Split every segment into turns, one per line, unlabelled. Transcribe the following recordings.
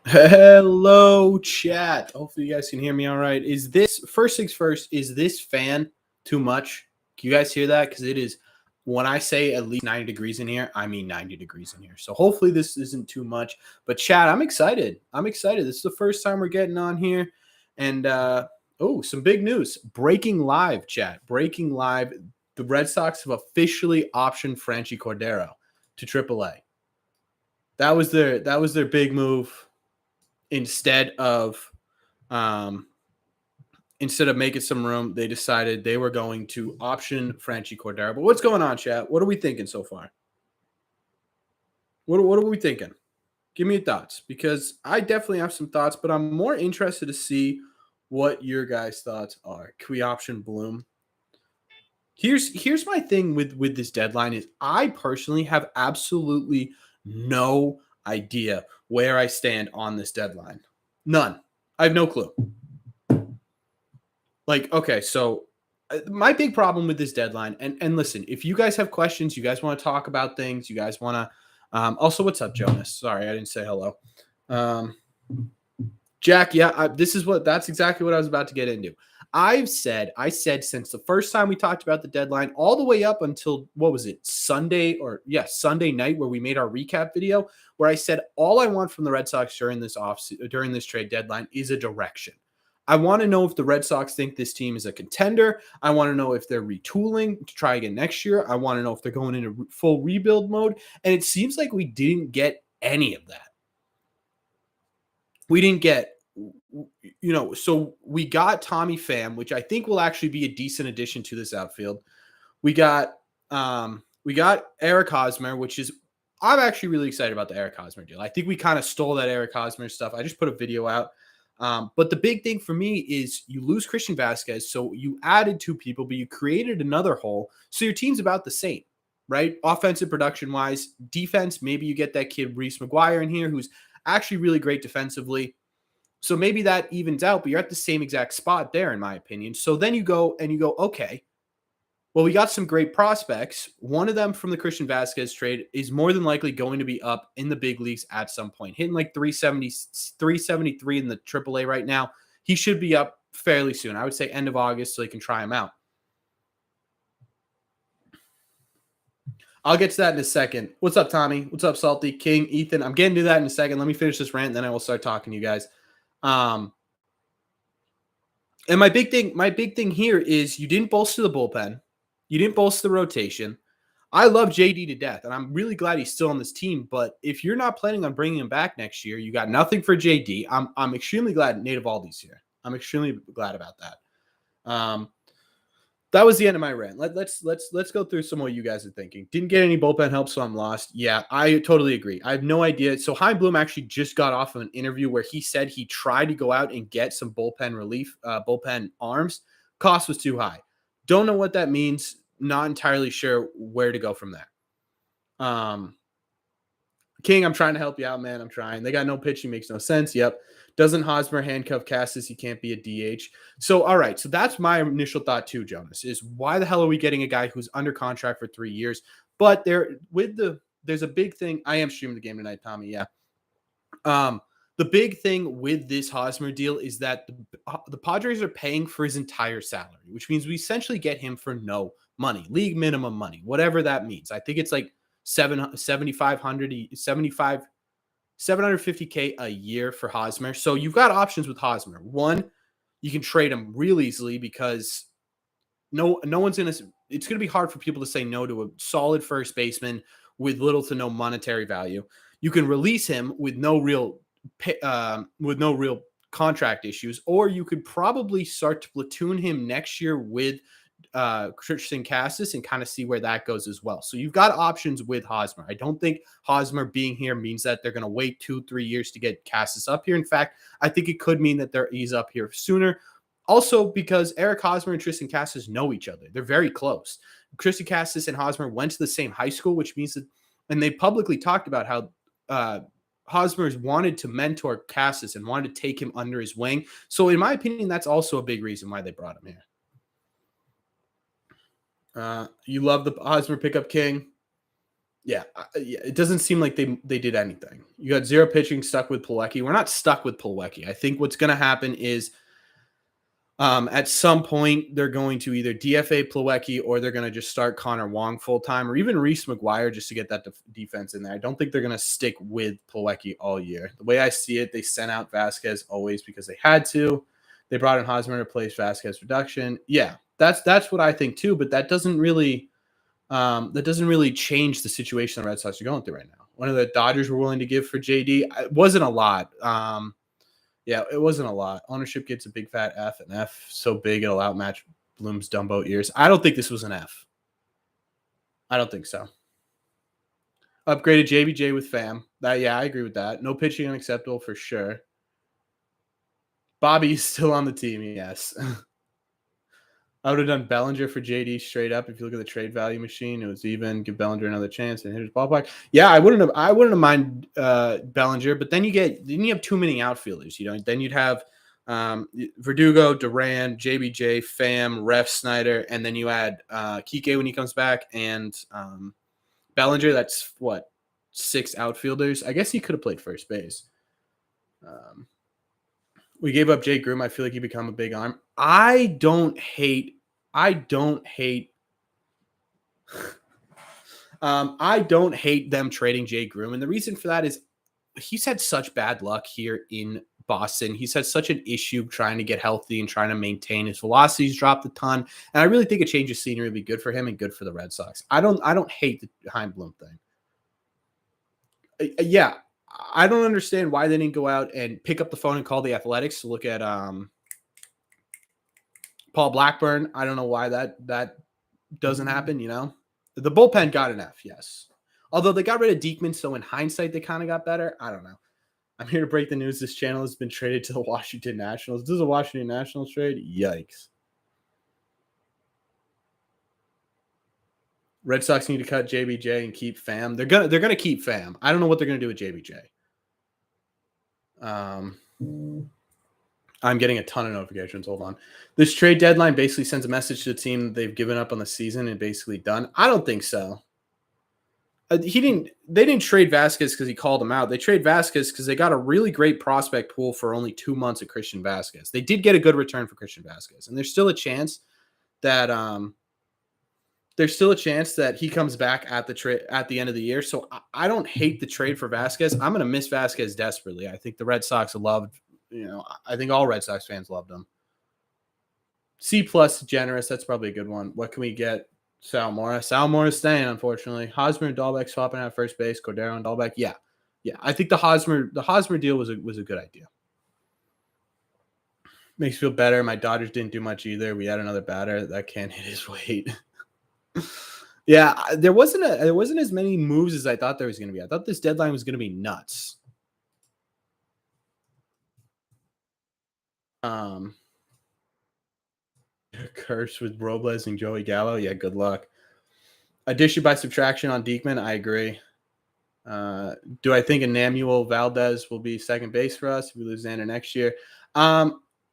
Hello, chat. Hopefully, you guys can hear me all right. Is this first things first? Is this fan too much? Can you guys hear that? Because it is when I say at least 90 degrees in here, I mean 90 degrees in here. So hopefully, this isn't too much. But chat, I'm excited. I'm excited. This is the first time we're getting on here, and some big news! Breaking live, chat. Breaking live. The Red Sox have officially optioned Franchi Cordero to AAA. That was their big move instead of um, instead of making some room, they decided they were going to option Franchi Cordero. But what's going on, chat? What are we thinking so far? What are we thinking? Give me your thoughts, because I definitely have some thoughts, but I'm more interested to see what your guys' thoughts are. Can we option Bloom? Here's my thing with this deadline is I personally have absolutely no idea where I stand on this deadline. None. I have no clue. Like, okay, so my big problem with this deadline, and listen, if you guys have questions, you guys want to talk about things, you guys want to. Also, what's up, Jonas? Sorry, I didn't say hello. Jack, yeah, that's exactly what I was about to get into. I said since the first time we talked about the deadline, all the way up until what was it, Sunday night, where we made our recap video, where I said all I want from the Red Sox during this trade deadline is a direction. I want to know if the Red Sox think this team is a contender. I want to know if they're retooling to try again next year. I want to know if they're going into full rebuild mode. And it seems like we didn't get any of that. We didn't get, so we got Tommy Pham, which I think will actually be a decent addition to this outfield. We got Eric Hosmer, which is, I'm actually really excited about the Eric Hosmer deal. I think we kind of stole that Eric Hosmer stuff. I just put a video out. But the big thing for me is you lose Christian Vasquez, so you added two people, but you created another hole. So your team's about the same, right? Offensive production-wise, defense, maybe you get that kid Reese McGuire in here, who's actually really great defensively. So maybe that evens out, but you're at the same exact spot there, in my opinion. So then you go, okay, well, we got some great prospects. One of them from the Christian Vasquez trade is more than likely going to be up in the big leagues at some point, hitting like 373 in the AAA right now. He should be up fairly soon. I would say end of August, so they can try him out. I'll get to that in a second. What's up, Tommy? What's up, Salty? King, Ethan? I'm getting to that in a second. Let me finish this rant, then I will start talking to you guys. And my big thing here is you didn't bolster the bullpen. You didn't bolster the rotation. I love JD to death, and I'm really glad he's still on this team. But if you're not planning on bringing him back next year, you got nothing for JD. I'm extremely glad Nate Eovaldi's here. I'm extremely glad about that. That was the end of my rant. Let's go through some of what you guys are thinking. Didn't get any bullpen help, so I'm lost. Yeah, I totally agree. I have no idea. So Heim Bloom actually just got off of an interview where he said he tried to go out and get some bullpen relief, bullpen arms. Cost was too high. Don't know what that means. Not entirely sure where to go from there. King, I'm trying to help you out, man. I'm trying. They got no pitching. Makes no sense. Yep. Doesn't Hosmer handcuff Cassis? He can't be a DH. So, all right. So that's my initial thought too, Jonas, is why the hell are we getting a guy who's under contract for 3 years? But there's a big thing. I am streaming the game tonight, Tommy. Yeah. The big thing with this Hosmer deal is that the Padres are paying for his entire salary, which means we essentially get him for no money, league minimum money, whatever that means. I think it's like 750K a year for Hosmer. So you've got options with Hosmer. One, you can trade him real easily because no one's going to, it's going to be hard for people to say no to a solid first baseman with little to no monetary value. You can release him with no real contract issues, or you could probably start to platoon him next year with Christian Cassis and kind of see where that goes as well. So you've got options with Hosmer. I don't think Hosmer being here means that they're going to wait 2-3 years to get Cassis up here. In fact, I think it could mean that he's up here sooner. Also, because Eric Hosmer and Tristan Cassis know each other. They're very close. Tristan Cassis and Hosmer went to the same high school, which means that, and they publicly talked about how Hosmer's wanted to mentor Cassis and wanted to take him under his wing. So in my opinion, that's also a big reason why they brought him here. You love the Hosmer pickup, King. Yeah, it doesn't seem like they did anything. You got 0 pitching stuck with Plawecki. We're not stuck with Plawecki. I think what's going to happen is at some point they're going to either DFA Plawecki or they're going to just start Connor Wong full time, or even Reese McGuire just to get that defense in there. I don't think they're going to stick with Plawecki all year. The way I see it, they sent out Vasquez always because they had to. They brought in Hosmer to replace Vasquez reduction. Yeah, that's what I think too. But that doesn't really change the situation the Red Sox are going through right now. One of the Dodgers were willing to give for JD. It wasn't a lot. Yeah, it wasn't a lot. Ownership gets a big fat F, and F so big it'll outmatch Bloom's Dumbo ears. I don't think this was an F. I don't think so. Upgraded JBJ with Fam. Yeah, I agree with that. No pitching unacceptable for sure. Bobby's still on the team, yes. I would have done Bellinger for JD straight up. If you look at the trade value machine, it was even. Give Bellinger another chance and hit his ballpark. Yeah, I wouldn't have mind Bellinger, but then you have too many outfielders. Then you'd have Verdugo, Duran, JBJ, Pham, Ref Snyder, and then you add Kike when he comes back, and Bellinger. That's what, 6 outfielders. I guess he could have played first base. We gave up Jake Groom. I feel like he become a big arm. I don't hate them trading Jake Groom. And the reason for that is he's had such bad luck here in Boston. He's had such an issue trying to get healthy and trying to maintain his velocity's dropped a ton. And I really think a change of scenery would be good for him and good for the Red Sox. I don't hate the Heim Bloom thing. Yeah. I don't understand why they didn't go out and pick up the phone and call the Athletics to look at Paul Blackburn. I don't know why that doesn't happen, The bullpen got an F, yes. Although they got rid of Diekman, so in hindsight, they kind of got better. I don't know. I'm here to break the news. This channel has been traded to the Washington Nationals. This is a Washington Nationals trade? Yikes. Red Sox need to cut JBJ and keep Pham. They're gonna keep Pham. I don't know what they're gonna do with JBJ. I'm getting a ton of notifications. Hold on. This trade deadline basically sends a message to the team they've given up on the season and basically done. I don't think so. They didn't trade Vasquez because he called him out. They trade Vasquez because they got a really great prospect pool for only 2 months of Christian Vasquez. They did get a good return for Christian Vasquez, and there's still a chance that he comes back at the end of the year. So I don't hate the trade for Vasquez. I'm going to miss Vasquez desperately. I think the Red Sox loved, I think all Red Sox fans loved him. C+ generous. That's probably a good one. What can we get? Sal Morris. Sal Morris staying, unfortunately. Hosmer and Dahlbeck swapping out first base. Cordero and Dahlbeck. Yeah. I think the Hosmer deal was a good idea. Makes me feel better. My Dodgers didn't do much either. We had another batter that can't hit his weight. Yeah, there wasn't as many moves as I thought there was going to be. I thought this deadline was going to be nuts. Curse with Robles and Joey Gallo. Yeah, good luck. Addition by subtraction on Diekman. I agree. Do I think Enamuel Valdez will be second base for us if we lose Xander next year?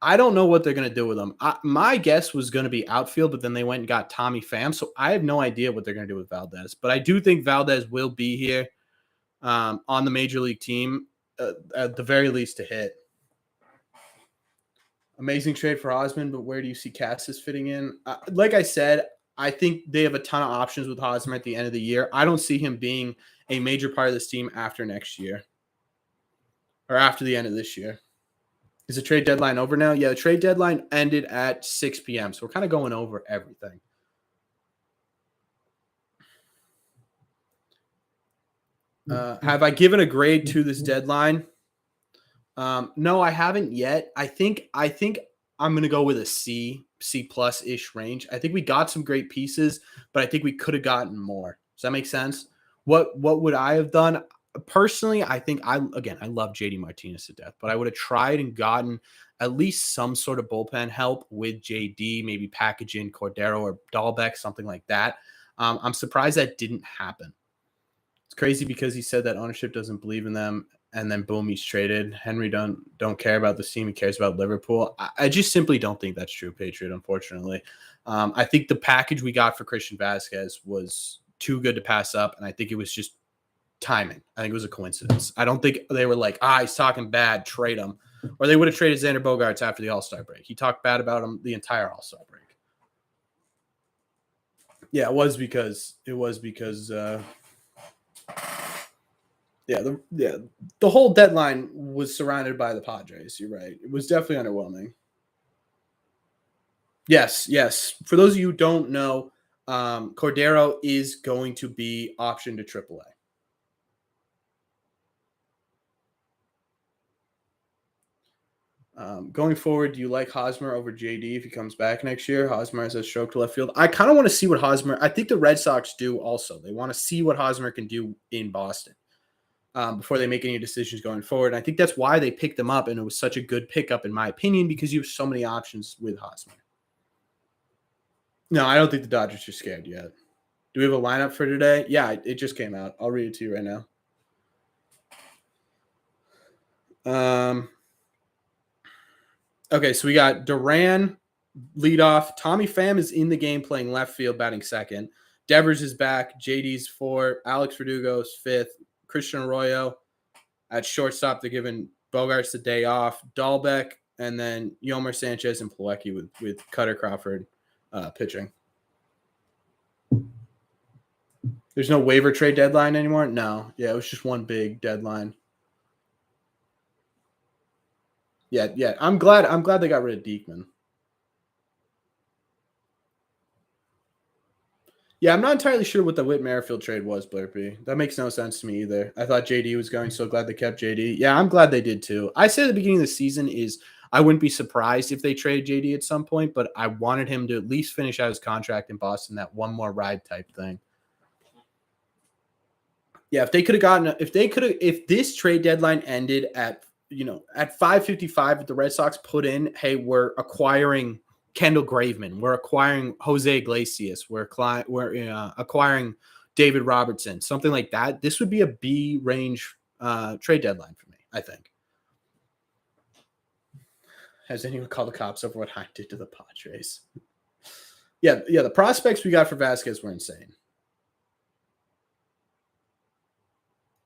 I don't know what they're going to do with him. My guess was going to be outfield, but then they went and got Tommy Pham. So I have no idea what they're going to do with Valdez. But I do think Valdez will be here on the major league team, at the very least to hit. Amazing trade for Hosmer, but where do you see Cassis fitting in? Like I said, I think they have a ton of options with Hosmer at the end of the year. I don't see him being a major part of this team after next year or after the end of this year. Is the trade deadline over now? Yeah, the trade deadline ended at 6 p.m., so we're kind of going over everything. Have I given a grade to this deadline? No, I haven't yet. I think I'm going to go with a C+ ish range. I think we got some great pieces, but I think we could have gotten more. Does that make sense? What would I have done? Personally, I think I love JD Martinez to death, but I would have tried and gotten at least some sort of bullpen help with JD, maybe package in Cordero or Dahlbeck, something like that. I'm surprised that didn't happen. It's crazy because he said that ownership doesn't believe in them, and then boom, he's traded. Henry don't care about the team. He cares about Liverpool. I just simply don't think that's true, Patriot, unfortunately. I think the package we got for Christian Vasquez was too good to pass up, and I think it was just timing. I think it was a coincidence. I don't think they were like, he's talking bad, trade him. Or they would have traded Xander Bogaerts after the All-Star break. He talked bad about him the entire All-Star break. Yeah, it was because the whole deadline was surrounded by the Padres. You're right. It was definitely underwhelming. Yes. For those of you who don't know, Cordero is going to be optioned to AAA. Going forward, do you like Hosmer over JD if he comes back next year? Hosmer has a stroke to left field. I kind of want to see what Hosmer – I think the Red Sox do also. They want to see what Hosmer can do in Boston before they make any decisions going forward. And I think that's why they picked him up, and it was such a good pickup in my opinion because you have so many options with Hosmer. No, I don't think the Dodgers are scared yet. Do we have a lineup for today? Yeah, it just came out. I'll read it to you right now. Okay, so we got Duran leadoff. Tommy Pham is in the game playing left field, batting second. Devers is back. JD's 4. Alex Verdugo's 5th. Christian Arroyo at shortstop. They're giving Bogaerts the day off. Dahlbeck, and then Yomer Sanchez and Plawecki with Cutter Crawford pitching. There's no waiver trade deadline anymore? No. Yeah, it was just one big deadline. Yeah. I'm glad they got rid of Diekman. Yeah, I'm not entirely sure what the Whit Merrifield trade was, Blurpy. That makes no sense to me either. I thought JD was going, so glad they kept JD. Yeah, I'm glad they did too. I said at the beginning of the season is I wouldn't be surprised if they traded JD at some point, but I wanted him to at least finish out his contract in Boston, that one more ride type thing. Yeah, if this trade deadline ended at 5:55, if the Red Sox put in, hey, we're acquiring Kendall Graveman, we're acquiring Jose Iglesias, we're acquiring David Robertson, something like that, this would be a B range trade deadline for me, I think. Has anyone called the cops over what Heim did to the Padres? Yeah, the prospects we got for Vasquez were insane.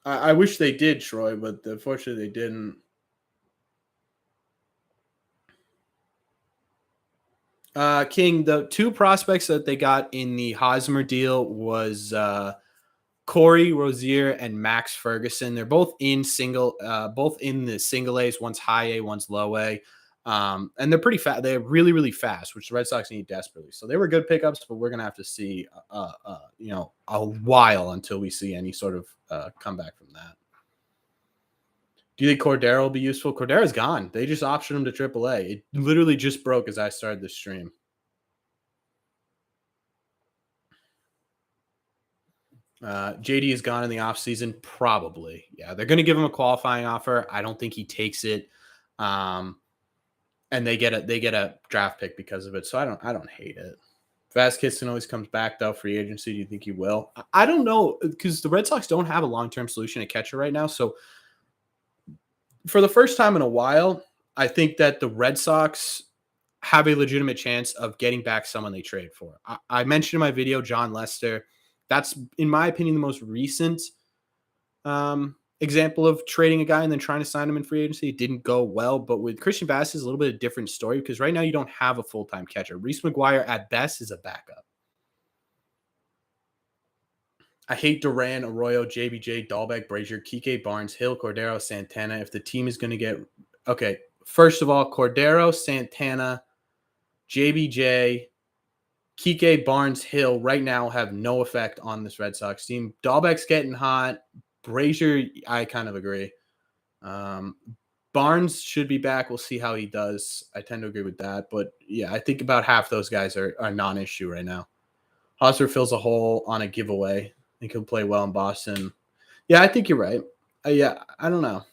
I wish they did, Troy, but unfortunately they didn't. King, the 2 prospects that they got in the Hosmer deal was Corey Rozier and Max Ferguson. They're both in the single A's. One's high A, one's low A. And they're pretty fast. They're really, really fast, which the Red Sox need desperately. So they were good pickups, but we're going to have to see, a while until we see any sort of comeback from that. Do you think Cordero will be useful? Cordero's gone. They just optioned him to AAA. It literally just broke as I started the stream. JD is gone in the offseason? Probably. Yeah, they're going to give him a qualifying offer. I don't think he takes it. And they get a draft pick because of it. So I don't hate it. Vasquez always comes back, though, free agency. Do you think he will? I don't know, because the Red Sox don't have a long-term solution at catcher right now. So for the first time in a while, I think that the Red Sox have a legitimate chance of getting back someone they trade for. I mentioned in my video John Lester. That's, in my opinion, the most recent example of trading a guy and then trying to sign him in free agency. It didn't go well, but with Christian Vasquez, a little bit of a different story because right now you don't have a full-time catcher. Reese McGuire, at best, is a backup. I hate Duran, Arroyo, JBJ, Dahlbeck, Brazier, Kike, Barnes, Hill, Cordero, Santana. If the team is going to get – okay, first of all, Cordero, Santana, JBJ, Kike, Barnes, Hill right now have no effect on this Red Sox team. Dahlbeck's getting hot. Brazier, I kind of agree. Barnes should be back. We'll see how he does. I tend to agree with that. But, yeah, I think about half those guys are non-issue right now. Hosmer fills a hole on a giveaway. I think he'll play well in Boston. Yeah, I think you're right. Yeah, I don't know.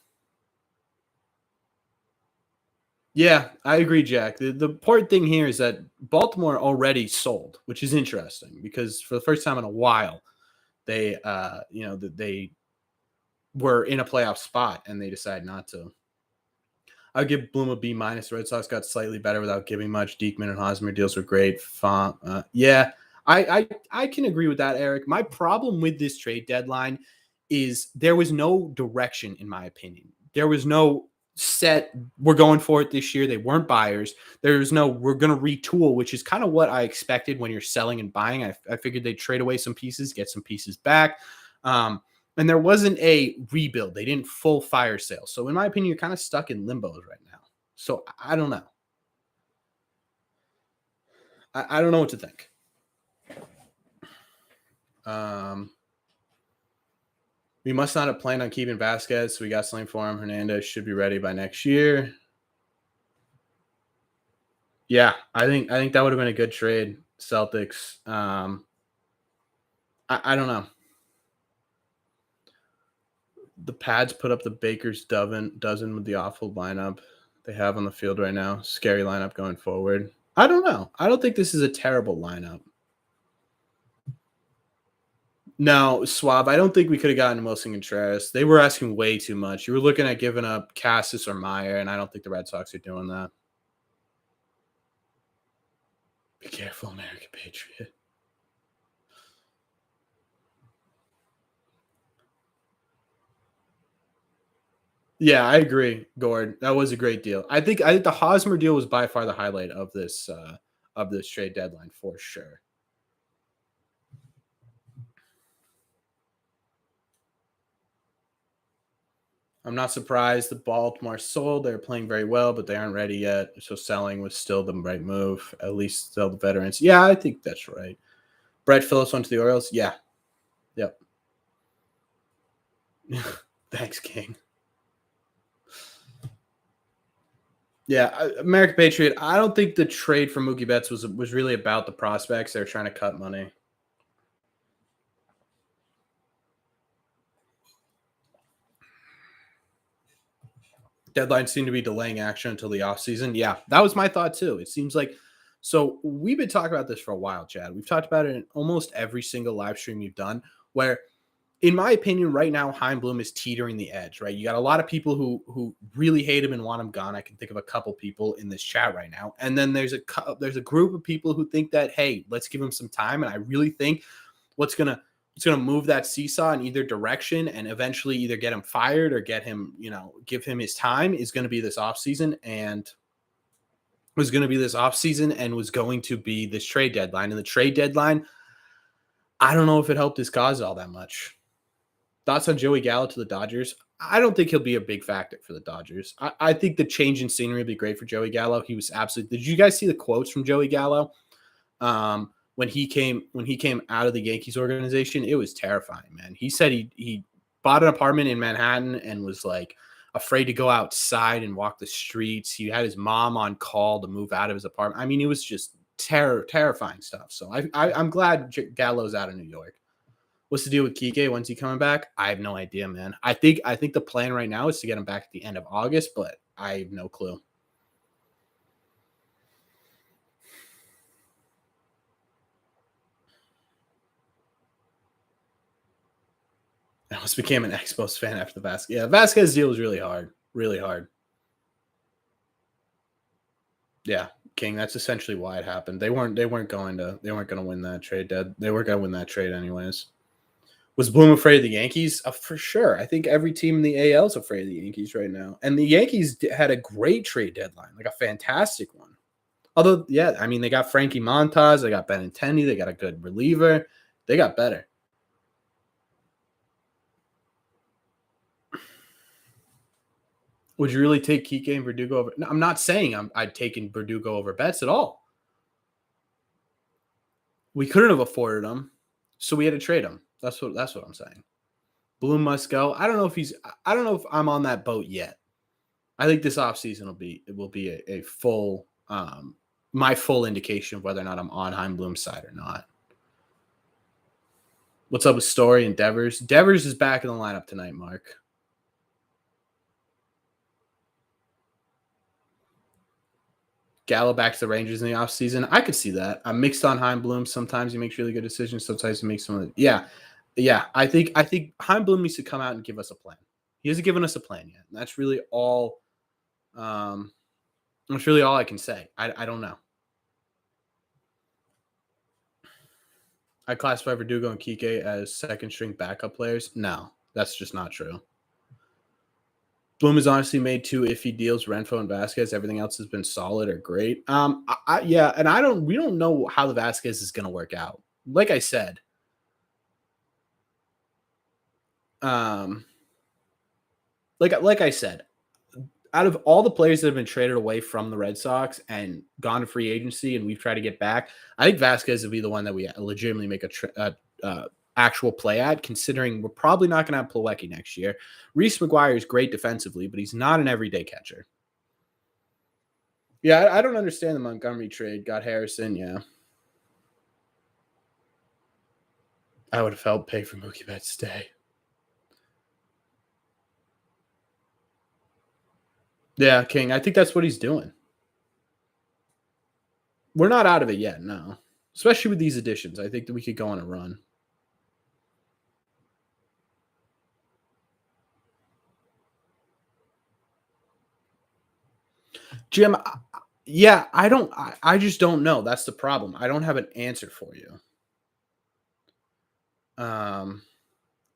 Yeah, I agree, Jack. The important thing here is that Baltimore already sold, which is interesting because for the first time in a while, they they were in a playoff spot and they decided not to. I'll give Bloom a B-. The Red Sox got slightly better without giving much. Diekman and Hosmer deals were great. Yeah, I can agree with that, Eric. My problem with this trade deadline is there was no direction, in my opinion. There was no set, we're going for it this year. They weren't buyers. There was no, we're going to retool, which is kind of what I expected when you're selling and buying. I figured they'd trade away some pieces, get some pieces back. Um, and there wasn't a rebuild. They didn't full fire sale. So, in my opinion, you're kind of stuck in limbos right now. So, I don't know. I don't know what to think. Um, we must not have planned on keeping Vasquez, so we got something for him. Hernandez should be ready by next year. Yeah, I think that would have been a good trade, Celtics. I don't know. The Pads put up the Baker's dozen with the awful lineup they have on the field right now. Scary lineup going forward. I don't know. I don't think this is a terrible lineup. No, Swab, I don't think we could have gotten Wilson Contreras. They were asking way too much. You were looking at giving up Cassis or Meyer, and I don't think the Red Sox are doing that. Be careful, American Patriot. Yeah, I agree, Gord. That was a great deal. I think the Hosmer deal was by far the highlight of this trade deadline for sure. I'm not surprised the Baltimore sold. They're playing very well, but they aren't ready yet. So selling was still the right move. At least sell the veterans. Yeah, I think that's right. Brett Phillips went to the Orioles. Yeah. Yep. Thanks, King. Yeah, American Patriot. I don't think the trade for Mookie Betts was really about the prospects. They were trying to cut money. Deadlines seem to be delaying action until the offseason. Yeah, that was my thought too. It seems like so we've been talking about this for a while, Chad. We've talked about it in almost every single live stream we've done, where in my opinion, right now, Heim Bloom is teetering the edge, right? You got a lot of people who really hate him and want him gone. I can think of a couple people in this chat right now. And then there's a group of people who think that, hey, let's give him some time. And I really think what's gonna move that seesaw in either direction and eventually either get him fired or get him, give him his time is gonna be this offseason and was going to be this offseason and was going to be this trade deadline. And the trade deadline, I don't know if it helped his cause all that much. Thoughts on Joey Gallo to the Dodgers? I don't think he'll be a big factor for the Dodgers. I think the change in scenery would be great for Joey Gallo. He was absolutely. Did you guys see the quotes from Joey Gallo when he came out of the Yankees organization? It was terrifying, man. He said he bought an apartment in Manhattan and was like afraid to go outside and walk the streets. He had his mom on call to move out of his apartment. I mean, it was just terrifying stuff. So I'm glad Gallo's out of New York. What's the deal with Kike? When's he coming back? I have no idea, man. I think the plan right now is to get him back at the end of August, but I have no clue. I almost became an Expos fan after the Vasquez. Yeah, Vasquez deal was really hard. Really hard. Yeah, King. That's essentially why it happened. They weren't going to win that trade. They weren't going to win that trade anyways. Was Bloom afraid of the Yankees? For sure. I think every team in the AL is afraid of the Yankees right now. And the Yankees had a great trade deadline, like a fantastic one. Although, yeah, I mean, they got Frankie Montas, they got Benintendi, they got a good reliever. They got better. Would you really take Kike and Verdugo over? No, I'm not saying I'd taken Verdugo over Betts at all. We couldn't have afforded him, so we had to trade him. That's what I'm saying. Bloom must go. I don't know if I'm on that boat yet. I think this offseason will be a full my full indication of whether or not I'm on Heim Bloom's side or not. What's up with Story and Devers? Devers is back in the lineup tonight, Mark. Gallo back to the Rangers in the offseason. I could see that. I'm mixed on Heim Bloom. Sometimes he makes really good decisions. Sometimes he makes some of the, yeah. I think Heim Bloom needs to come out and give us a plan. He hasn't given us a plan yet. And that's really all. That's really all I can say. I don't know. I classify Verdugo and Kike as second string backup players. No, that's just not true. Bloom has honestly made two iffy deals, Renfro and Vasquez. Everything else has been solid or great. Yeah, and we don't know how the Vasquez is going to work out. Like I said, um, like I said, out of all the players that have been traded away from the Red Sox and gone to free agency, and we've tried to get back, I think Vasquez would be the one that we legitimately make a actual play at, considering we're probably not going to have Plawecki next year. Reese McGuire is great defensively, but he's not an everyday catcher. Yeah, I don't understand the Montgomery trade. Got Harrison, yeah. I would have helped pay for Mookie Betts' stay. Yeah, King. I think that's what he's doing. We're not out of it yet, no. Especially with these additions. I think that we could go on a run. Jim, yeah, I just don't know. That's the problem. I don't have an answer for you.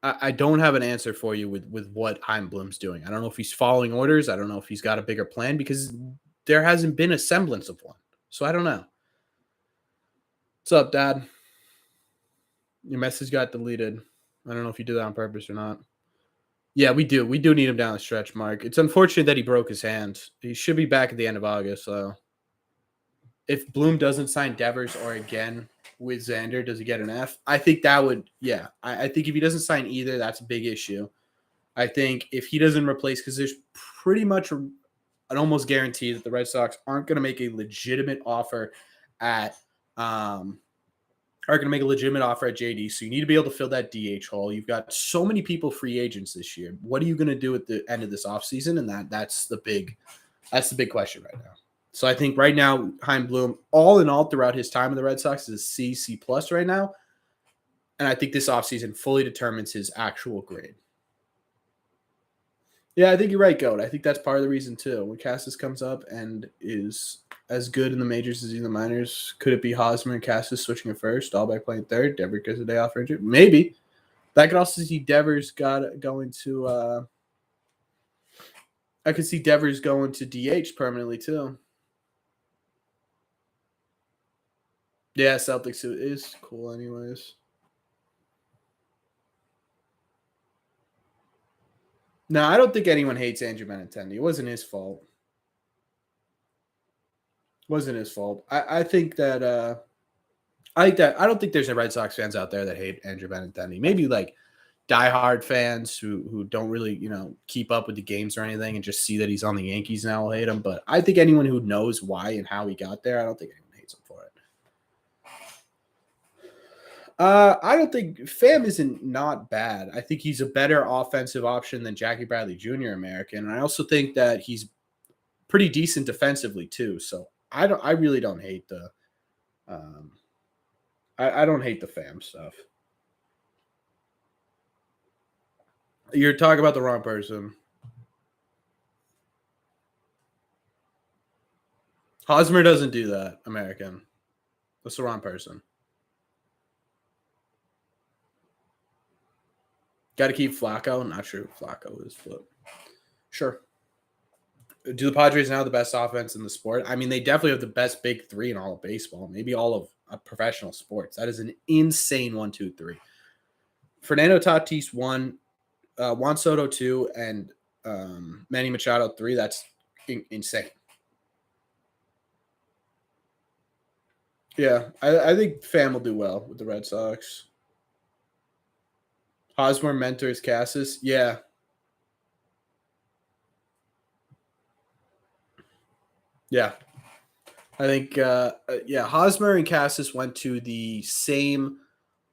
I don't have an answer for you with what Heim Bloom's doing. I don't know if he's following orders. I don't know if he's got a bigger plan because there hasn't been a semblance of one. So I don't know. What's up, Dad? Your message got deleted. I don't know if you did that on purpose or not. Yeah, we do. We do need him down the stretch, Mark. It's unfortunate that he broke his hand. He should be back at the end of August. So if Bloom doesn't sign Devers or again with Xander, does he get an F? I think that would, yeah. I think if he doesn't sign either, that's a big issue. I think if he doesn't replace, because there's pretty much an almost guarantee that the Red Sox aren't going to make a legitimate offer at JD. So you need to be able to fill that DH hole. You've got so many people free agents this year. What are you going to do at the end of this offseason? And that's the big question right now. So I think right now, Heim Bloom, all in all, throughout his time in the Red Sox, is a C plus right now. And I think this offseason fully determines his actual grade. Yeah, I think you're right, Goat. I think that's part of the reason too. When Cassis comes up and is as good in the majors as in the minors, could it be Hosmer and Cassis switching at first, all by playing third? Devers gets a day off for injury? Maybe. I could also see Devers going to I could see Devers going to DH permanently too. Yeah, Celtics is cool anyways. No, I don't think anyone hates Andrew Benintendi. It wasn't his fault. I think that I don't think there's a Red Sox fans out there that hate Andrew Benintendi. Maybe like diehard fans who don't really, keep up with the games or anything and just see that he's on the Yankees now will hate him. But I think anyone who knows why and how he got there, I don't think anyone hates him for it. I don't think Pham isn't not bad. I think he's a better offensive option than Jackie Bradley Jr. American. And I also think that he's pretty decent defensively too. So I really don't hate the I don't hate the Pham stuff. You're talking about the wrong person. Hosmer doesn't do that, American. That's the wrong person. Got to keep Flacco. Not sure who Flacco is, but sure. Do the Padres now have the best offense in the sport? I mean, they definitely have the best big three in all of baseball, maybe all of professional sports. That is an insane 1, 2, 3. Fernando Tatis 1, Juan Soto 2, and Manny Machado 3. That's insane. Yeah, I think Pham will do well with the Red Sox. Hosmer mentors Cassis. Yeah. Yeah. I think, Hosmer and Cassis went to the same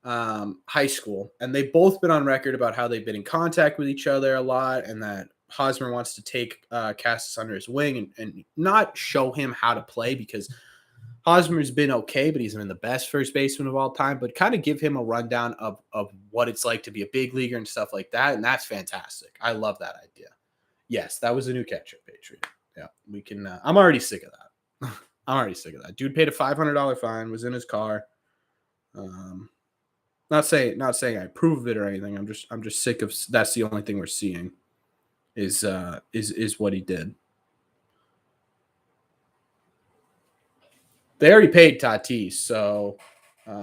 high school, and they've both been on record about how they've been in contact with each other a lot, and that Hosmer wants to take Cassis under his wing and not show him how to play because Hosmer's been okay, but he's been the best first baseman of all time, but kind of give him a rundown of what it's like to be a big leaguer and stuff like that, and that's fantastic. I love that idea. Yes, that was a new catcher, Patriot. Yeah, we can. I'm already sick of that. I'm already sick of that. Dude paid a $500 fine, was in his car. Not saying I approve of it or anything. I'm just sick of that's the only thing we're seeing is what he did. They already paid Tatis, so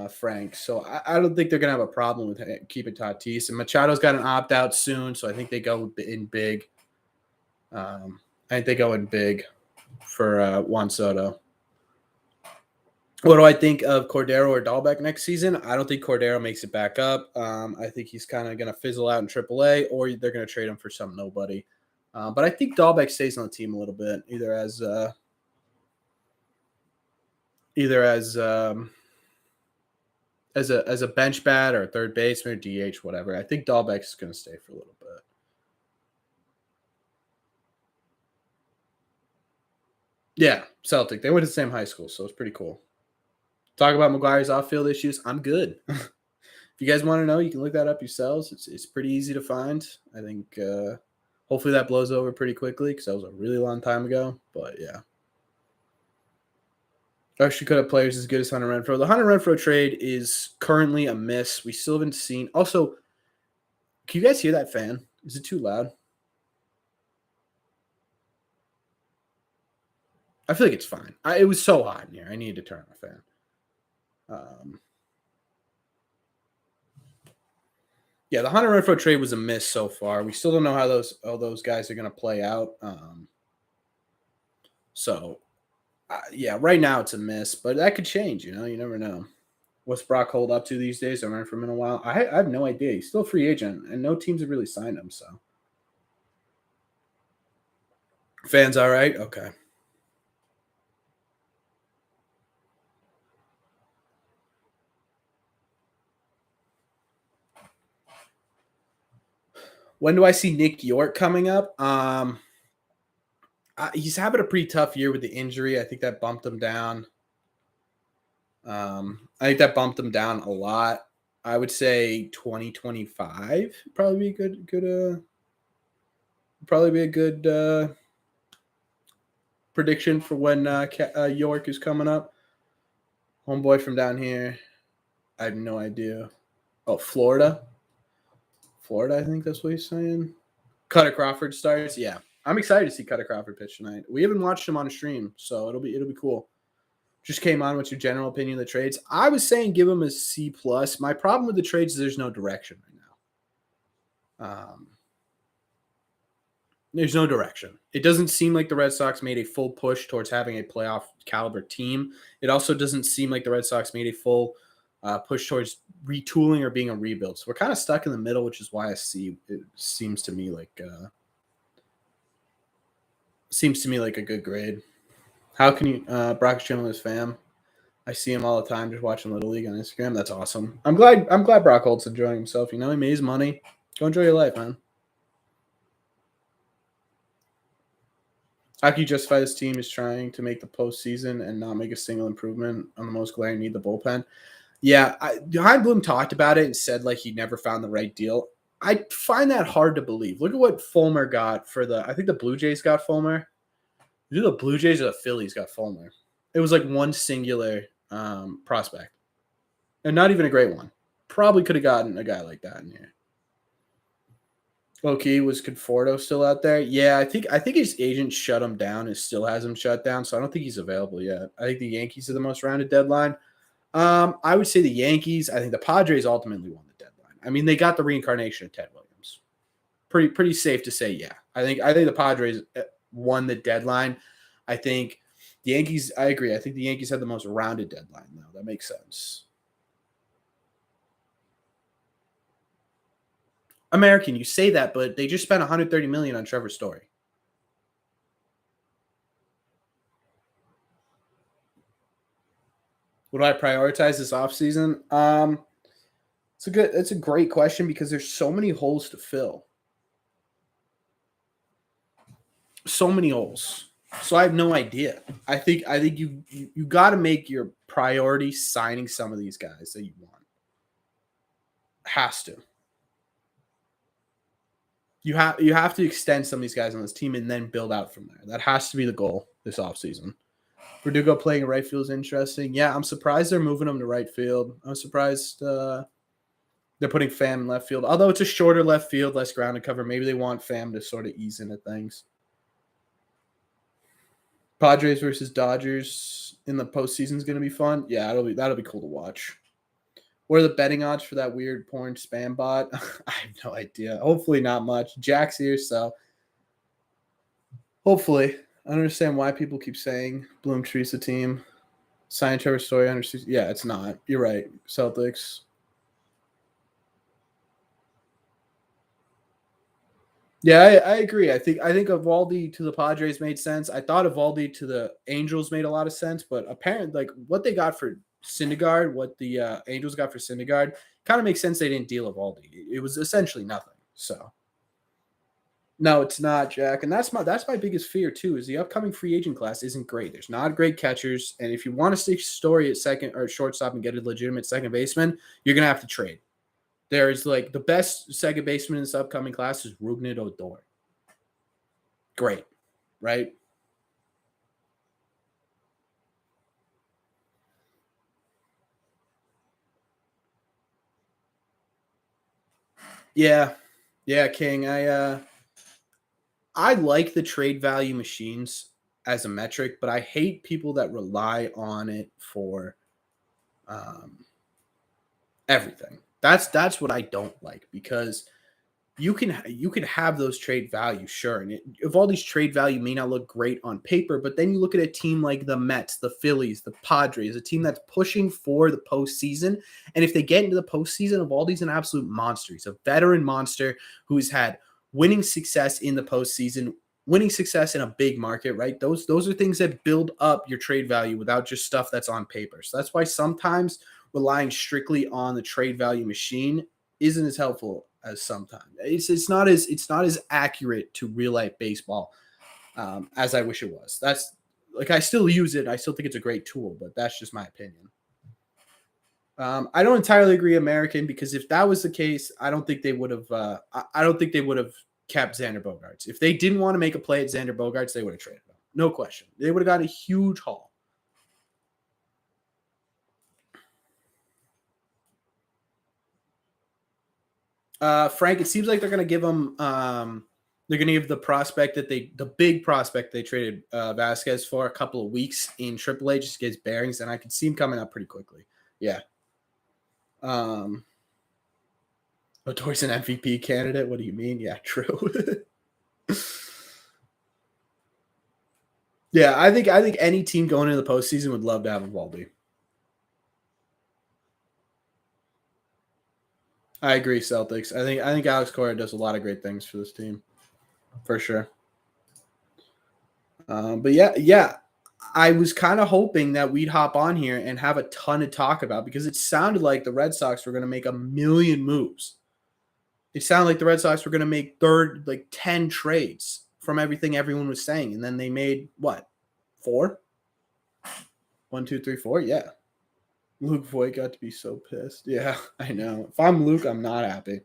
Frank. So I don't think they're gonna have a problem with keeping Tatis. And Machado's got an opt out soon, so I think they go in big. I think they go in big for Juan Soto. What do I think of Cordero or Dahlbeck next season? I don't think Cordero makes it back up. I think he's kind of going to fizzle out in AAA, or they're going to trade him for some nobody. But I think Dahlbeck stays on the team a little bit, either as a bench bat or a third baseman or DH, whatever. I think Dahlbeck's going to stay for a little bit. Yeah, Celtic. They went to the same high school, so it's pretty cool. Talk about McGuire's off-field issues. I'm good. If you guys want to know, you can look that up yourselves. It's pretty easy to find. I think hopefully that blows over pretty quickly because that was a really long time ago. But yeah. Actually could have players as good as Hunter Renfroe. The Hunter Renfroe trade is currently a miss. We still haven't seen. Also, can you guys hear that fan? Is it too loud? I feel like it's fine. It was so hot in here. I needed to turn on my fan. Yeah, the Hunter Renfroe trade was a miss so far. We still don't know how those guys are going to play out. Yeah, right now it's a miss, but that could change. You never know. What's Brock hold up to these days? I haven't heard from him in a while. I have no idea. He's still a free agent, and no teams have really signed him. So, fans, all right, okay. When do I see Nick York coming up? He's having a pretty tough year with the injury. I think that bumped him down. I think that bumped him down a lot. I would say 2025 probably be a good prediction for when York is coming up. Homeboy from down here. I have no idea. Oh, Florida. I think that's what he's saying. Cutter Crawford starts. Yeah, I'm excited to see Cutter Crawford pitch tonight. We haven't watched him on a stream, so it'll be cool. Just came on. What's your general opinion of the trades? I was saying give him a C plus. My problem with the trades is there's no direction right now. There's no direction. It doesn't seem like the Red Sox made a full push towards having a playoff caliber team. It also doesn't seem like the Red Sox made a full push towards retooling or being a rebuild. So we're kind of stuck in the middle, which is why it seems to me like a good grade. How can you Brock's chilling with his fam? I see him all the time just watching Little League on Instagram. That's awesome. I'm glad Brock Holt's enjoying himself. He made his money. Go enjoy your life, man. How can you justify this team is trying to make the postseason and not make a single improvement on the most glaring need, the bullpen? Yeah, Heim Bloom talked about it and said like he never found the right deal. I find that hard to believe. Look at what Fulmer got for I think the Blue Jays got Fulmer. Either the Blue Jays or the Phillies got Fulmer. It was like one singular prospect. And not even a great one. Probably could have gotten a guy like that in here. Okay, was Conforto still out there? Yeah, I think his agent shut him down and still has him shut down, so I don't think he's available yet. I think the Yankees are the most rounded deadline. I would say the Yankees. I think the Padres ultimately won the deadline. I mean, they got the reincarnation of Ted Williams. Pretty safe to say, yeah. I think the Padres won the deadline. I think the Yankees. I agree. I think the Yankees had the most rounded deadline, though. That makes sense. American, you say that, but they just spent $130 million on Trevor Story. Would I prioritize this offseason? It's a great question because there's so many holes to fill. So many holes. So I have no idea. I think you got to make your priority signing some of these guys that you want. Has to. You have to extend some of these guys on this team and then build out from there. That has to be the goal this offseason. Verdugo playing right field is interesting. Yeah, I'm surprised they're moving him to right field. I'm surprised They're putting Pham in left field. Although it's a shorter left field, less ground to cover. Maybe they want Pham to sort of ease into things. Padres versus Dodgers in the postseason is going to be fun. Yeah, that'll be cool to watch. What are the betting odds for that weird porn spam bot? I have no idea. Hopefully not much. Jack's here, so hopefully. I don't understand why people keep saying Bloom treats the team. Sign Trevor Story understands. Yeah, it's not. You're right. Celtics. Yeah, I agree. I think Evaldi to the Padres made sense. I thought Evaldi to the Angels made a lot of sense, but apparently, like what they got for Syndergaard, what the Angels got for Syndergaard, kind of makes sense. They didn't deal Evaldi. It was essentially nothing. So no, it's not, Jack, and that's my biggest fear too. Is the upcoming free agent class isn't great. There's not great catchers, and if you want to stick Story at second or shortstop and get a legitimate second baseman, you're gonna have to trade. There is like the best second baseman in this upcoming class is Rougned Odor. Great, right? Yeah, yeah, King. I like the trade value machines as a metric, but I hate people that rely on it for um, everything. That's what I don't like because you can have those trade values, sure. And if all these trade value may not look great on paper, but then you look at a team like the Mets, the Phillies, the Padres, a team that's pushing for the postseason. And if they get into the postseason, Evaldi's an absolute monster. He's a veteran monster who's had winning success in the postseason, winning success in a big market, right? Those are things that build up your trade value without just stuff that's on paper. So that's why sometimes relying strictly on the trade value machine isn't as helpful as sometimes. It's not as accurate to real life baseball as I wish it was. That's like I still use it. I still think it's a great tool, but that's just my opinion. I don't entirely agree American because if that was the case, I don't think they would have. I don't think they would have kept Xander Bogaerts. If they didn't want to make a play at Xander Bogaerts, they would have traded him. No question. They would have got a huge haul. Frank, it seems like they're going to give him. They're going to give the big prospect they traded Vasquez for a couple of weeks in AAA just to get his bearings, and I could see him coming up pretty quickly. Yeah. Odor's an MVP candidate. What do you mean? Yeah, true. Yeah, I think any team going into the postseason would love to have Evaldi. I agree, Celtics. I think Alex Cora does a lot of great things for this team, for sure. But yeah, I was kind of hoping that we'd hop on here and have a ton to talk about because it sounded like the Red Sox were going to make a million moves. It sounded like the Red Sox were going to make 10 trades from everything everyone was saying, and then they made what, 4? 1, 2, 3, 4. Yeah, Luke Voigt got to be so pissed. Yeah, I know. If I'm Luke, I'm not happy.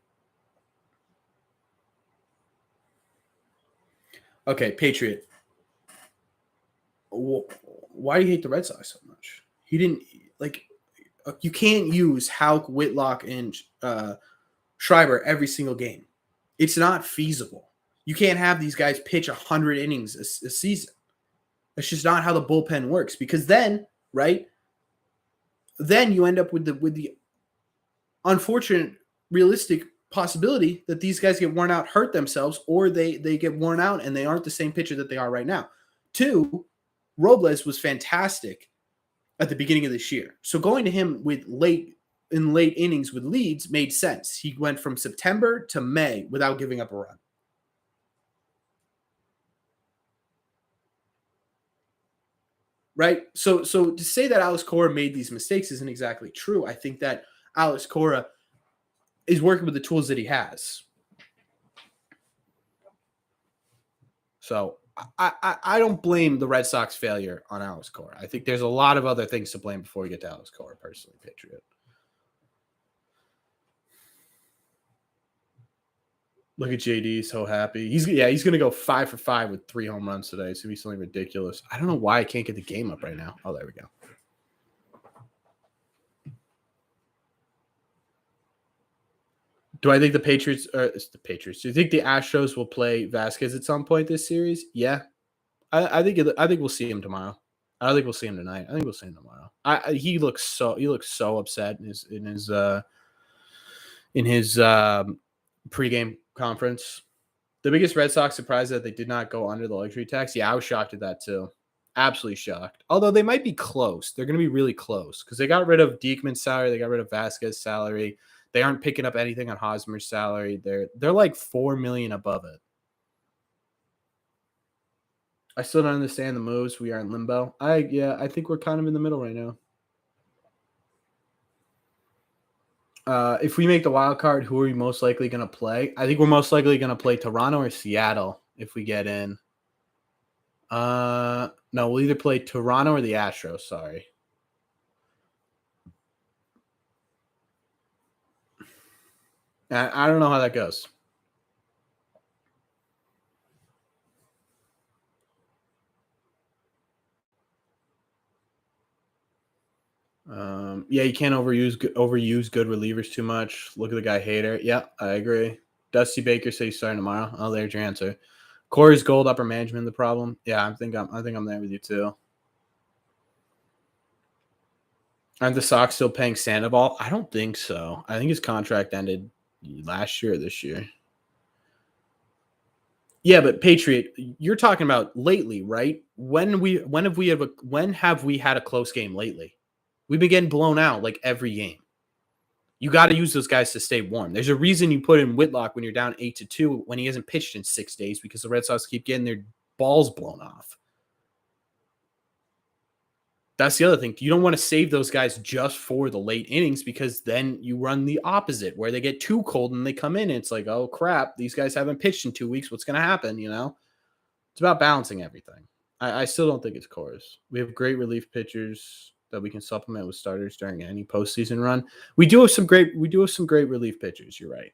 Okay, Patriot. Why do you hate the Red Sox so much? He didn't like. You can't use Houck, Whitlock, and Schreiber every single game. It's not feasible. You can't have these guys pitch 100 innings a season. That's just not how the bullpen works. Because then, right? Then you end up with the unfortunate, realistic possibility that these guys get worn out, hurt themselves, or they get worn out and they aren't the same pitcher that they are right now. 2, Robles was fantastic at the beginning of this year. So going to him with late innings with leads made sense. He went from September to May without giving up a run. Right? So to say that Alex Cora made these mistakes isn't exactly true. I think that Alex Cora is working with the tools that he has. So I don't blame the Red Sox failure on Alex Cora. I think there's a lot of other things to blame before we get to Alex Cora, personally, Patriot. Look at JD, so happy. He's going to go 5 for 5 with 3 home runs today. It's going to be something ridiculous. I don't know why I can't get the game up right now. Oh, there we go. Do I think the Patriots it's the Patriots? Do you think the Astros will play Vasquez at some point this series? Yeah. I think we'll see him tomorrow. I don't think we'll see him tonight. I think we'll see him tomorrow. He looks so upset in his pregame conference. The biggest Red Sox surprise that they did not go under the luxury tax. Yeah, I was shocked at that too. Absolutely shocked. Although they might be close. They're going to be really close because they got rid of Diekman's salary. They got rid of Vasquez's salary. They aren't picking up anything on Hosmer's salary. They're like $4 million above it. I still don't understand the moves. We are in limbo. I think we're kind of in the middle right now. If we make the wild card, who are we most likely going to play? I think we're most likely going to play Toronto or Seattle if we get in. No, we'll either play Toronto or the Astros. Sorry. I don't know how that goes. Yeah, you can't overuse good relievers too much. Look at the guy Hader. Yeah, I agree. Dusty Baker says he's starting tomorrow. Oh, there's your answer. Corey's Gold, upper management, the problem. Yeah, I think I'm there with you too. Aren't the Sox still paying Sandoval? I don't think so. I think his contract ended last year or this year. Yeah, but Patriot, you're talking about lately, right? When have we had a close game lately? We've been getting blown out like every game. You got to use those guys to stay warm. There's a reason you put in Whitlock when you're down 8-2 when he hasn't pitched in 6 days because the Red Sox keep getting their balls blown off. That's the other thing. You don't want to save those guys just for the late innings because then you run the opposite where they get too cold and they come in and it's like, oh crap, these guys haven't pitched in 2 weeks. What's going to happen? It's about balancing everything. I still don't think it's cores. We have great relief pitchers that we can supplement with starters during any postseason run. We do have some great relief pitchers. You're right.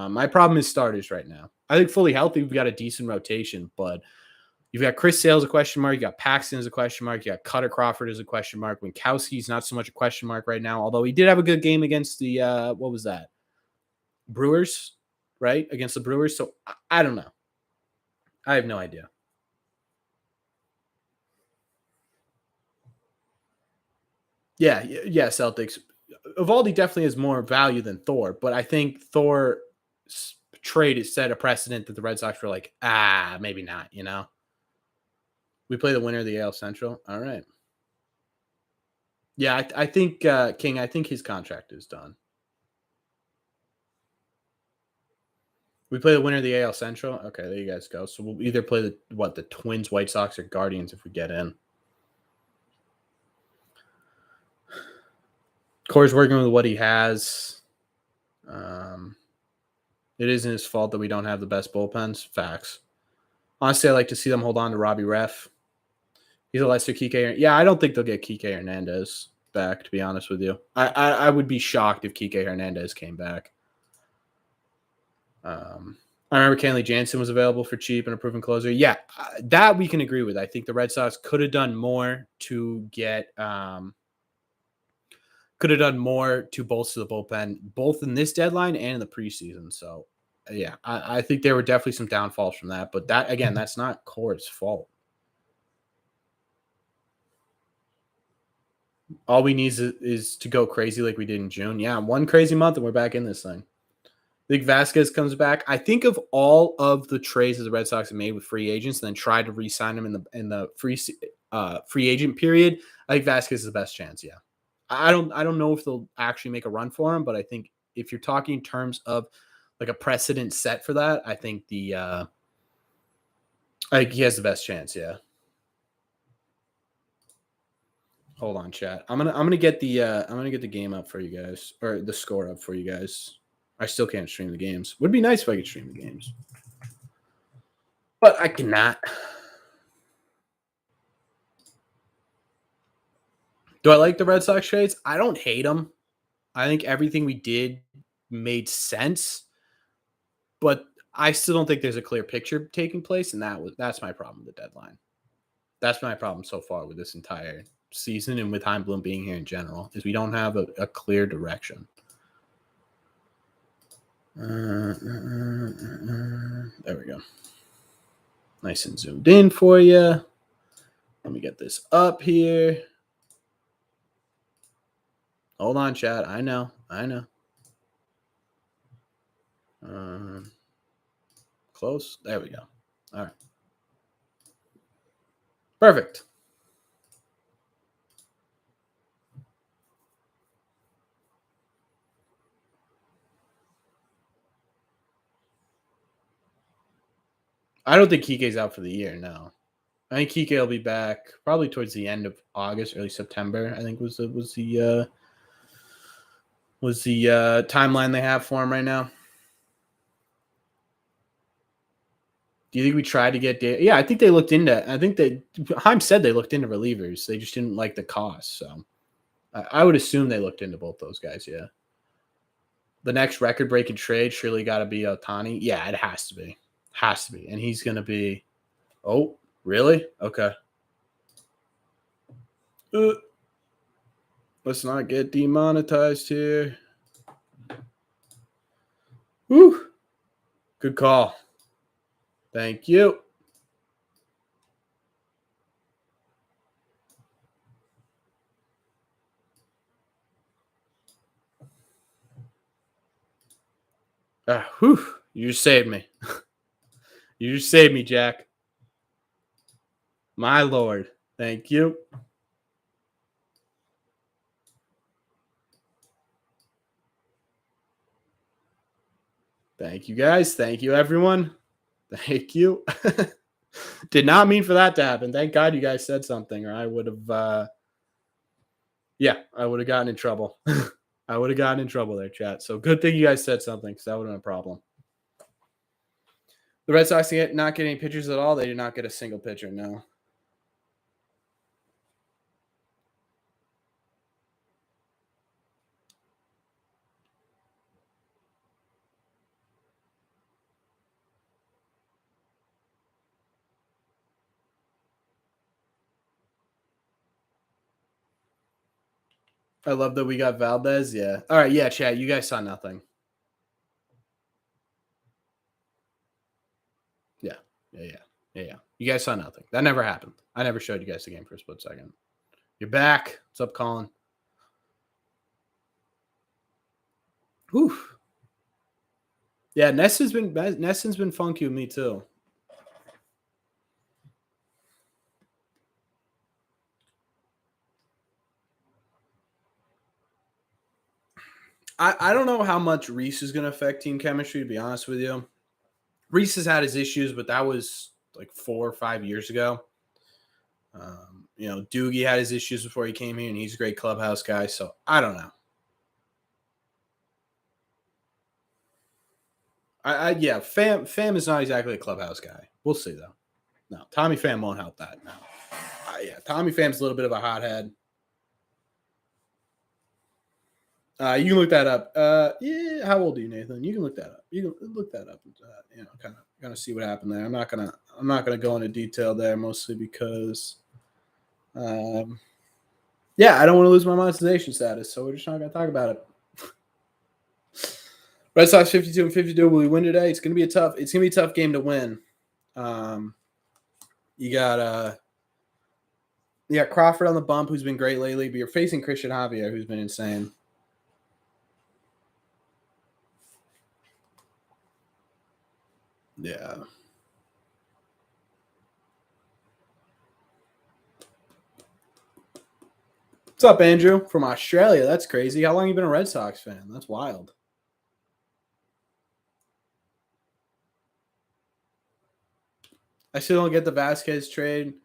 My problem is starters right now. I think fully healthy, we've got a decent rotation, but you've got Chris Sale as a question mark. You got Paxton as a question mark. You got Cutter Crawford as a question mark. Winkowski's not so much a question mark right now, although he did have a good game against the what was that? Brewers, right? Against the Brewers. So I don't know. I have no idea. Yeah, Celtics. Evaldi definitely has more value than Thor, but I think Thor's trade has set a precedent that the Red Sox were like, maybe not, We play the winner of the AL Central. All right. Yeah, I think King, I think his contract is done. We play the winner of the AL Central. Okay, there you guys go. So we'll either play the Twins, White Sox, or Guardians if we get in. Core's working with what he has. It isn't his fault that we don't have the best bullpens. Facts. Honestly, I like to see them hold on to Robbie Ref. He's a lesser Kike. Yeah, I don't think they'll get Kike Hernandez back, to be honest with you. I would be shocked if Kike Hernandez came back. I remember Kenley Jansen was available for cheap and a proven closer. Yeah, that we can agree with. I think the Red Sox could have done more to get could have done more to bolster the bullpen, both in this deadline and in the preseason. So, yeah, I think there were definitely some downfalls from that. But that, again, that's not Core's fault. All we need is to go crazy like we did in June. Yeah, one crazy month and we're back in this thing. I think Vasquez comes back. I think of all of the trades that the Red Sox have made with free agents and then tried to re-sign them in the free agent period, I think Vasquez is the best chance. Yeah, I don't know if they'll actually make a run for him, but I think if you're talking in terms of like a precedent set for that, I think I think he has the best chance. Yeah. Hold on, chat. I'm gonna get the game up for you guys, or the score up for you guys. I still can't stream the games. Would be nice if I could stream the games, but I cannot. Do I like the Red Sox trades? I don't hate them. I think everything we did made sense, but I still don't think there's a clear picture taking place, and that's my problem with the deadline. That's my problem so far with this entire season and with Heim Bloom being here in general is we don't have a clear direction. There we go. Nice and zoomed in for you. Let me get this up here. Hold on, chat. I know. Close. There we go. All right. Perfect. I don't think Kike's out for the year. No, I think Kike will be back probably towards the end of August, early September. I think was the timeline they have for him right now. Do you think we tried to get? Yeah, I think they looked into. I think Heim said they looked into relievers. They just didn't like the cost. So I would assume they looked into both those guys. Yeah. The next record-breaking trade surely got to be Ohtani. Yeah, it has to be. Has to be. And he's going to be – oh, really? Okay. Let's not get demonetized here. Woo. Good call. Thank you. You just saved me. You just saved me, Jack. My Lord. Thank you. Thank you, guys. Thank you, everyone. Thank you. Did not mean for that to happen. Thank God you guys said something, or I would have I would have gotten in trouble. I would have gotten in trouble there, chat. So good thing you guys said something, because that would have been a problem. The Red Sox did not get any pitchers at all. They did not get a single pitcher, no. I love that we got Valdez. Yeah. All right. Yeah, chat. You guys saw nothing. Yeah. You guys saw nothing. That never happened. I never showed you guys the game for a split second. You're back. What's up, Colin? Whew. Yeah, Neston's been funky with me too. I don't know how much Reese is going to affect team chemistry, to be honest with you. Reese has had his issues, but that was like 4 or 5 years ago. Doogie had his issues before he came here, and he's a great clubhouse guy. So I don't know. Pham is not exactly a clubhouse guy. We'll see though. No, Tommy Pham won't help that. No. Tommy Pham's a little bit of a hothead. You can look that up. How old are you, Nathan? You can look that up. You can look that up. Kind of see what happened there. I'm not gonna go into detail there, mostly because, I don't want to lose my monetization status, so we're just not gonna talk about it. Red Sox 52 and 52. Will we win today? It's gonna be a tough game to win. You got Crawford on the bump, who's been great lately, but you're facing Christian Javier, who's been insane. Yeah. What's up, Andrew? From Australia. That's crazy. How long have you been a Red Sox fan? That's wild. I still don't get the Vasquez trade.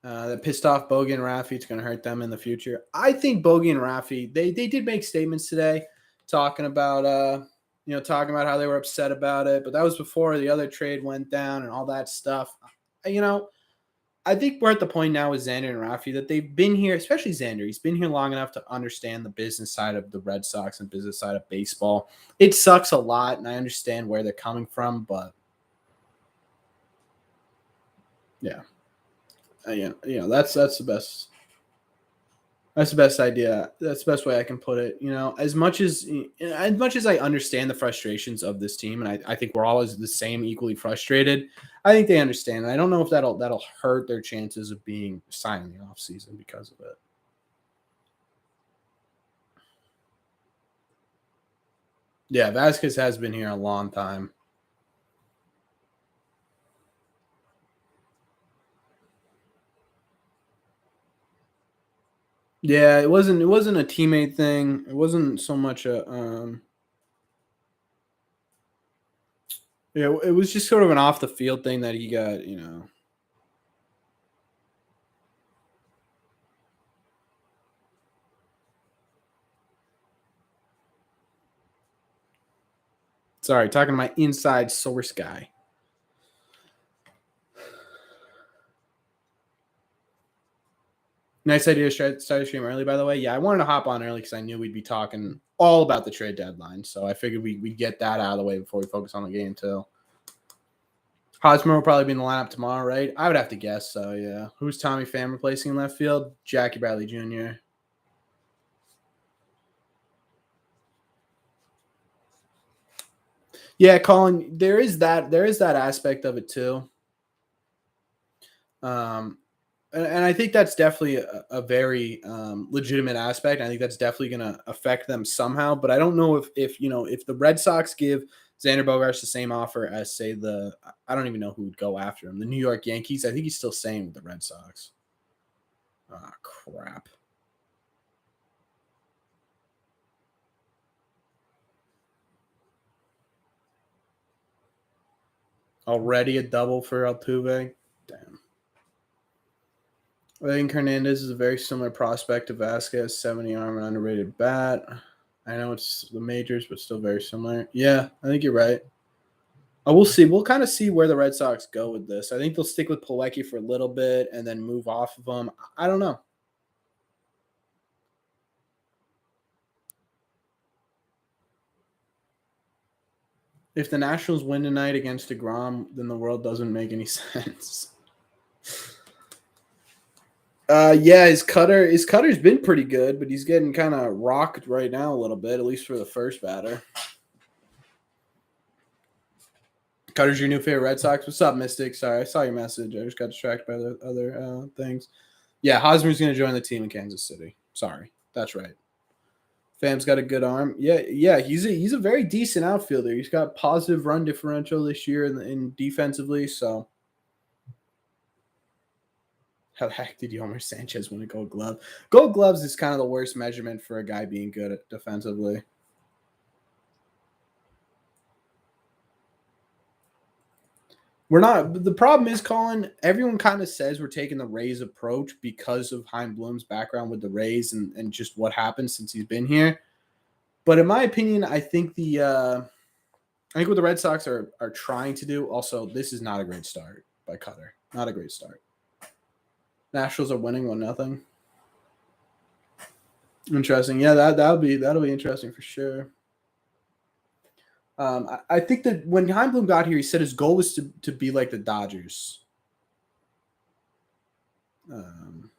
That pissed off Bogey and Raffy. It's going to hurt them in the future. I think Bogey and Raffy, they did make statements today talking about how they were upset about it. But that was before the other trade went down and all that stuff. I think we're at the point now with Xander and Raffy that they've been here, especially Xander. He's been here long enough to understand the business side of the Red Sox and business side of baseball. It sucks a lot, and I understand where they're coming from, but yeah. That's the best. That's the best idea. That's the best way I can put it. As much as I understand the frustrations of this team, and I think we're always the same, equally frustrated. I think they understand. And I don't know if that'll hurt their chances of being signed in the offseason because of it. Yeah, Vasquez has been here a long time. Yeah, it wasn't a teammate thing. It wasn't so much a yeah, it was just sort of an off the field thing that he got. Sorry, talking to my inside source guy. Nice idea to start the stream early, by the way. Yeah, I wanted to hop on early because I knew we'd be talking all about the trade deadline. So I figured we'd get that out of the way before we focus on the game, too. Hosmer will probably be in the lineup tomorrow, right? I would have to guess so, yeah. Who's Tommy Pham replacing in left field? Jackie Bradley Jr. Yeah, Colin, there is that aspect of it, too. And I think that's definitely a very legitimate aspect. I think that's definitely going to affect them somehow. But I don't know if the Red Sox give Xander Bogaerts the same offer as say I don't even know who would go after him, the New York Yankees. I think he's still staying with the Red Sox. Ah, crap. Already a double for Altuve. Damn. I think Hernandez is a very similar prospect to Vasquez, 70 arm and underrated bat. I know it's the majors, but still very similar. Yeah, I think you're right. We'll see. We'll kind of see where the Red Sox go with this. I think they'll stick with Pilecki for a little bit and then move off of him. I don't know. If the Nationals win tonight against DeGrom, then the world doesn't make any sense. Yeah, his cutter's been pretty good, but he's getting kind of rocked right now a little bit, at least for the first batter. Cutter's your new favorite Red Sox. What's up, Mystic? Sorry, I saw your message. I just got distracted by the other things. Yeah, Hosmer's going to join the team in Kansas City. Sorry, that's right. Fam's got a good arm. Yeah. He's a very decent outfielder. He's got positive run differential this year in defensively. So, how the heck did Yomer Sanchez win a Gold Glove? Gold Gloves is kind of the worst measurement for a guy being good at defensively. We're not. The problem is, Colin. Everyone kind of says we're taking the Rays approach because of Heim Bloom's background with the Rays and just what happened since he's been here. But in my opinion, I think what the Red Sox are trying to do. Also, this is not a great start by Cutter. Not a great start. Nationals are winning 1-0. Interesting. Yeah, that'll be interesting for sure. I think that when Heim Bloom got here, he said his goal was to be like the Dodgers. And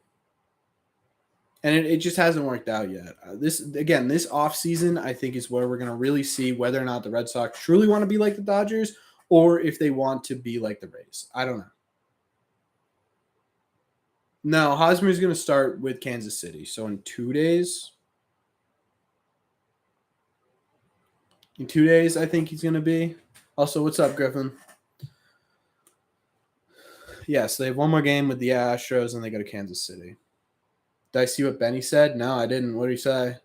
it just hasn't worked out yet. This offseason, I think, is where we're going to really see whether or not the Red Sox truly want to be like the Dodgers or if they want to be like the Rays. I don't know. No, Hosmer is going to start with Kansas City. So in 2 days, I think he's going to be. Also, what's up, Griffin? Yes, they have one more game with the Astros and they go to Kansas City. Did I see what Benny said? No, I didn't. What did he say?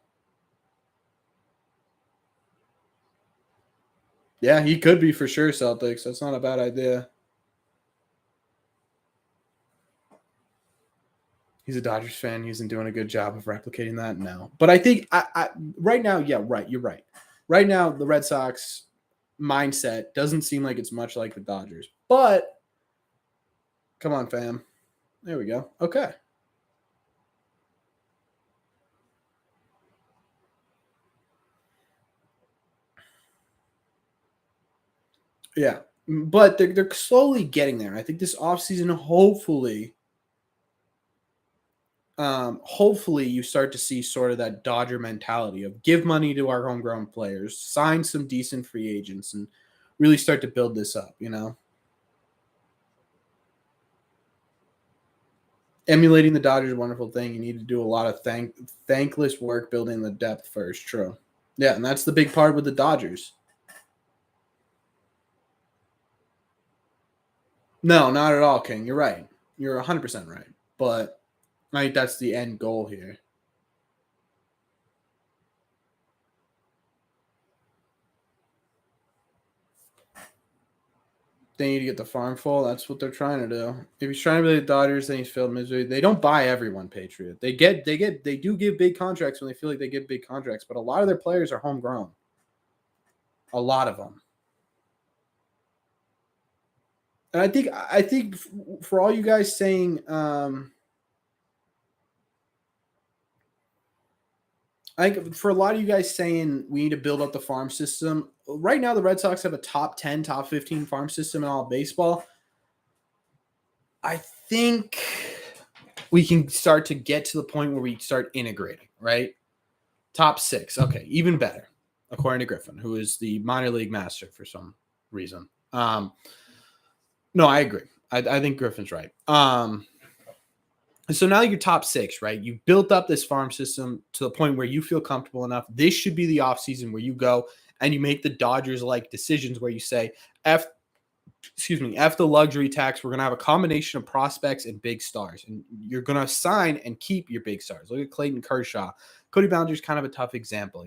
Yeah, he could be for sure Celtics. That's not a bad idea. He's a Dodgers fan. He isn't doing a good job of replicating that. No, but I think right now, yeah, right. You're right. Right now, the Red Sox mindset doesn't seem like it's much like the Dodgers. But come on, fam. There we go. Okay. Yeah, but they're slowly getting there. I think this offseason, hopefully, hopefully you start to see sort of that Dodger mentality of give money to our homegrown players, sign some decent free agents, and really start to build this up, Emulating the Dodgers is a wonderful thing. You need to do a lot of thankless work building the depth first. True. Yeah, and that's the big part with the Dodgers. No, not at all, King. You're right. You're 100% right. But I think that's the end goal here. They need to get the farm full. That's what they're trying to do. If he's trying to be the Dodgers, then he's failed misery. They don't buy everyone, Patriot. They do give big contracts when they feel like they give big contracts, but a lot of their players are homegrown. A lot of them. And I think for all you guys saying, I think for a lot of you guys saying we need to build up the farm system. Right now, the Red Sox have a top 10, top 15 farm system in all of baseball. I think we can start to get to the point where we start integrating, right? Top 6. Okay, even better, according to Griffin, who is the minor league master for some reason. No, I agree. I think Griffin's right. So now you're top 6, right? You built up this farm system to the point where you feel comfortable enough. This should be the offseason where you go and you make the Dodgers-like decisions where you say, F the luxury tax. We're going to have a combination of prospects and big stars. And you're going to sign and keep your big stars. Look at Clayton Kershaw. Cody Bellinger's kind of a tough example,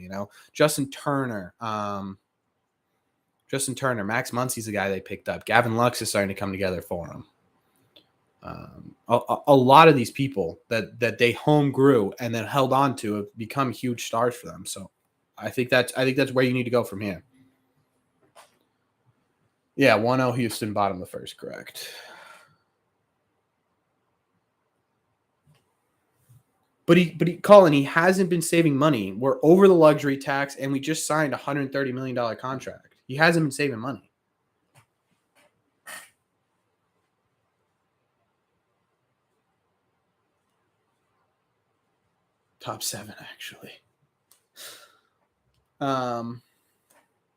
Justin Turner. Max Muncy's the guy they picked up. Gavin Lux is starting to come together for him. A lot of these people that they home grew and then held on to have become huge stars for them. So I think that's where you need to go from here. Yeah, 1-0 Houston, bottom of the first, correct. But Colin, he hasn't been saving money. We're over the luxury tax, and we just signed a $130 million contract. He hasn't been saving money. Top 7, actually.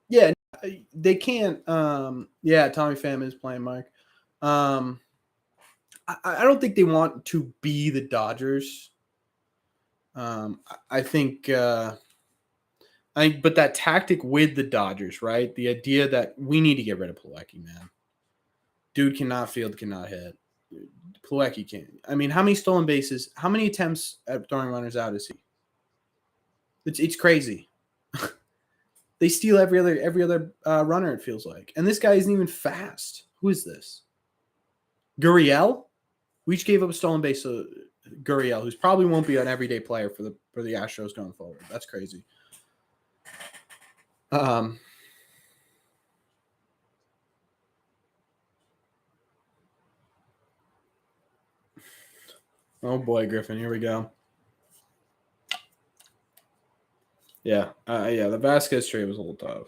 Yeah, they can't. Yeah, Tommy Pham is playing, Mike. I don't think they want to be the Dodgers. I think, but that tactic with the Dodgers, right? The idea that we need to get rid of Plawecki, man. Dude cannot field, cannot hit. Plawecki can't. I mean, how many stolen bases? How many attempts at throwing runners out is he? It's crazy. They steal every other runner. It feels like, and this guy isn't even fast. Who is this? Gurriel? We each gave up a stolen base to Gurriel, who's probably won't be an everyday player for the Astros going forward. That's crazy. Oh boy, Griffin, here we go. Yeah, the Vasquez trade was a little tough.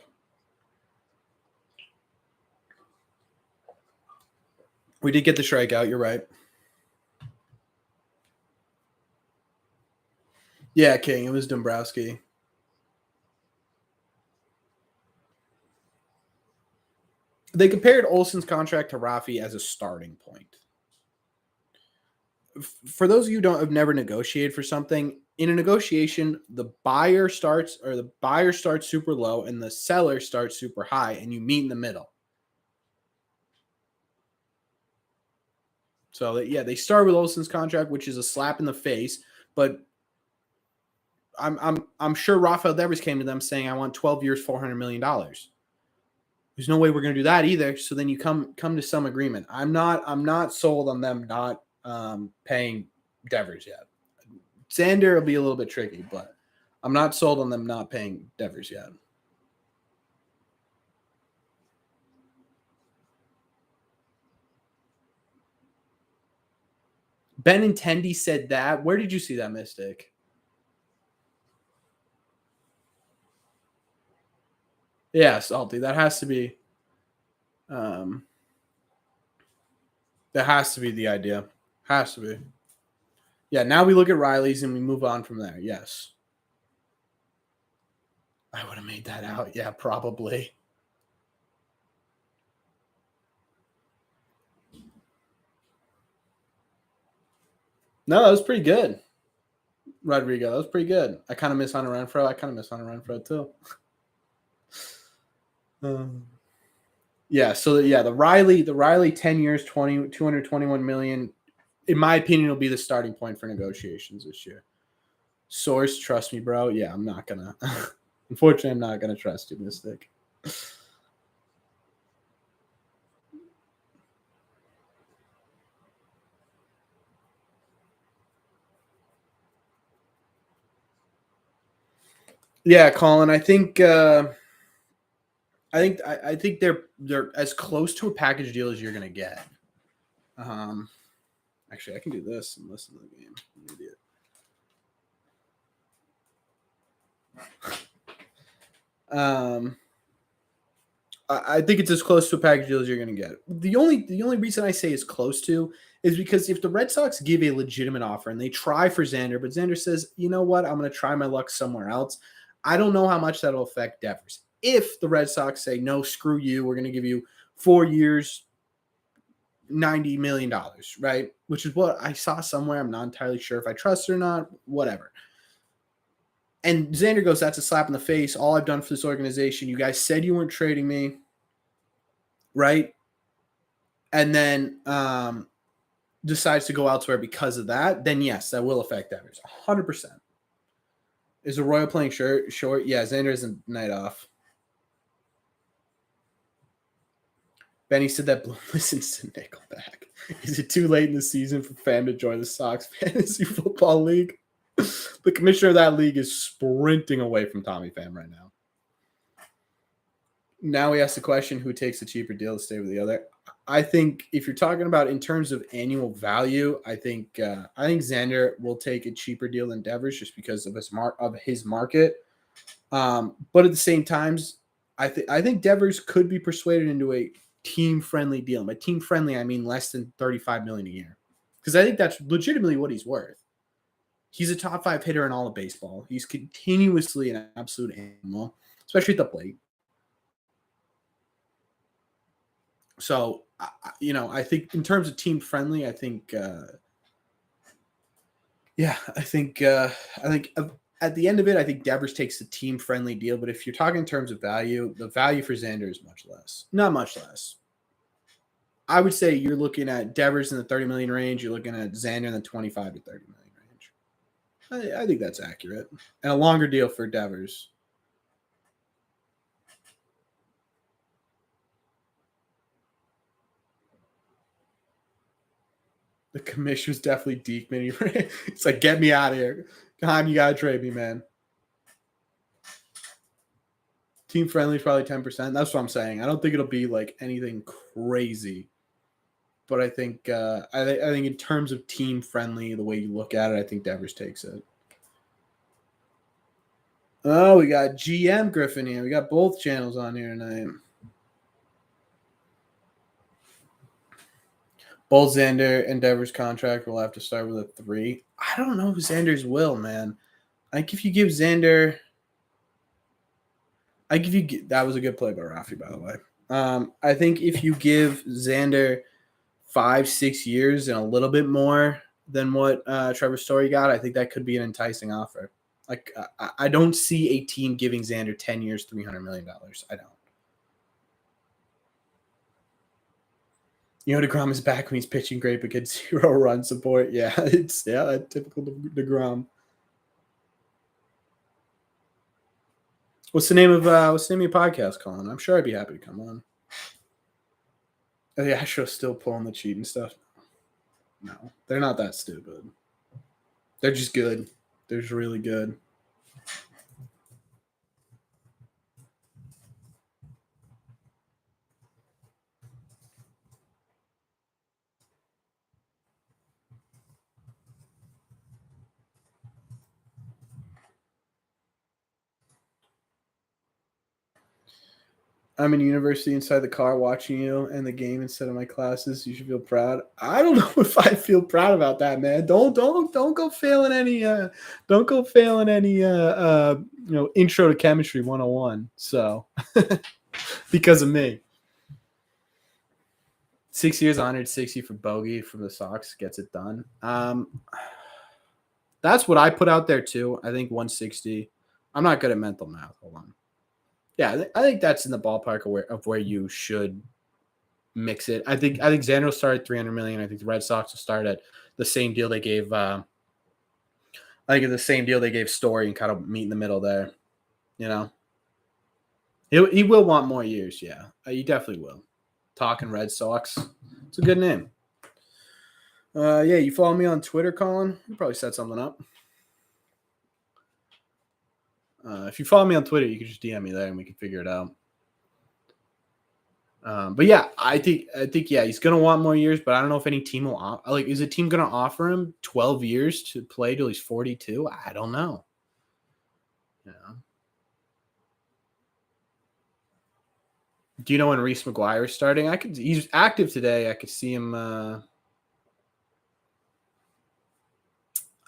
We did get the strikeout. You're right. Yeah, King. It was Dombrowski. They compared Olson's contract to Rafi as a starting point. For those of you who have never negotiated for something, in a negotiation, the buyer starts super low and the seller starts super high, and you meet in the middle. So they start with Olson's contract, which is a slap in the face, but I'm sure Rafael Devers came to them saying, "I want 12 years, $400 million." There's no way we're going to do that either. So then you come to some agreement. I'm not sold on them not paying Devers yet. Xander will be a little bit tricky, but I'm not sold on them not paying Devers yet. Benintendi said that. Where did you see that, Mystic? Yeah, Salty. That has to be the idea. Has to be. Yeah, now we look at Riley's and we move on from there. Yes. I would have made that out. Yeah, probably. No, that was pretty good. Rodrigo, that was pretty good. I kind of miss Hunter Renfro. I kind of miss Hunter Renfro too. Yeah, so yeah, the Riley 10 years, 221 million, in my opinion, will be the starting point for negotiations this year. Source, trust me, bro. Yeah, I'm not gonna. Unfortunately, I'm not gonna trust you, Mystic. Yeah, Colin. I think they're as close to a package deal as you're gonna get. Um, actually, I can do this and listen to the game. I'm an idiot. Um, I think it's as close to a package deal as you're going to get. The only reason I say is close to is because if the Red Sox give a legitimate offer and they try for Xander, but Xander says, you know what, I'm going to try my luck somewhere else. I don't know how much that'll affect Devers. If the Red Sox say, no, screw you, we're going to give you 4 years, $90 million, right? Which is what I saw somewhere. I'm not entirely sure if I trust it or not, whatever. And Xander goes, that's a slap in the face. All I've done for this organization, you guys said you weren't trading me, right? And then decides to go elsewhere because of that, then yes, that will affect Devers 100%. Is Arroyo playing short? Yeah, Xander is a night off. Benny said that Bloom listens to Nickelback. Is it too late in the season for Fam to join the Sox Fantasy Football League? The commissioner of that league is sprinting away from Tommy Pham right now. Now we ask the question, who takes the cheaper deal to stay with the other? I think if you're talking about in terms of annual value, I think Xander will take a cheaper deal than Devers just because of his market. But at the same times, I think Devers could be persuaded into a team friendly deal. By team friendly, I mean less than $35 million a year, because I think that's legitimately what he's worth. He's a top 5 hitter in all of baseball. He's continuously an absolute animal, especially at the plate. So, I think in terms of team friendly, I think, at the end of it, I think Devers takes the team friendly deal. But if you're talking in terms of value, the value for Xander is much less. Not much less. I would say you're looking at Devers in the 30 million range. You're looking at Xander in the 25 to 30 million range. I think that's accurate. And a longer deal for Devers. The commissioner's definitely Deekman. It's like, get me out of here. Heim, you got to trade me, man. Team friendly is probably 10%. That's what I'm saying. I don't think it'll be like anything crazy. But I think I think in terms of team friendly, the way you look at it, I think Devers takes it. Oh, we got GM Griffin here. We got both channels on here tonight. Both Xander and Devers' contract will have to start with a 3. I don't know if Xander's will, man. I think if you give Xander, that was a good play by Rafi, by the way. I think if you give Xander 5-6 years and a little bit more than what Trevor Story got, I think that could be an enticing offer. Like, I don't see a team giving Xander 10 years, $300 million. I don't. DeGrom is back when he's pitching great but gets 0 run support. Yeah, it's typical DeGrom. What's the name of your podcast, Colin? I'm sure I'd be happy to come on. Are the Astros still pulling the cheating stuff? No, they're not that stupid. They're just good. They're just really good. I'm in university inside the car watching you and the game instead of my classes. You should feel proud. I don't know if I feel proud about that, man. Don't go failing any intro to chemistry 101. So because of me. 6 years, 160 for bogey from the Sox gets it done. That's what I put out there too. I think 160. I'm not good at mental math. Hold on. Yeah, I think that's in the ballpark of where you should mix it. I think Xander will start at 300 million. I think the Red Sox will start at the same deal they gave. I think the same deal they gave Story and kind of meet in the middle there. You know, he will want more years. Yeah, he definitely will. Talking Red Sox, it's a good name. Yeah, you follow me on Twitter, Colin? You probably set something up. If you follow me on Twitter, you can just DM me there and we can figure it out. But yeah, I think yeah, he's gonna want more years, but I don't know if any team will is a team gonna offer him 12 years to play till he's 42? I don't know. Yeah. Do you know when Reese McGuire is starting? He's active today. I could see him. I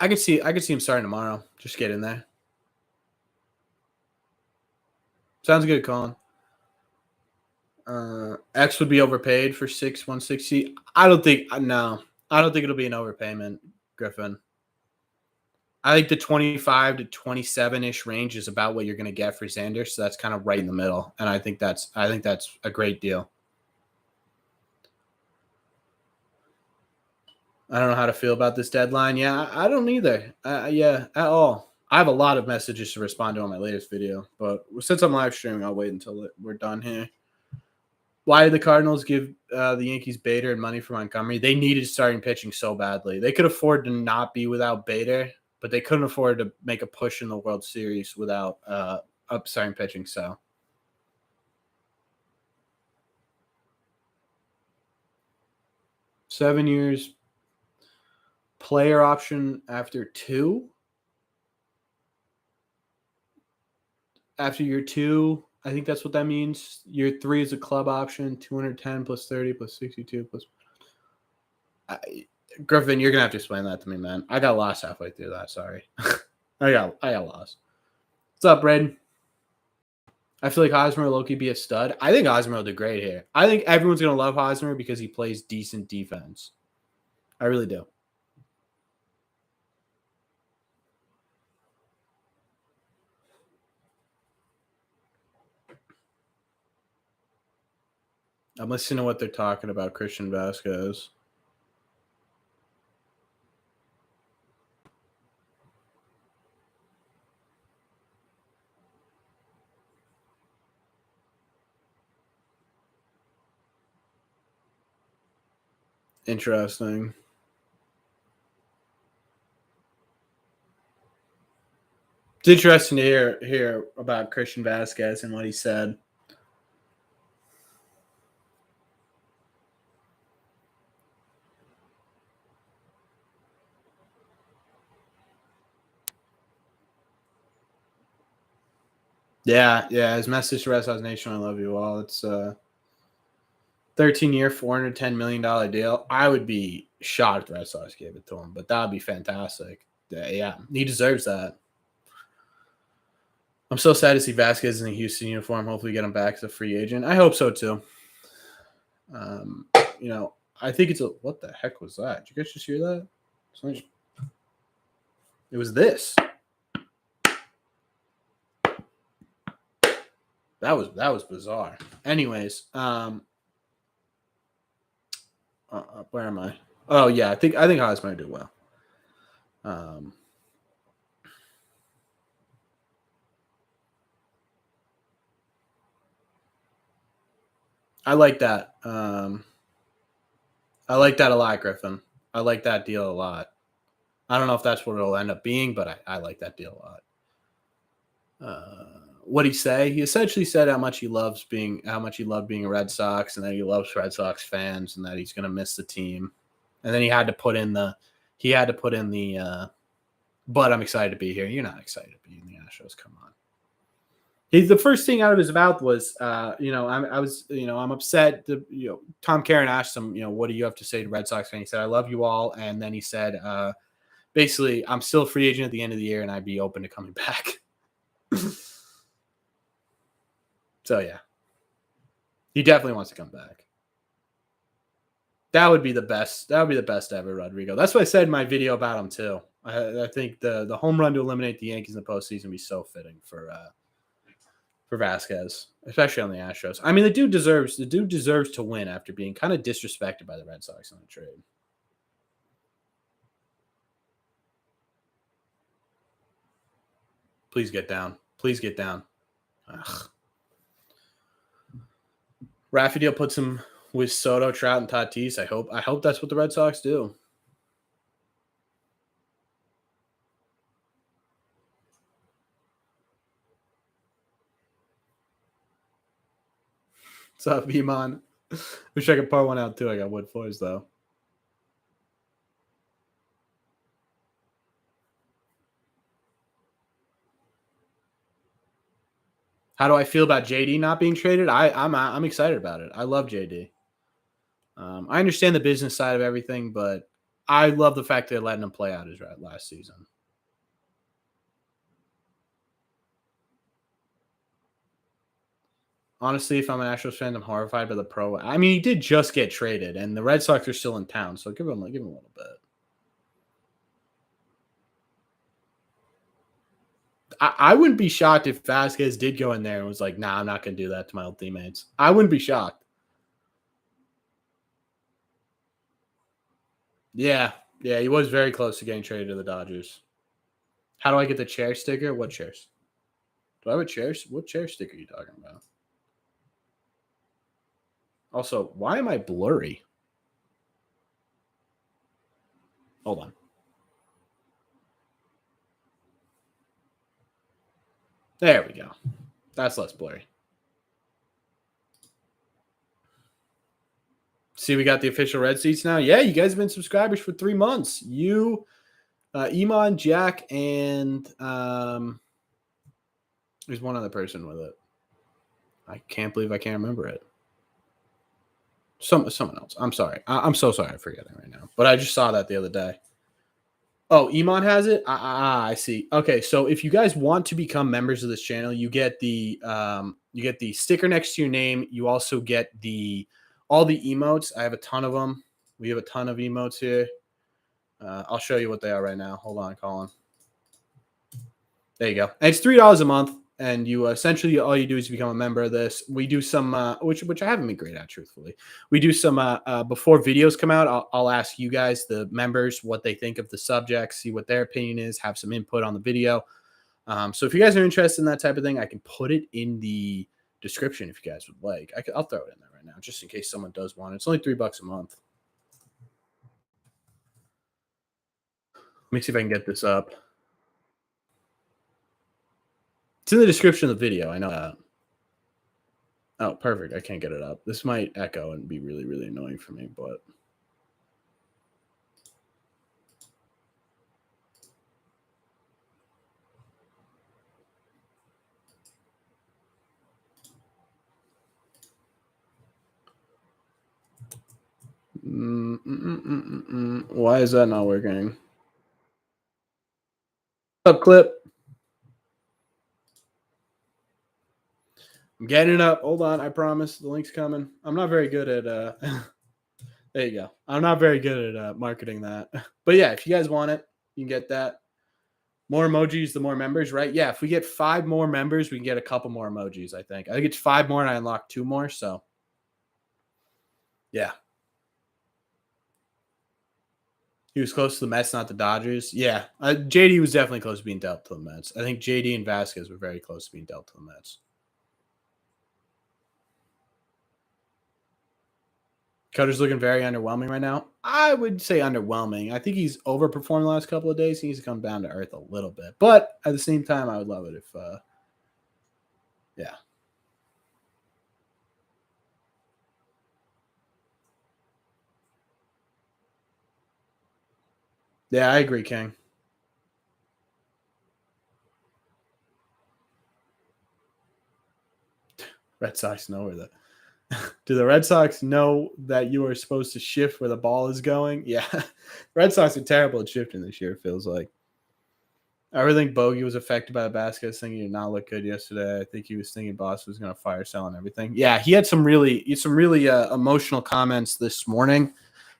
could see him starting tomorrow. Just get in there. Sounds good, Colin. X would be overpaid for 160. I don't think it'll be an overpayment, Griffin. I think the 25 to 27-ish range is about what you're going to get for Xander, so that's kind of right in the middle, and I think that's a great deal. I don't know how to feel about this deadline. Yeah, I don't either. Yeah, at all. I have a lot of messages to respond to on my latest video, but since I'm live streaming, I'll wait until we're done here. Why did the Cardinals give the Yankees Bader and money for Montgomery? They needed starting pitching so badly. They could afford to not be without Bader, but they couldn't afford to make a push in the World Series without starting pitching. So 7 years, player option after 2. After year 2, I think that's what that means. Year 3 is a club option, 210 plus 30 plus 62 plus. Griffin, you're gonna have to explain that to me, man. I got lost halfway through that. Sorry, I got lost. What's up, Braden? I feel like Hosmer will low-key be a stud. I think Hosmer will do great here. I think everyone's gonna love Hosmer because he plays decent defense. I really do. I'm listening to what they're talking about Christian Vasquez. Interesting. It's interesting to hear about Christian Vasquez and what he said. Yeah. His message to Red Sox Nation: I love you all. It's 13-year, $410 million deal. I would be shocked if the Red Sox gave it to him, but that would be fantastic. Yeah, he deserves that. I'm so sad to see Vasquez in a Houston uniform. Hopefully, get him back as a free agent. I hope so too. I think it's what the heck was that? Did you guys just hear that? It was this. That was bizarre. Anyways, where am I? Oh yeah, I think Hosmer do well. I like that. I like that a lot, Griffin. I like that deal a lot. I don't know if that's what it'll end up being, but I like that deal a lot. What'd he say? He essentially said how much he loved being a Red Sox, and that he loves Red Sox fans, and that he's gonna miss the team. And then he had to put in the but I'm excited to be here. You're not excited to be in the Astros. Come on. The first thing out of his mouth was, I'm upset. Tom Caron asked him, what do you have to say to Red Sox fans? He said, I love you all. And then he said, basically, I'm still a free agent at the end of the year and I'd be open to coming back. So, yeah, he definitely wants to come back. That would be the best. That would be the best ever, Rodrigo. That's what I said in my video about him, too. I think the home run to eliminate the Yankees in the postseason would be so fitting for Vasquez, especially on the Astros. I mean, the dude deserves to win after being kind of disrespected by the Red Sox on the trade. Please get down. Please get down. Ugh. Rafael puts him with Soto, Trout, and Tatis. I hope that's what the Red Sox do. What's up, Iman? Wish I could pour one out too. I got wood floors though. How do I feel about JD not being traded? I'm excited about it. I love JD. I understand the business side of everything, but I love the fact they're letting him play out his last season. Honestly, if I'm an Astros fan, I'm horrified by the pro. I mean, he did just get traded, and the Red Sox are still in town, so give him a little bit. I wouldn't be shocked if Vasquez did go in there and was like, "Nah, I'm not going to do that to my old teammates." I wouldn't be shocked. Yeah, he was very close to getting traded to the Dodgers. How do I get the chair sticker? What chairs? Do I have a chair? What chair sticker are you talking about? Also, why am I blurry? Hold on. There we go. That's less blurry. See, we got the official red seats now. Yeah, you guys have been subscribers for 3 months. You, Iman, Jack, and there's one other person with it. I can't believe I can't remember it. Someone else. I'm sorry. I'm so sorry. I'm forgetting right now. But I just saw that the other day. Oh, Iman has it. I see. Okay, so if you guys want to become members of this channel, you get the sticker next to your name. You also get all the emotes. I have a ton of them. We have a ton of emotes here. I'll show you what they are right now. Hold on, Colin. There you go. And it's $3 a month, and you essentially all you do is become a member of this. We do some which I haven't been great at, truthfully. We do some before videos come out. I'll ask you guys, the members, what they think of the subject, see what their opinion is, have some input on the video. So if you guys are interested in that type of thing, I can put it in the description if you guys would like. I'll throw it in there right now, just in case someone does want it. It's only $3 a month. Let me see if I can get this up. It's in the description of the video. I know that. Oh, perfect. I can't get it up. This might echo and be really, really annoying for me, but why is that not working? Up clip. I'm getting it up. Hold on. I promise. The link's coming. I'm not very good at there you go. I'm not very good at marketing that. But yeah, if you guys want it, you can get that. More emojis, the more members, right? Yeah, if we get 5 more members, we can get a couple more emojis, I think. I think it's 5 more and I unlock 2 more, so yeah. He was close to the Mets, not the Dodgers. Yeah, JD was definitely close to being dealt to the Mets. I think JD and Vasquez were very close to being dealt to the Mets. Cutter's looking very underwhelming right now. I would say underwhelming. I think he's overperformed the last couple of days. He needs to come down to earth a little bit. But at the same time, I would love it if, yeah. Yeah, I agree, King. Red Sox know where the do the Red Sox know that you are supposed to shift where the ball is going? Yeah. Red Sox are terrible at shifting this year, it feels like. I really think Bogey was affected by the basket. I was thinking he did not look good yesterday. I think he was thinking Boston was going to fire sell and everything. Yeah, he had some really emotional comments this morning.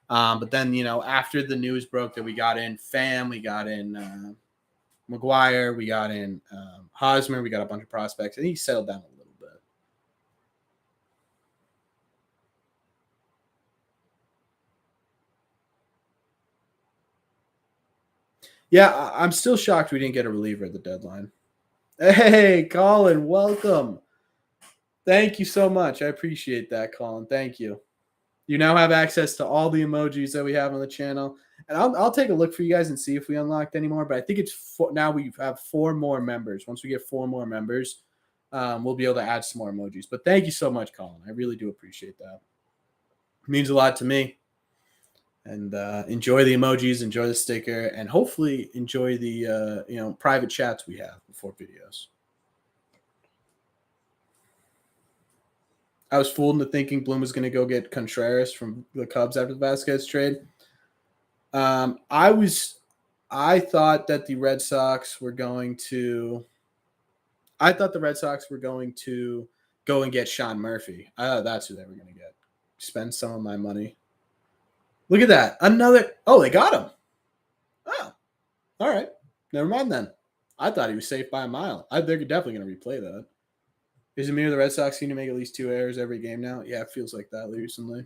But then, after the news broke that we got in Pham, we got in McGuire, we got in Hosmer, we got a bunch of prospects, and he settled down a little bit. Yeah, I'm still shocked we didn't get a reliever at the deadline. Hey, Colin, welcome. Thank you so much. I appreciate that, Colin. Thank you. You now have access to all the emojis that we have on the channel. And I'll take a look for you guys and see if we unlocked any more. But I think now we have 4 more members. Once we get 4 more members, we'll be able to add some more emojis. But thank you so much, Colin. I really do appreciate that. It means a lot to me. And enjoy the emojis, enjoy the sticker, and hopefully enjoy the private chats we have before videos. I was fooled into thinking Bloom was going to go get Contreras from the Cubs after the Vasquez trade. I thought that the Red Sox were going to. I thought the Red Sox were going to go and get Sean Murphy. I thought that's who they were going to get. Spend some of my money. Look at that. Another. Oh, they got him. Oh, all right. Never mind then. I thought he was safe by a mile. They're definitely going to replay that. Is it me or the Red Sox seem to make at least 2 errors every game now? Yeah, it feels like that recently.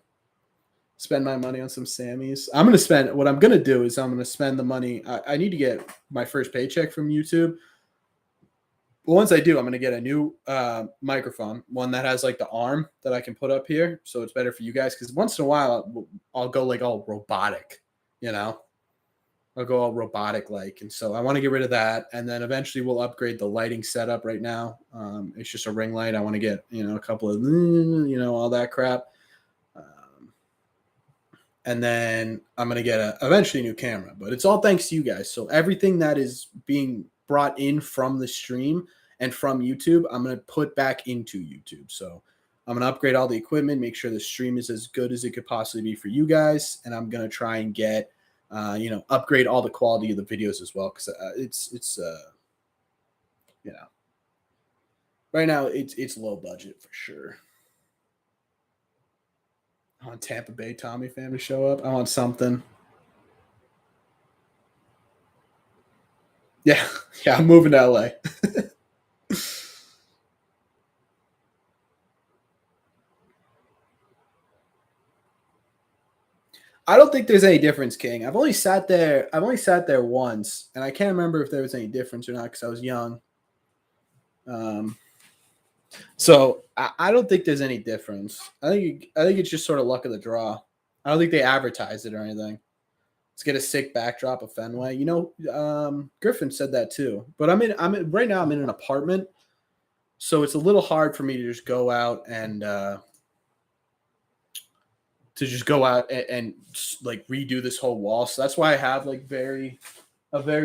Spend my money on some Sammys. What I'm going to do is I'm going to spend the money. I need to get my first paycheck from YouTube. But once I do, I'm going to get a new microphone, one that has like the arm that I can put up here. So it's better for you guys. Because once in a while, I'll go like all robotic, I'll go all robotic like. And so I want to get rid of that. And then eventually we'll upgrade the lighting setup right now. It's just a ring light. I want to get, a couple of, all that crap. And then I'm going to get eventually a new camera. But it's all thanks to you guys. So everything that is being brought in from the stream and from YouTube, I'm going to put back into YouTube. So I'm going to upgrade all the equipment, make sure the stream is as good as it could possibly be for you guys. And I'm going to try and get, upgrade all the quality of the videos as well. Because it's right now it's low budget for sure. I want Tampa Bay Tommy Pham to show up. I want something. Yeah, I'm moving to LA. I don't think there's any difference, King. I've only sat there once, and I can't remember if there was any difference or not because I was young. So I don't think there's any difference. I think it's just sort of luck of the draw. I don't think they advertised it or anything. Let's get a sick backdrop of Fenway. Griffin said that too. But right now I'm in an apartment, so it's a little hard for me to just go out and like redo this whole wall. So that's why I have like very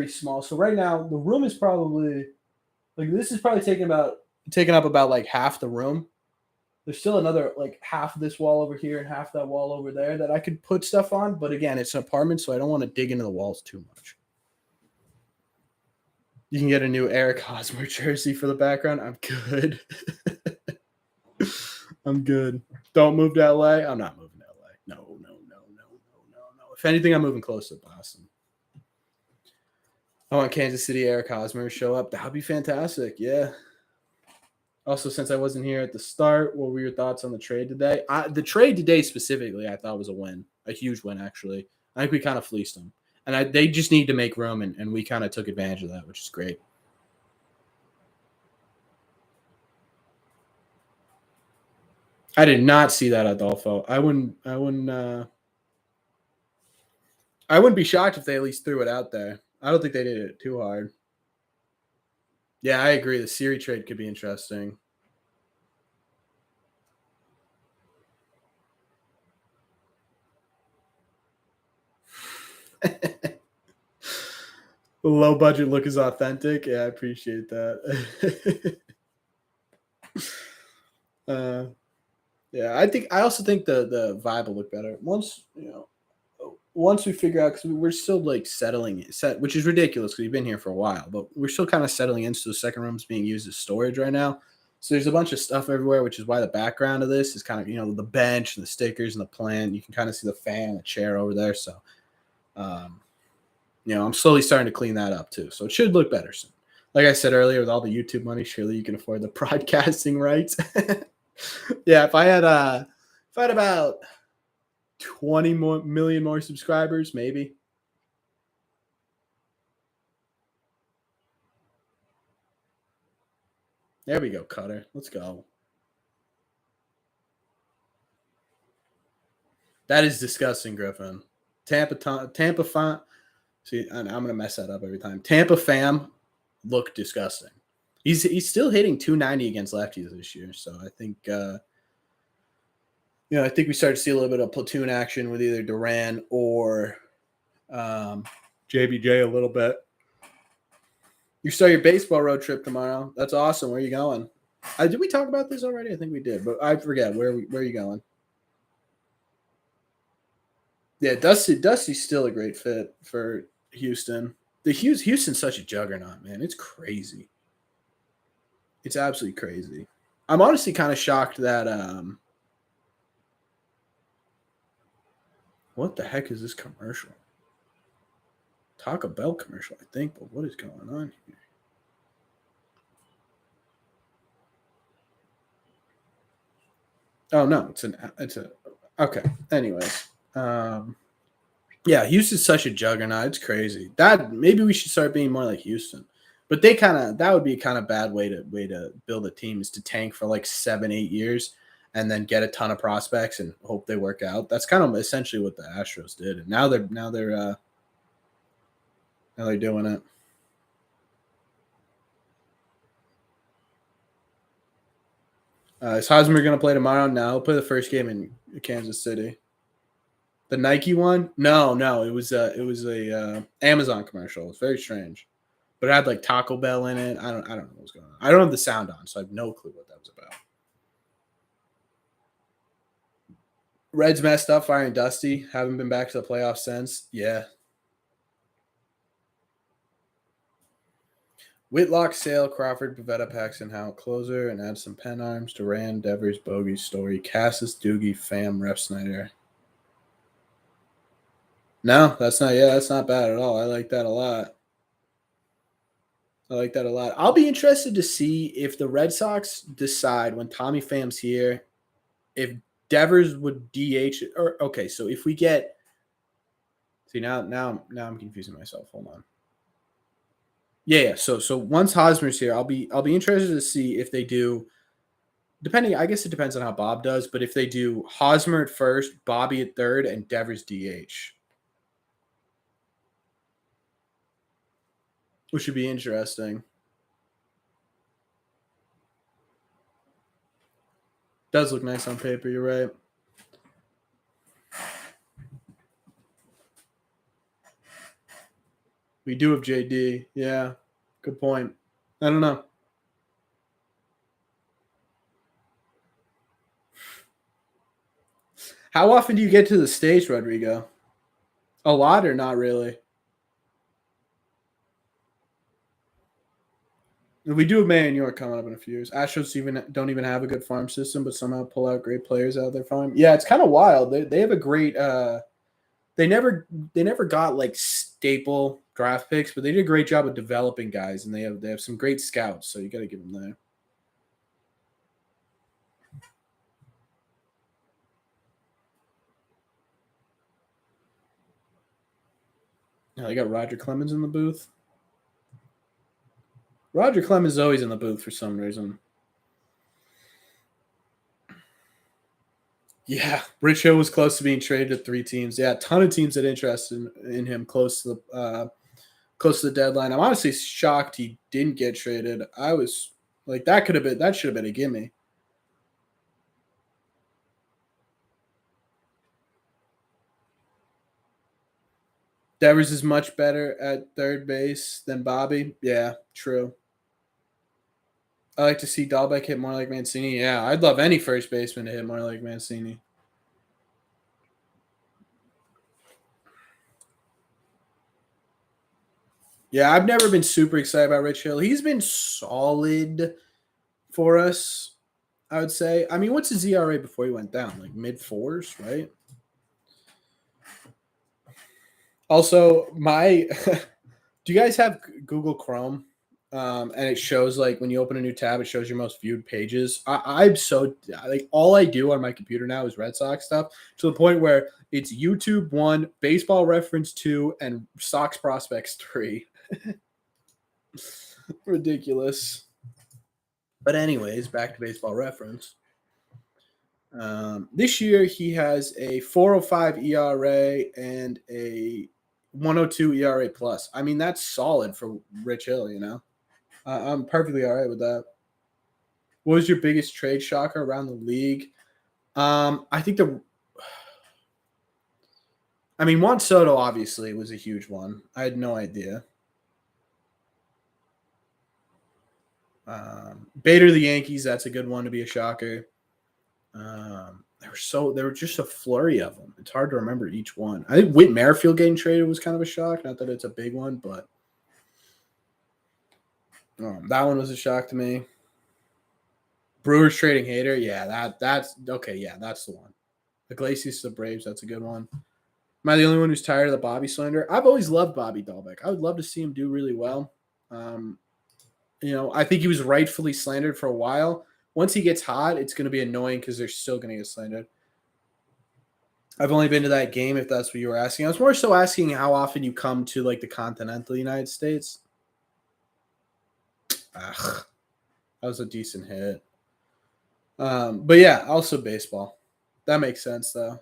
small. So right now the room is probably like this is probably taking up about like half the room. There's still another like half of this wall over here and half that wall over there that I could put stuff on. But again, it's an apartment, so I don't want to dig into the walls too much. You can get a new Eric Hosmer jersey for the background. I'm good. I'm good. Don't move to LA. I'm not moving to LA. No. If anything, I'm moving close to Boston. I want Kansas City Eric Hosmer to show up. That would be fantastic. Yeah. Also, since I wasn't here at the start, what were your thoughts on the trade today? The trade today specifically, I thought was a win, a huge win, actually. I think we kind of fleeced them. And they just need to make room, and we kind of took advantage of that, which is great. I did not see that, Adolfo. I wouldn't be shocked if they at least threw it out there. I don't think they did it too hard. Yeah, I agree. The Siri trade could be interesting. The low budget look is authentic. Yeah, I appreciate that. Uh, yeah, I also think the vibe will look better once we figure out, because we're still like which is ridiculous because we've been here for a while, but we're still kind of settling into the second rooms being used as storage right now. So there's a bunch of stuff everywhere, which is why the background of this is kind of the bench and the stickers and the plant. You can kind of see the fan, the chair over there. So um, I'm slowly starting to clean that up too. So it should look better soon. Like I said earlier, with all the YouTube money, surely you can afford the broadcasting rights. Yeah, if I had about 20 million more subscribers, maybe. There we go, Cutter. Let's go. That is disgusting, Griffin. Tampa fam. See, I'm gonna mess that up every time. Tampa fam look disgusting. He's still hitting 290 against lefties this year, so I think I think we start to see a little bit of platoon action with either Duran or um, JBJ a little bit. You start your baseball road trip tomorrow. That's awesome. Where are you going? Did we talk about this already? I think we did, but I forget. Where are you going? Yeah, Dusty's still a great fit for Houston. Houston's such a juggernaut, man. It's crazy. It's absolutely crazy. I'm honestly kind of shocked that what the heck is this commercial? Taco Bell commercial, I think, but what is going on here? Oh no, it's a okay. Anyways, yeah, Houston's such a juggernaut. It's crazy. That maybe we should start being more like Houston. But that would be a kind of bad way to build a team, is to tank for like 7-8 years and then get a ton of prospects and hope they work out. That's kind of essentially what the Astros did, and now they're doing it. Is Hosmer going to play tomorrow? No, he'll play the first game in Kansas City. The Nike one? No, it was a Amazon commercial. It's very strange, but it had like Taco Bell in it. I don't know what's going on. I don't have the sound on, so I have no clue what that was about. Reds messed up firing Dusty. Haven't been back to the playoffs since. Yeah. Whitlock, Sale, Crawford, Pavetta, Paxton, Howe, closer, and add some pen arms. Duran, Devers, Bogey, Story, Cassis, Doogie, Pham, Ref Snyder. No, that's not. Yeah, that's not bad at all. I like that a lot. I like that a lot. I'll be interested to see if the Red Sox decide when Tommy Pham's here, if Devers would DH or okay. So if we get, see now I'm confusing myself. Hold on. Yeah. So once Hosmer's here, I'll be interested to see if they do. Depending, I guess it depends on how Bob does, but if they do Hosmer at first, Bobby at third, and Devers DH, which should be interesting. Does look nice on paper. You're right. We do have JD. Yeah, good point. I don't know. How often do you get to the States, Rodrigo? A lot or not really? We do have May and York coming up in a few years. Astros don't even have a good farm system, but somehow pull out great players out of their farm. Yeah, it's kind of wild. They have a great. They never got like staple draft picks, but they did a great job of developing guys, and they have some great scouts. So you got to give them that. Yeah, they got Roger Clemens in the booth. Roger Clemens is always in the booth for some reason. Yeah, Rich Hill was close to being traded to 3 teams. Yeah, a ton of teams that interested in him close to the deadline. I'm honestly shocked he didn't get traded. I was like, that should have been a gimme. Devers is much better at third base than Bobby. Yeah, true. I like to see Dahlbeck hit more like Mancini. Yeah, I'd love any first baseman to hit more like Mancini. Yeah, I've never been super excited about Rich Hill. He's been solid for us, I would say. I mean, what's his ERA before he went down? Like mid fours, right? Also, my do you guys have Google Chrome? And it shows like when you open a new tab, it shows your most viewed pages. I'm so like all I do on my computer now is Red Sox stuff to the point where it's YouTube 1, Baseball Reference 2, and Sox Prospects 3. Ridiculous. But anyways, back to Baseball Reference. This year he has a 4.05 ERA and a 102 ERA plus. I mean that's solid for Rich Hill. You know, I'm perfectly all right with that. What was your biggest trade shocker around the league? I think I mean, Juan Soto obviously was a huge one. I had no idea. Bader the Yankees, that's a good one to be a shocker. There were just a flurry of them. It's hard to remember each one. I think Whit Merrifield getting traded was kind of a shock. Not that it's a big one, but that one was a shock to me. Brewers trading Hader, yeah, that's okay. Yeah, that's the one. Iglesias to the Braves, that's a good one. Am I the only one who's tired of the Bobby slander? I've always loved Bobby Dahlbeck. I would love to see him do really well. You know, I think he was rightfully slandered for a while. Once he gets hot, it's going to be annoying because they're still going to get slandered. I've only been to that game, if that's what you were asking. I was more so asking how often you come to like the continental United States. Ugh, that was a decent hit. But yeah, also baseball. That makes sense though.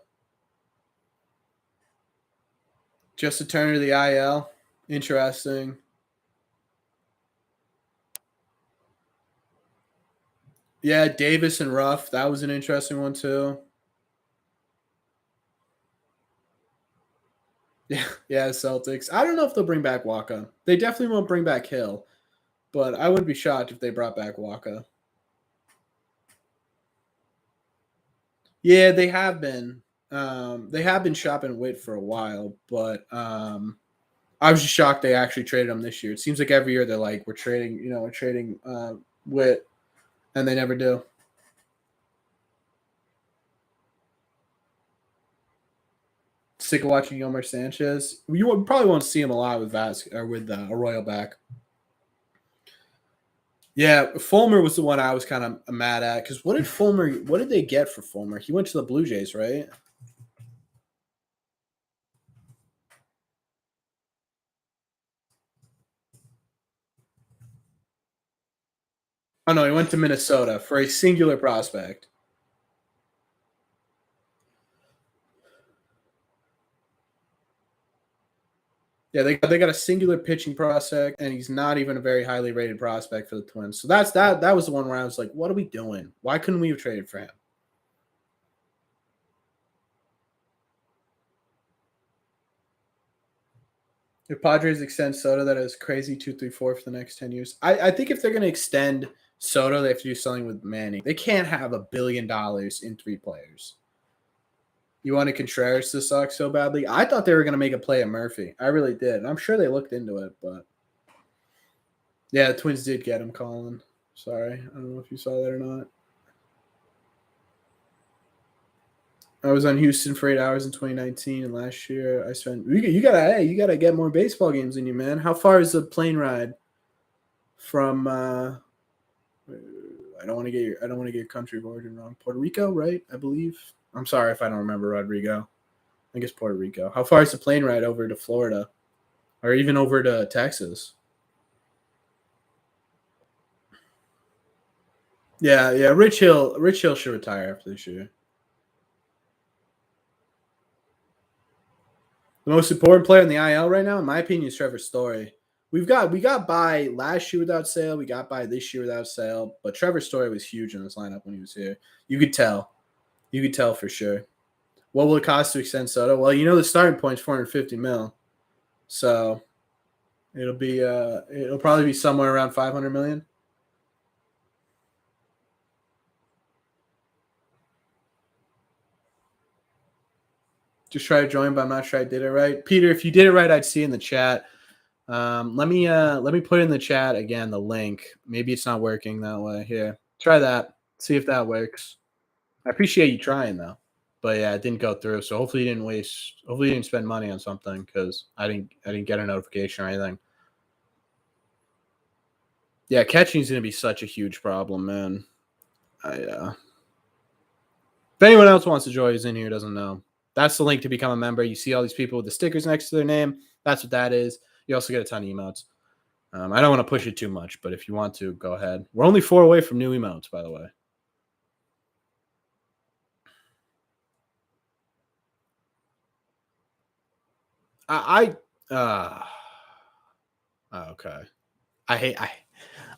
Just a turn to the IL. Interesting. Yeah, Davis and Ruff. That was an interesting one too. Yeah, Celtics. I don't know if they'll bring back Waka. They definitely won't bring back Hill, but I wouldn't be shocked if they brought back Waka. Yeah, they have been. They have been shopping Witt for a while, but I was just shocked they actually traded him this year. It seems like every year they're like, we're trading Witt, and they never do. Sick of watching Yomar Sanchez. You probably won't see him a lot with or with Arroyo back. Yeah, Fulmer was the one I was kind of mad at because what did they get for Fulmer? He went to the Blue Jays, right? Oh no, he went to Minnesota for a singular prospect. Yeah, they got a singular pitching prospect, and he's not even a very highly rated prospect for the Twins. So that was the one where I was like, what are we doing? Why couldn't we have traded for him? If Padres extend Soto, that is crazy 2, 3, 4 for the next 10 years. I think if they're going to extend Soto, they have to do something with Manning. They can't have $1 billion in 3 players. You wanted Contreras to suck so badly. I thought they were going to make a play at Murphy. I really did. And I'm sure they looked into it, but yeah, the Twins did get him, Colin. Sorry, I don't know if you saw that or not. I was on Houston for 8 hours in 2019, and last year I spent. You gotta get more baseball games in you, man. How far is the plane ride from? I don't want to get your country of origin wrong. Puerto Rico, right? I believe. I'm sorry if I don't remember Rodrigo. I think it's Puerto Rico. How far is the plane ride over to Florida, or even over to Texas? Yeah, yeah. Rich Hill should retire after this year. The most important player in the IL right now, in my opinion, is Trevor Story. We got by last year without Sale. We got by this year without Sale. But Trevor Story was huge in this lineup when he was here. You could tell. You could tell for sure. What will it cost to extend Soto? Well, the starting point is 450 mil. So it'll probably be somewhere around 500 million. Just try to join, but I'm not sure I did it right. Peter, if you did it right, I'd see in the chat. Let me put in the chat again the link. Maybe it's not working that way. Here, try that. See if that works. I appreciate you trying though. But yeah, it didn't go through. So hopefully you didn't waste. Hopefully you didn't spend money on something because I didn't get a notification or anything. Yeah, catching is gonna be such a huge problem, man. If anyone else wants to join who's in here doesn't know, that's the link to become a member. You see all these people with the stickers next to their name. That's what that is. You also get a ton of emotes. I don't want to push it too much, but if you want to, go ahead. We're only 4 away from new emotes, by the way. Okay.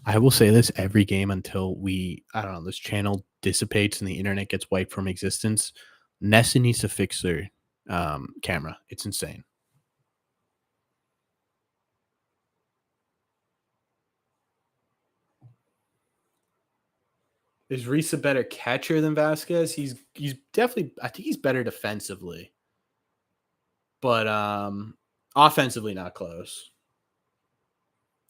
I will say this every game until this channel dissipates and the internet gets wiped from existence. Nessa needs to fix their camera. It's insane. Is Reese a better catcher than Vasquez? He's definitely, I think he's better defensively. But offensively not close.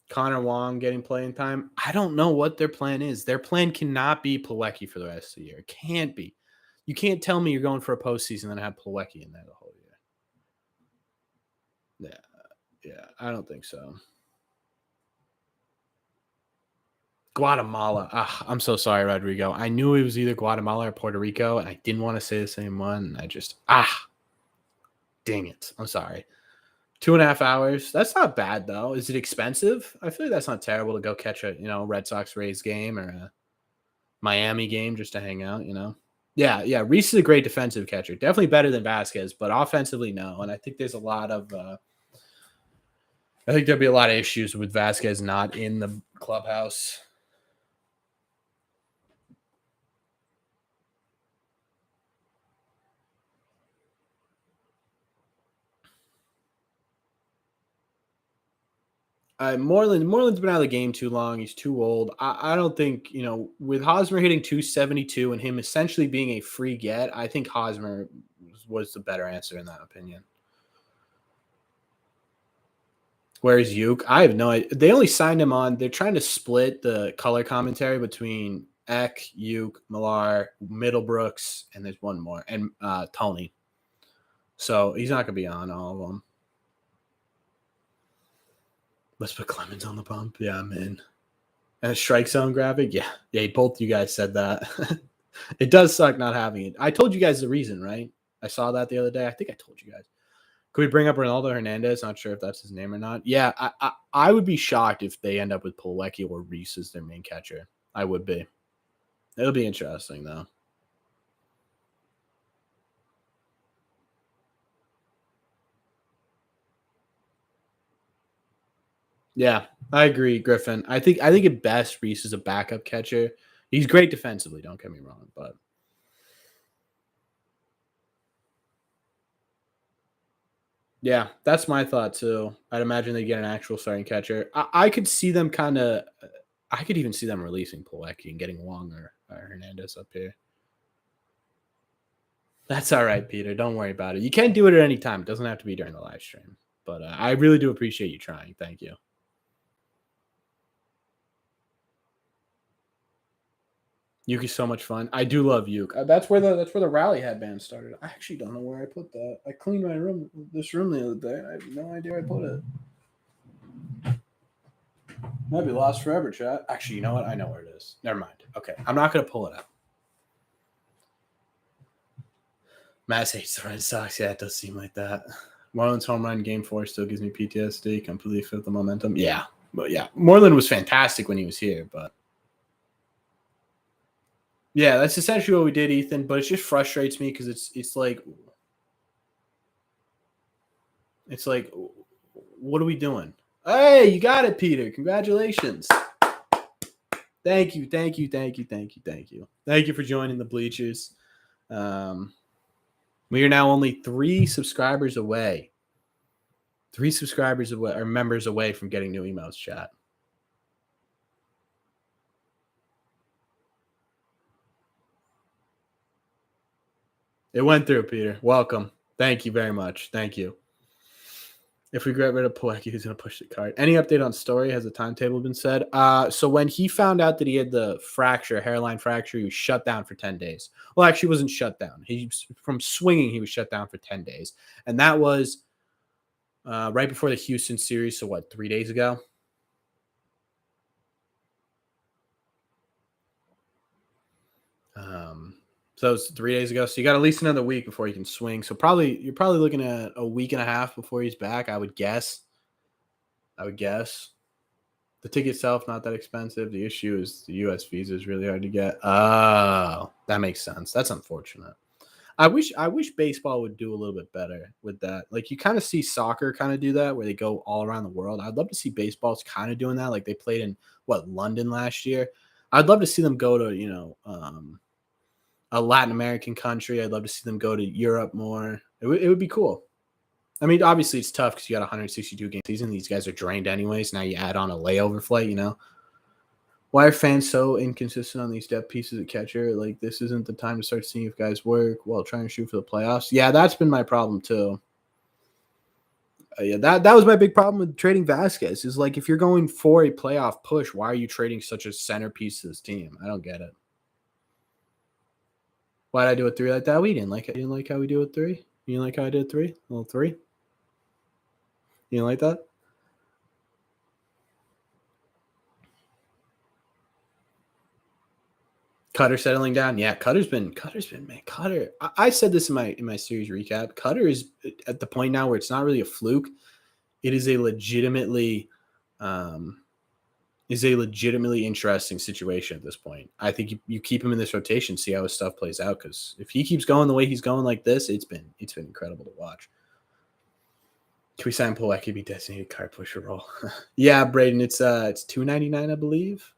Connor Wong getting playing time. I don't know what their plan is. Their plan cannot be Plawecki for the rest of the year. It can't be. You can't tell me you're going for a postseason and have Plawecki in there the whole year. Yeah, I don't think so. Guatemala. I'm so sorry, Rodrigo. I knew it was either Guatemala or Puerto Rico, and I didn't want to say the same one. I just dang it. I'm sorry. 2.5 hours. That's not bad though. Is it expensive? I feel like that's not terrible to go catch a Red Sox Rays game or a Miami game just to hang out. Yeah. Reese is a great defensive catcher. Definitely better than Vasquez, but offensively no. And I think there's a lot of I think there'll be a lot of issues with Vasquez not in the clubhouse. Moreland's been out of the game too long. He's too old. I don't think, with Hosmer hitting 272 and him essentially being a free get, I think Hosmer was the better answer in that opinion. Where's Uke? I have no idea. They only signed him on. They're trying to split the color commentary between Eck, Uke, Millar, Middlebrooks, and there's one more, and Tony. So he's not going to be on all of them. Let's put Clemens on the bump. Yeah, I'm in. And a strike zone graphic? Yeah, both you guys said that. It does suck not having it. I told you guys the reason, right? I saw that the other day. I think I told you guys. Could we bring up Ronaldo Hernandez? Not sure if that's his name or not. Yeah, I would be shocked if they end up with Plawecki or Reese as their main catcher. I would be. It'll be interesting, though. Yeah, I agree, Griffin. I think at best Reese is a backup catcher. He's great defensively, don't get me wrong, but yeah, that's my thought too. I'd imagine they get an actual starting catcher. I could see them I could even see them releasing Plawecki and getting Wong or Hernandez up here. That's all right, Peter. Don't worry about it. You can do it at any time. It doesn't have to be during the live stream. But I really do appreciate you trying. Thank you. Yuki's so much fun. I do love Yuki. That's where the rally headband started. I actually don't know where I put that. I cleaned this room the other day. I have no idea where I put it. Might be lost forever, chat. Actually, you know what? I know where it is. Never mind. Okay, I'm not gonna pull it up. Mass hates the Red Sox. Yeah, it does seem like that. Marlins home run game 4 still gives me PTSD. Completely felt the momentum. Yeah, but yeah, Moreland was fantastic when he was here, but yeah, that's essentially what we did, Ethan. But it just frustrates me because it's like what are we doing? Hey, you got it, Peter. Congratulations. Thank you. Thank you for joining the Bleachers. We are now only 3 subscribers away. 3 subscribers away, or members away from getting new emails, chat. It went through, Peter. Welcome. Thank you very much. Thank you. If we get rid of Poecki, who's going to push the cart? Any update on Story? Has a timetable been said? So when he found out that he had the fracture, hairline fracture, he was shut down for 10 days. Well, actually, he wasn't shut down. From swinging, he was shut down for 10 days. And that was right before the Houston series. So what, 3 days ago? So it was 3 days ago. So you got at least another week before he can swing. So you're probably looking at a week and a half before he's back, I would guess. The ticket itself not that expensive. The issue is the U.S. visa is really hard to get. Oh, that makes sense. That's unfortunate. I wish baseball would do a little bit better with that. Like you kind of see soccer kind of do that where they go all around the world. I'd love to see baseball's kind of doing that. Like they played in London last year. I'd love to see them go to a Latin American country. I'd love to see them go to Europe more. It would be cool. I mean, obviously it's tough because you got a 162 game season. These guys are drained anyways. Now you add on a layover flight. Why are fans so inconsistent on these depth pieces at catcher? Like this isn't the time to start seeing if guys work while trying to shoot for the playoffs. Yeah, that's been my problem too. Yeah, that was my big problem with trading Vasquez. Is like if you're going for a playoff push, why are you trading such a centerpiece to this team? I don't get it. Why did I do a 3 like that? We didn't like it. You didn't like how we do a 3? You didn't like how I did 3? A little 3? You didn't like that? Cutter settling down. Yeah, Cutter's been man. Cutter. I said this in my series recap. Cutter is at the point now where it's not really a fluke. It is a legitimately interesting situation at this point. I think you keep him in this rotation, see how his stuff plays out. Because if he keeps going the way he's going like this, it's been incredible to watch. Can we sign Polecki be designated card pusher role? Yeah, Braden, it's $2.99, I believe.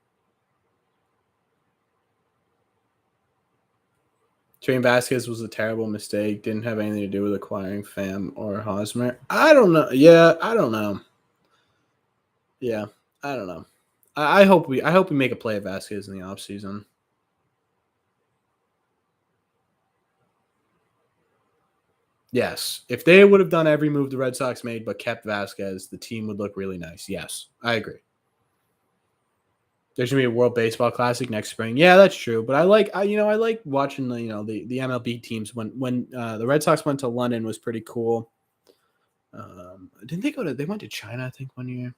Trading Vasquez was a terrible mistake. Didn't have anything to do with acquiring Pham or Hosmer. I don't know. Yeah, I don't know. Yeah, I don't know. I hope we make a play at Vasquez in the offseason. Yes. If they would have done every move the Red Sox made but kept Vasquez, the team would look really nice. Yes, I agree. There's gonna be a World Baseball Classic next spring. Yeah, that's true. But I like watching the MLB teams when the Red Sox went to London was pretty cool. Didn't they go to? They went to China, I think, one year.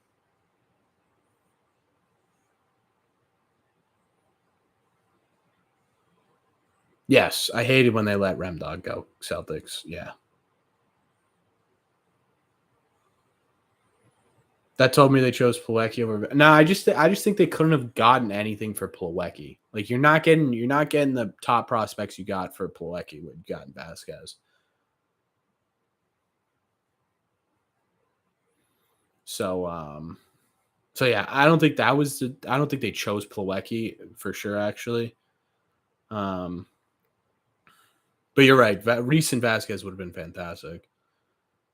Yes, I hated when they let Remdog go. Celtics. Yeah, that told me they chose Plawecki over. No, I just think they couldn't have gotten anything for Plawecki. Like you're not getting the top prospects you got for Plawecki. What you got in Vasquez. So yeah, I don't think they chose Plawecki for sure. Actually, um, but you're right. Recent Vasquez would have been fantastic.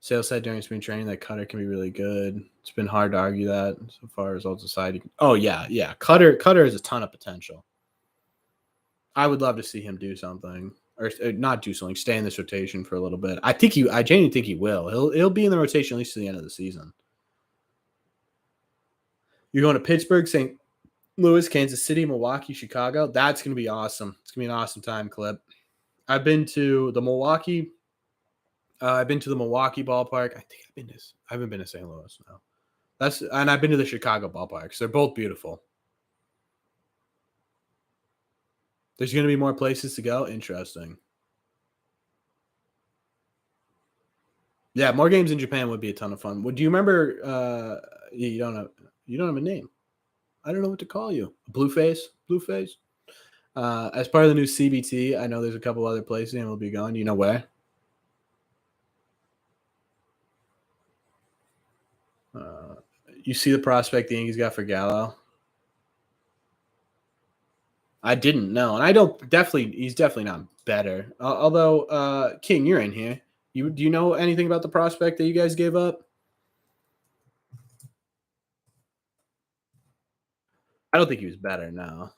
Sales said during spring training that Cutter can be really good. It's been hard to argue that so far. Results aside. Oh yeah. Cutter has a ton of potential. I would love to see him do something, or not do something. Stay in this rotation for a little bit. I genuinely think he will. He'll be in the rotation at least to the end of the season. You're going to Pittsburgh, St. Louis, Kansas City, Milwaukee, Chicago. That's going to be awesome. It's going to be an awesome time, Clip. I've been to the Milwaukee. I've been to the Milwaukee ballpark. I think I haven't been to St. Louis. No. And I've been to the Chicago ballparks. They're both beautiful. There's going to be more places to go. Interesting. Yeah, more games in Japan would be a ton of fun. Do you remember? You don't have a name. I don't know what to call you. Blueface. As part of the new CBT, I know there's a couple other places and we'll be going. Do you know where? You see the prospect the Yankees got for Gallo? I didn't know, and I don't he's definitely not better. Although King, you're in here. Do you know anything about the prospect that you guys gave up? I don't think he was better. No.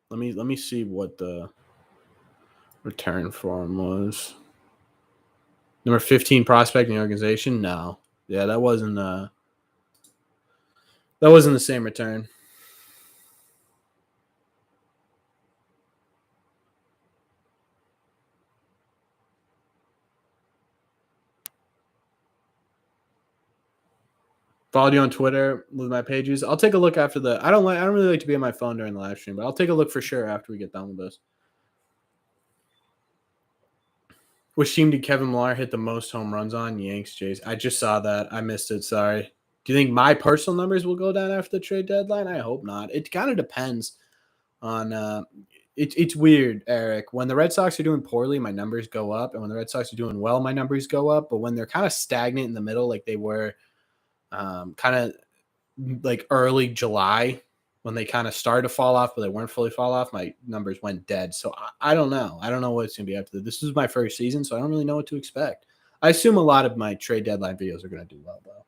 Let me see what the return for him was number 15 prospect in the organization. No, yeah, that wasn't the same return. Followed you on Twitter with my pages. I'll take a look after the. I don't really like to be on my phone during the live stream, but I'll take a look for sure after we get done with this. Which team did Kevin Millar hit the most home runs on? Yanks, Jays. I just saw that. I missed it. Sorry. Do you think my personal numbers will go down after the trade deadline? I hope not. It kind of depends on. It's weird, Eric. When the Red Sox are doing poorly, my numbers go up, and when the Red Sox are doing well, my numbers go up. But when they're kind of stagnant in the middle, like they were, kind of like early July, when they kind of started to fall off, but they weren't fully fall off, my numbers went dead. So I don't know. I don't know what it's going to be after this. This is my first season, so I don't really know what to expect. I assume a lot of my trade deadline videos are going to do well, though,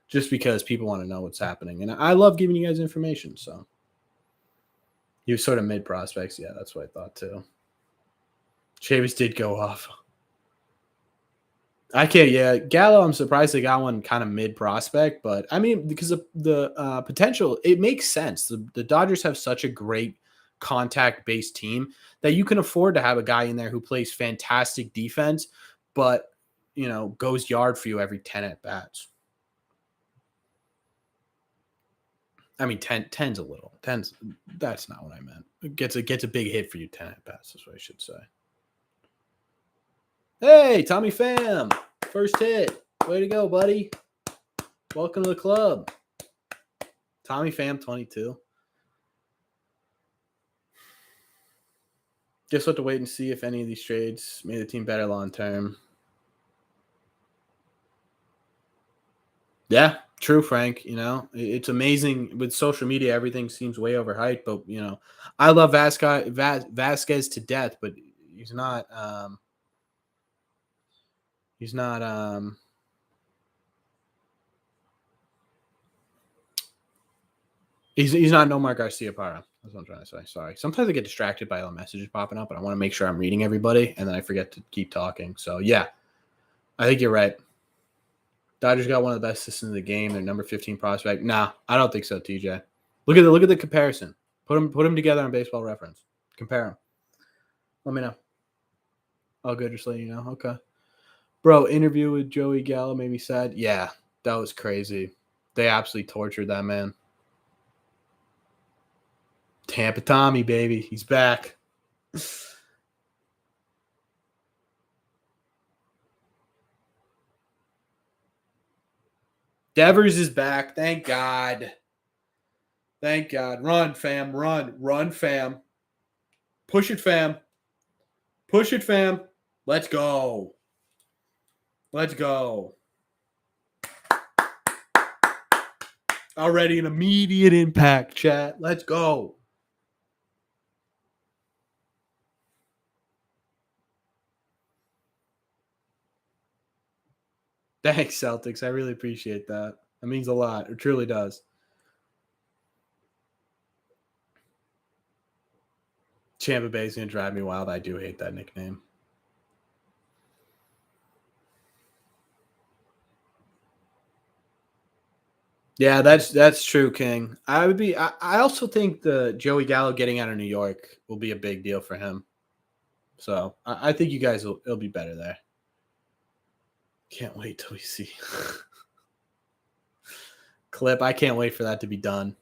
just because people want to know what's happening. And I love giving you guys information. So he was sort of mid prospects. Yeah, that's what I thought, too. Chavis did go off. I can't. Yeah, Gallo. I'm surprised they got one kind of mid prospect, but I mean, because of the potential, it makes sense. The Dodgers have such a great contact based team that you can afford to have a guy in there who plays fantastic defense, but goes yard for you every 10 at bats. I mean, 10's a little. 10's that's not what I meant. It gets a big hit for you 10 at bats. That's what I should say. Hey, Tommy Pham, first hit. Way to go, buddy. Welcome to the club. Tommy Pham, 22. Just have to wait and see if any of these trades made the team better long term. Yeah, true, Frank. It's amazing with social media. Everything seems way overhyped, but I love Vasquez to death, but he's not. He's not. He's not Nomar Garcia Parra. That's what I'm trying to say. Sorry. Sometimes I get distracted by all the messages popping up, and I want to make sure I'm reading everybody, and then I forget to keep talking. So yeah, I think you're right. Dodgers got one of the best systems in the game. Their number 15 prospect. Nah, I don't think so, TJ. Look at the comparison. Put them together on Baseball Reference. Compare them. Let me know. Oh, good. Just letting you know. Okay. Bro, interview with Joey Gallo made me sad. Yeah, that was crazy. They absolutely tortured that man. Tampa Tommy, baby. He's back. Devers is back. Thank God. Thank God. Run, fam. Run. Run, fam. Push it, fam. Push it, fam. Let's go. Let's go. Already an immediate impact, chat. Let's go. Thanks, Celtics. I really appreciate that. That means a lot. It truly does. Tampa Bay is going to drive me wild. I do hate that nickname. Yeah, that's true, King. I also think the Joey Gallo getting out of New York will be a big deal for him. So I think you guys it'll be better there. Can't wait till we see clip. I can't wait for that to be done.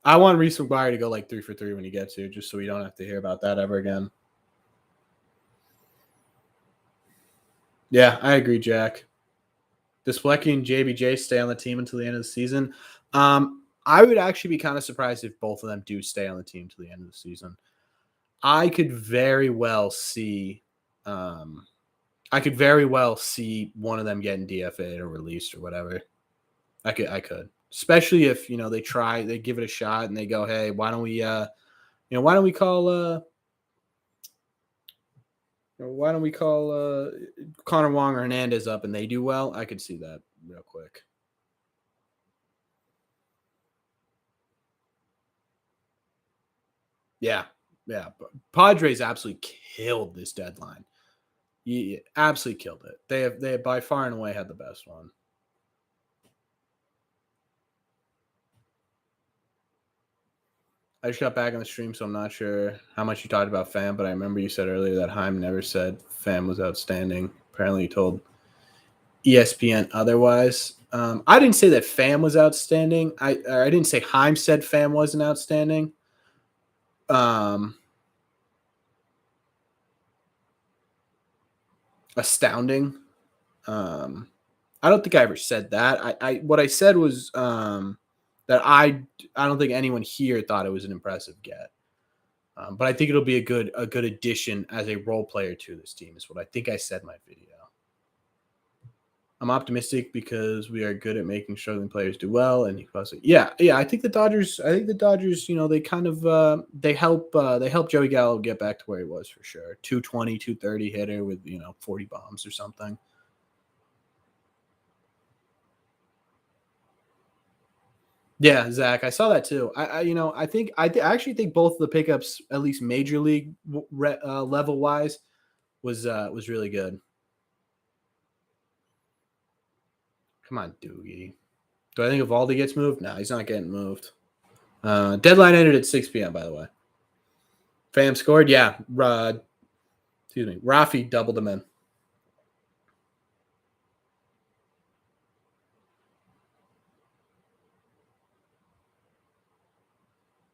I want Reese McGuire to go like 3 for 3 when he gets here, just so we don't have to hear about that ever again. Yeah, I agree, Jack. Does Flecky and JBJ stay on the team until the end of the season? I would actually be kind of surprised if both of them do stay on the team till the end of the season. I could very well see one of them getting DFA'd or released or whatever. I could. Especially if, they give it a shot and they go, "Hey, why don't we call Connor Wong or Hernandez up," and they do well. I could see that real quick. Yeah. Yeah, Padres absolutely killed this deadline. Yeah, absolutely killed it. They have by far and away had the best one. I just got back on the stream, so I'm not sure how much you talked about Fam, but I remember you said earlier that Heim never said Fam was outstanding. Apparently, he told ESPN otherwise. I didn't say that Fam was outstanding. I didn't say Heim said Fam wasn't outstanding. Um, Astounding. I don't think I ever said that. I what I said was that I don't think anyone here thought it was an impressive get. But I think it'll be a good addition as a role player to this team. Is what I think I said in my video. I'm optimistic because we are good at making struggling players do well. And he was like, yeah. I think the Dodgers. You know, they kind of they help Joey Gallo get back to where he was for sure. 220, 230 hitter with 40 bombs or something. Yeah, Zach, I saw that too. I actually think both of the pickups, at least major league level wise, was really good. Come on, Doogie. Do I think Evaldi gets moved? No, he's not getting moved. Deadline ended at 6 p.m. By the way. Fam scored. Yeah, excuse me. Rafi doubled him in.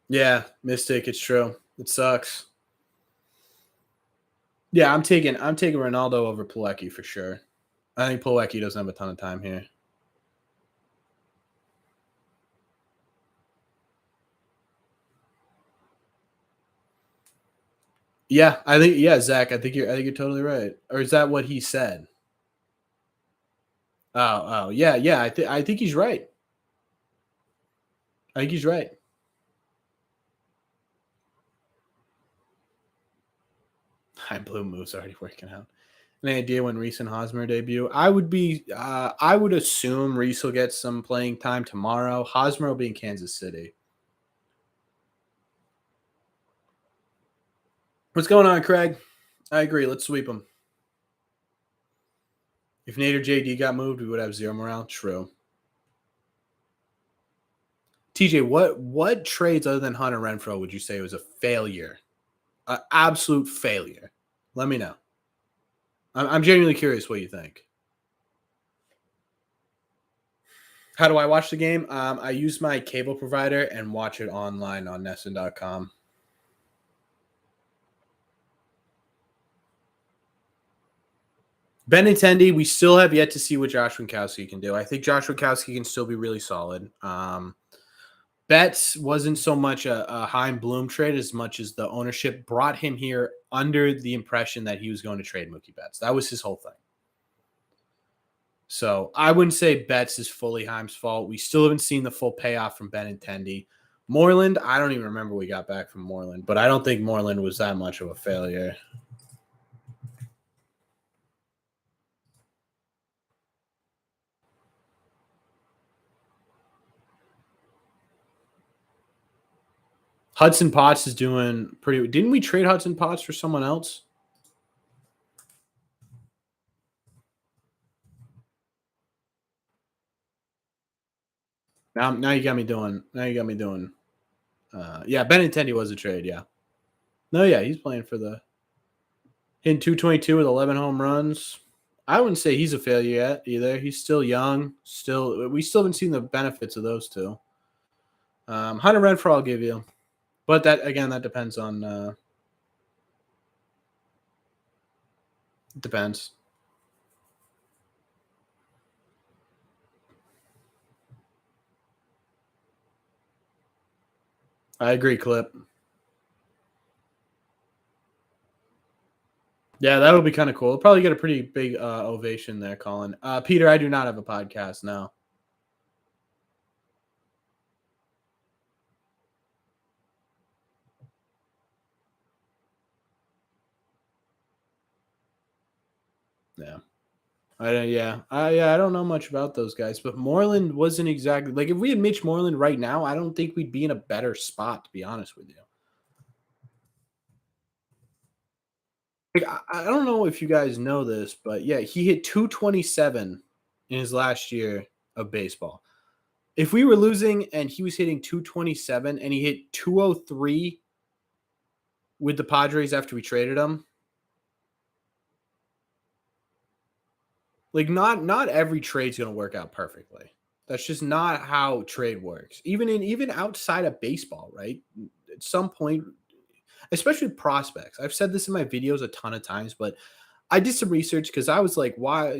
Yeah, Mystic. It's true. It sucks. Yeah, I'm taking Ronaldo over Pilecki for sure. I think Pilecki doesn't have a ton of time here. Yeah, Zach. I think you're totally right. Or is that what he said? Yeah. I think he's right. I think he's right. Heim Bloom move's already working out. Any idea when Reese and Hosmer debut? I would assume Reese will get some playing time tomorrow. Hosmer will be in Kansas City. What's going on, Craig? I agree. Let's sweep them. If Nate or JD got moved, we would have zero morale. True. TJ, what trades other than Hunter Renfro would you say was a failure? An absolute failure. Let me know. I'm genuinely curious what you think. How do I watch the game? I use my cable provider and watch it online on Nesson.com. Benintendi, we still have yet to see what Josh Winkowski can do. I think Josh Winkowski can still be really solid. Betts wasn't so much a Heim Bloom trade as much as the ownership brought him here under the impression that he was going to trade Mookie Betts. That was his whole thing. So I wouldn't say Betts is fully Heim's fault. We still haven't seen the full payoff from Benintendi. Moreland, I don't even remember we got back from Moreland, but I don't think Moreland was that much of a failure. Hudson Potts is doing pretty. Didn't we trade Hudson Potts for someone else? Now you got me doing. Now you got me doing. Yeah, Benintendi was a trade. Yeah. No, yeah, he's playing for the hitting 222 with 11 home runs. I wouldn't say he's a failure yet either. He's still young. We still haven't seen the benefits of those two. Hunter Renfro, I'll give you, but that depends on. Depends. I agree, Clip. Yeah, that would be kind of cool. Probably get a pretty big ovation there, Colin. Peter, I do not have a podcast now. Yeah. I don't know much about those guys, but Moreland wasn't exactly like if we had Mitch Moreland right now, I don't think we'd be in a better spot, to be honest with you. Like, I don't know if you guys know this, but yeah, he hit 227 in his last year of baseball. If we were losing and he was hitting 227 and he hit 203 with the Padres after we traded him, like not every trade's going to work out perfectly. That's just not how trade works. Even outside of baseball, right? At some point, especially prospects. I've said this in my videos a ton of times, but I did some research because I was like, why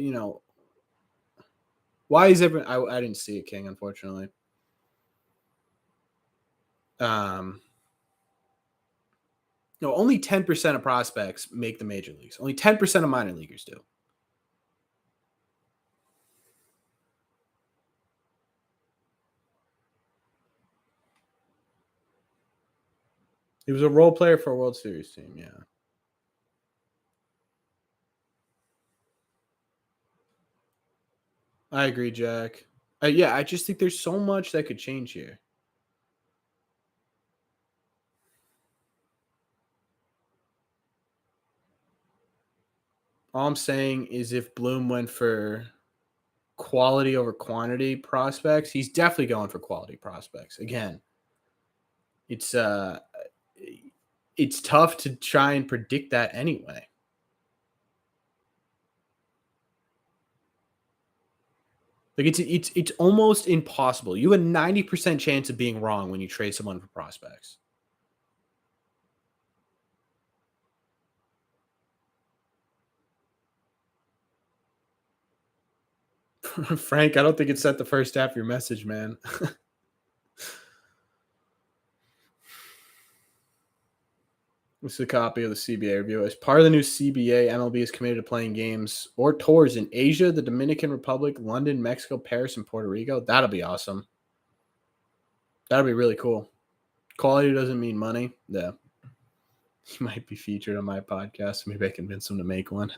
is everyone I didn't see it, King, unfortunately. Um no, only 10% of prospects make the major leagues. Only 10% of minor leaguers do. He was a role player for a World Series team, yeah. I agree, Jack. Yeah, I just think there's so much that could change here. All I'm saying is if Bloom went for quality over quantity prospects, he's definitely going for quality prospects. Again, it's it's tough to try and predict that anyway. Like it's almost impossible. You have a 90% chance of being wrong when you trade someone for prospects. Frank, I don't think it set the first half of your message, man. This is a copy of the CBA review. As part of the new CBA, MLB is committed to playing games or tours in Asia, the Dominican Republic, London, Mexico, Paris, and Puerto Rico. That'll be awesome. That'll be really cool. Quality doesn't mean money. Yeah. He might be featured on my podcast. Maybe I convince him to make one.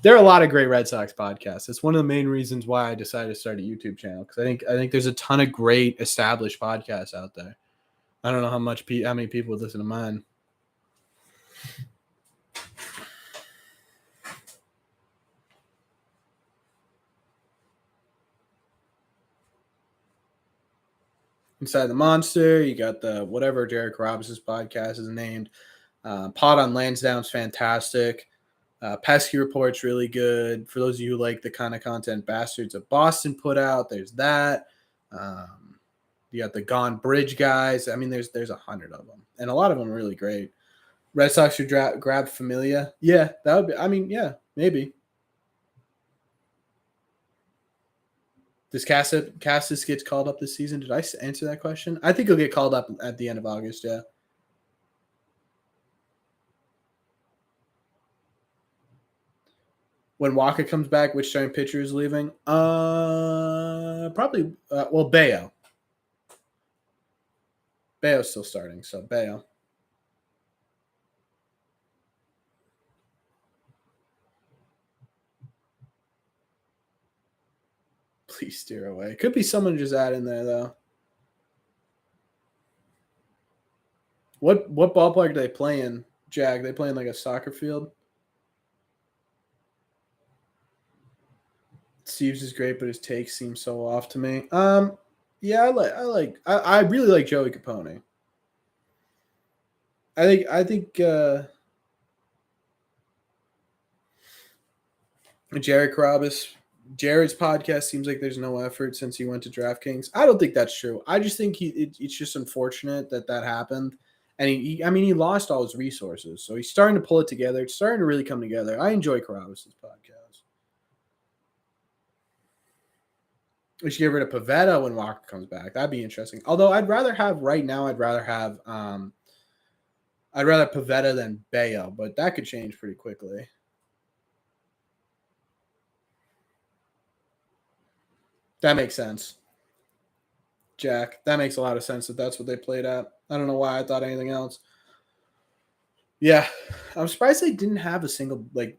There are a lot of great Red Sox podcasts. It's one of the main reasons why I decided to start a YouTube channel because I think there's a ton of great established podcasts out there. I don't know how many people would listen to mine. Inside the Monster, you got the whatever Derek Robinson's podcast is named. Pod on Lansdowne's fantastic. Pesky Report's really good. For those of you who like the kind of content Bastards of Boston put out, there's that. You got the Gone Bridge guys. I mean, there's 100 of them, and a lot of them are really great. Red Sox should grab Familia. Yeah, that would be. I mean, yeah, maybe. Does Cassis gets called up this season? Did I answer that question? I think he'll get called up at the end of August. Yeah. When Waka comes back, which starting pitcher is leaving? Probably. Well, Bayo. Bayo's still starting, so Bayo. Please steer away. Could be someone just add in there though. What ballpark do they play in, Jack? They play in like a soccer field. Steve's is great, but his takes seem so off to me. Yeah, I really like Joey Capone. I think Jared Carabas, Jared's podcast seems like there's no effort since he went to DraftKings. I don't think that's true. I just think it's just unfortunate that happened. And I mean, he lost all his resources, so he's starting to pull it together. It's starting to really come together. I enjoy Carabas' podcast. We should get rid of Pavetta when Walker comes back. That'd be interesting. Although I'd rather have Pavetta than Bayo, but that could change pretty quickly. That makes sense. Jack. That makes a lot of sense that's what they played at. I don't know why I thought anything else. Yeah. I'm surprised they didn't have a single like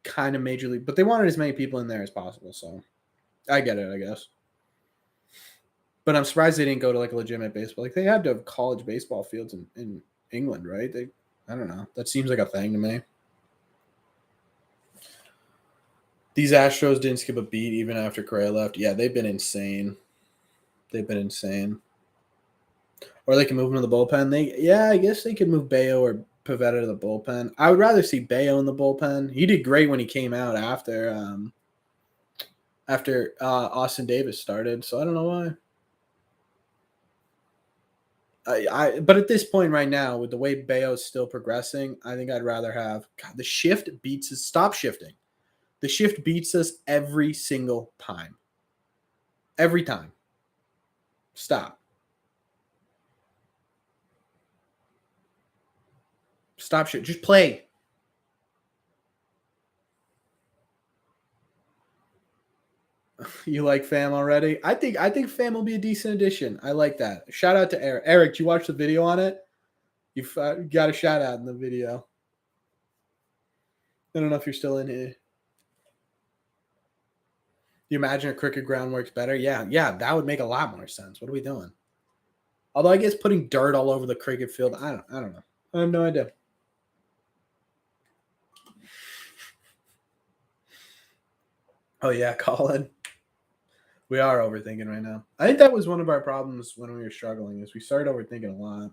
kind of major league, but they wanted as many people in there as possible, so I get it, I guess. But I'm surprised they didn't go to like a legitimate baseball. Like they had to have college baseball fields in England, right? I don't know. That seems like a thing to me. These Astros didn't skip a beat even after Correa left. Yeah, they've been insane. They've been insane. Or they can move him to the bullpen. I guess they could move Bayo or Pivetta to the bullpen. I would rather see Bayo in the bullpen. He did great when he came out after Austin Davis started. So I don't know why. But at this point right now, with the way Bayo's still progressing, I think I'd rather have the shift beats us. Stop shifting. The shift beats us every single time. Every time. Stop. Stop shit. Just play. You like Fam already? I think Fam will be a decent addition. I like that. Shout out to Eric. Eric, did you watch the video on it? You've got a shout out in the video. I don't know if you're still in here. You imagine a cricket ground works better? Yeah, that would make a lot more sense. What are we doing? Although I guess putting dirt all over the cricket field, I don't know. I have no idea. Oh yeah, Colin. We are overthinking right now. I think that was one of our problems when we were struggling is we started overthinking a lot.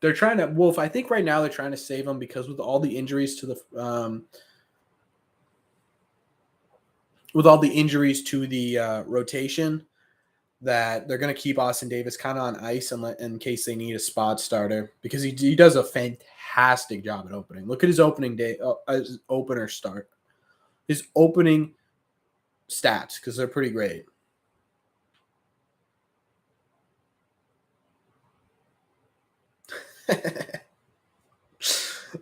They're trying to Wolf. I think right now they're trying to save him because with all the injuries to the rotation, that they're going to keep Austin Davis kind of on ice in case they need a spot starter because he does a fantastic job at opening. Look at his opening day, his opener start, his opening stats because they're pretty great.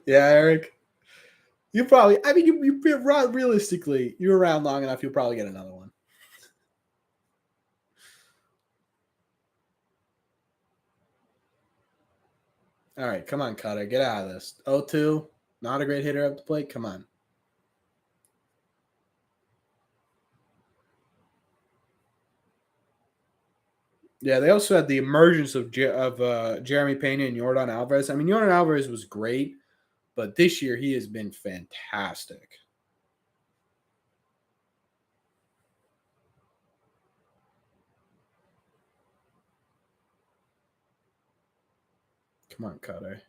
Yeah, Eric. You probably, I mean, you realistically, you're around long enough, you'll probably get another one. All right, come on, Cutter. Get out of this. 0-2, not a great hitter up the plate. Come on. Yeah, they also had the emergence of Jeremy Pena and Yordan Alvarez. I mean, Yordan Alvarez was great, but this year he has been fantastic. Come on, Cutter.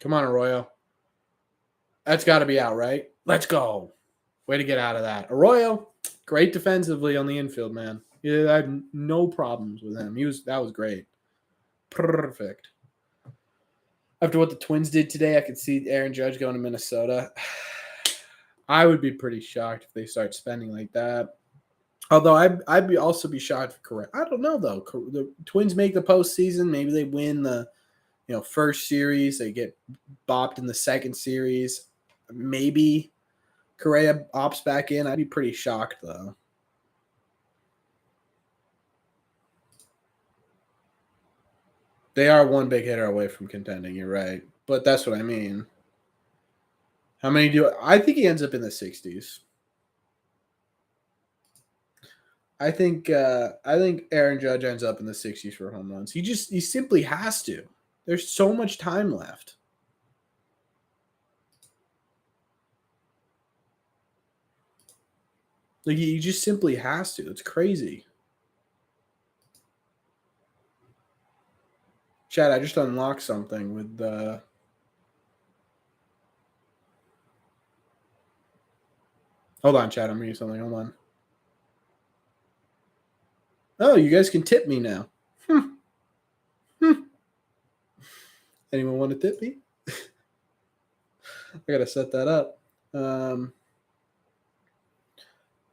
Come on, Arroyo. That's got to be out, right? Let's go. Way to get out of that. Arroyo, great defensively on the infield, man. Yeah, I had no problems with him. That was great. Perfect. After what the Twins did today, I could see Aaron Judge going to Minnesota. I would be pretty shocked if they start spending like that. Although I'd also be shocked for Correa. I don't know though. The Twins make the postseason. Maybe they win the first series. They get bopped in the second series. Maybe Correa opts back in. I'd be pretty shocked though. They are one big hitter away from contending. You're right, but that's what I mean. How many do I think he ends up in the 60s? I think Aaron Judge ends up in the 60s for home runs. He simply has to. There's so much time left. Like he just simply has to. It's crazy. Chad, I just unlocked something with the. Hold on, Chad. I'm reading something. Hold on. Oh, you guys can tip me now. Anyone want to tip me? I gotta set that up. I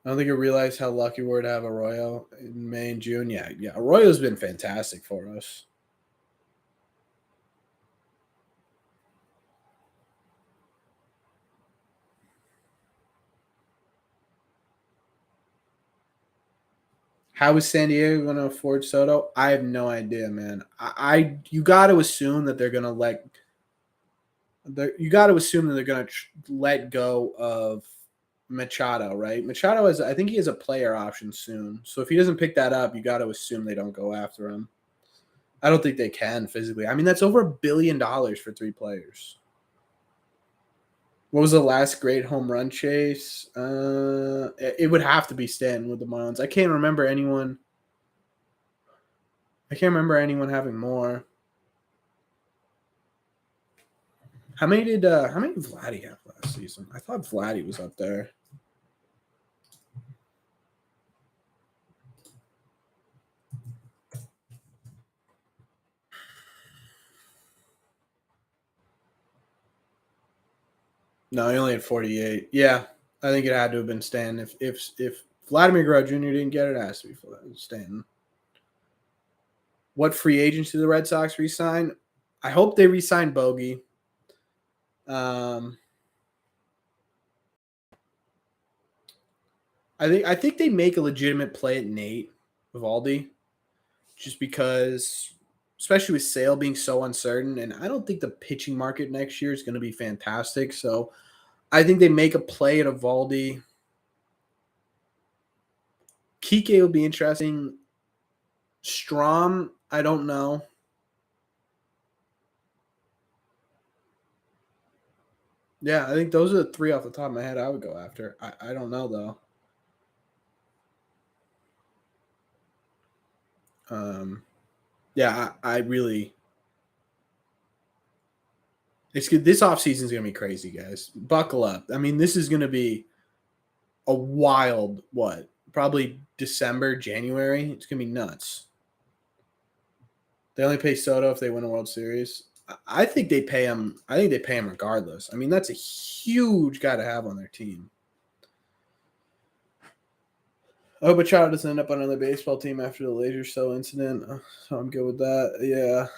don't think you realize how lucky we were to have Arroyo in May and June. Yeah. Arroyo's been fantastic for us. How is San Diego going to afford Soto? I have no idea, man. You got to assume that they're going to let go of Machado, right? Machado I think he has a player option soon. So if he doesn't pick that up, you got to assume they don't go after him. I don't think they can physically. I mean, that's over $1 billion for 3 players. What was the last great home run chase? It would have to be Stanton with the Marlins. I can't remember anyone having more. How many did Vladdy have last season? I thought Vladdy was up there. No, he only had 48. Yeah, I think it had to have been Stanton. If Vladimir Guerrero Jr. didn't get it, it has to be Stanton. What free agents do the Red Sox re-sign? I hope they re-sign Bogey. I think they make a legitimate play at Nate Eovaldi, just because, especially with Sale being so uncertain, and I don't think the pitching market next year is going to be fantastic. So I think they make a play at Eovaldi. Kike will be interesting. Strom, I don't know. Yeah, I think those are the 3 off the top of my head I would go after. I don't know, though. Yeah, I really. It's good. This offseason is going to be crazy, guys. Buckle up. I mean, this is going to be a wild, probably December, January. It's going to be nuts. They only pay Soto if they win a World Series. I think they pay him. I think they pay him regardless. I mean, that's a huge guy to have on their team. I hope Machado doesn't end up on another baseball team after the laser cell incident. So I'm good with that. Yeah.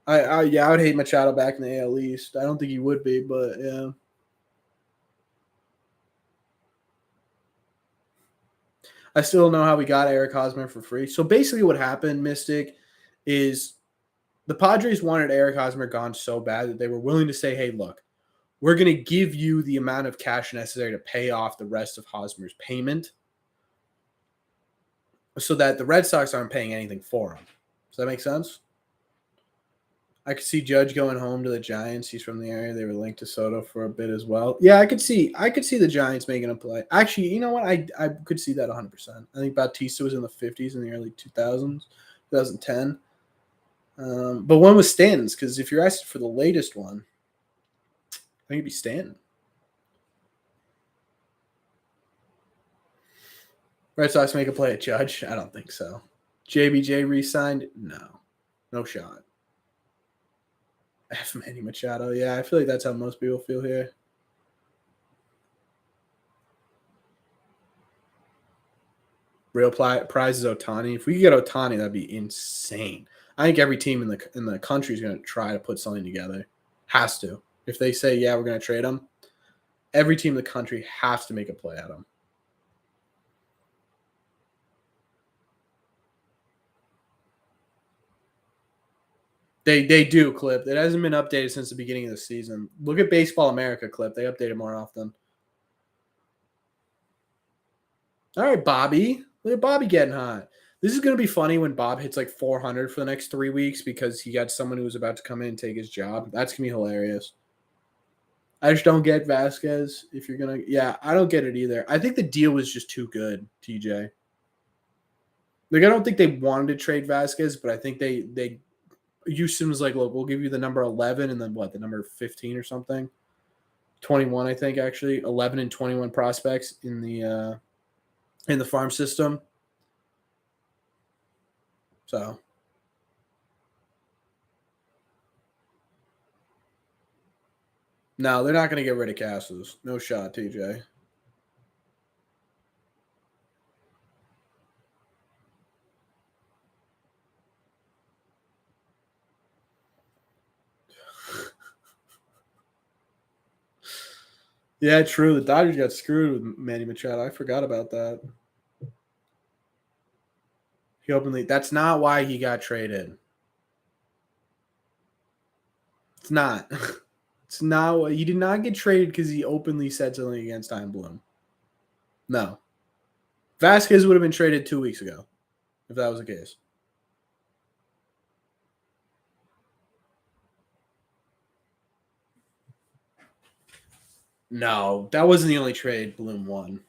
I would hate Machado back in the AL East. I don't think he would be, but yeah. I still don't know how we got Eric Hosmer for free. So basically what happened, Mystic, is the Padres wanted Eric Hosmer gone so bad that they were willing to say, hey, look, we're going to give you the amount of cash necessary to pay off the rest of Hosmer's payment so that the Red Sox aren't paying anything for him. Does that make sense? I could see Judge going home to the Giants. He's from the area. They were linked to Soto for a bit as well. Yeah, I could see the Giants making a play. Actually, you know what? I could see that 100%. I think Bautista was in the 50s in the early 2000s, 2010. But one was Stanton's, because if you're asking for the latest one, I think it'd be Stanton. Red Sox make a play at Judge? I don't think so. JBJ re-signed? No shot. F. Manny Machado. Yeah, I feel like that's how most people feel here. Real prize is Ohtani. If we could get Ohtani, that'd be insane. I think every team in the country is going to try to put something together. Has to. If they say, yeah, we're going to trade him, every team in the country has to make a play at him. They do, Clip. It hasn't been updated since the beginning of the season. Look at Baseball America, Clip. They update it more often. All right, Bobby. Look at Bobby getting hot. This is going to be funny when Bob hits like 400 for the next 3 weeks because he got someone who was about to come in and take his job. That's going to be hilarious. I just don't get Vasquez. If you're going to – yeah, I don't get it either. I think the deal was just too good, TJ. Like, I don't think they wanted to trade Vasquez, but I think they Houston was like, look, we'll give you the number 11 and then the number 15 or something. 21, I think, actually. 11 and 21 prospects in the farm system. So no, they're not going to get rid of Castles. No shot, TJ. Yeah, true. The Dodgers got screwed with Manny Machado. I forgot about that. He openly. That's not why he got traded. It's not. It's not. He did not get traded because he openly said something against Heim Bloom. No. Vasquez would have been traded 2 weeks ago if that was the case. No, that wasn't the only trade Bloom won.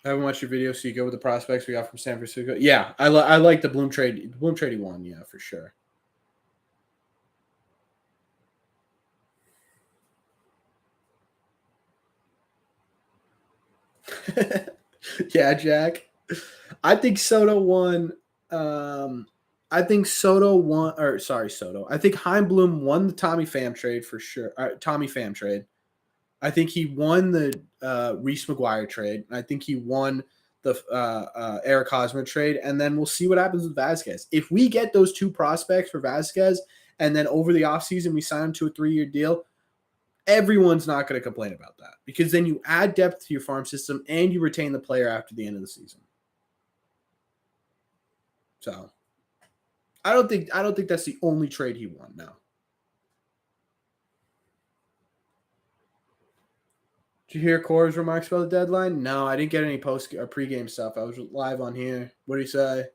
I haven't watched your video, so you go with the prospects we got from San Francisco. Yeah, I like the Bloom trade. Bloom trade he won, yeah, for sure. Yeah, Jack. I think Soto won. Um, I think Soto won, or sorry, Soto. I think Heim Bloom won the Tommy Pham trade for sure. Tommy Pham trade. I think he won the Reese McGuire trade. I think he won the Eric Hosmer trade. And then we'll see what happens with Vasquez. If we get those two prospects for Vasquez, and then over the offseason we sign him to a 3-year deal, everyone's not going to complain about that because then you add depth to your farm system and you retain the player after the end of the season. So I don't think that's the only trade he won. No. Did you hear Core's remarks about the deadline? No, I didn't get any post or pregame stuff. I was live on here. What did he say?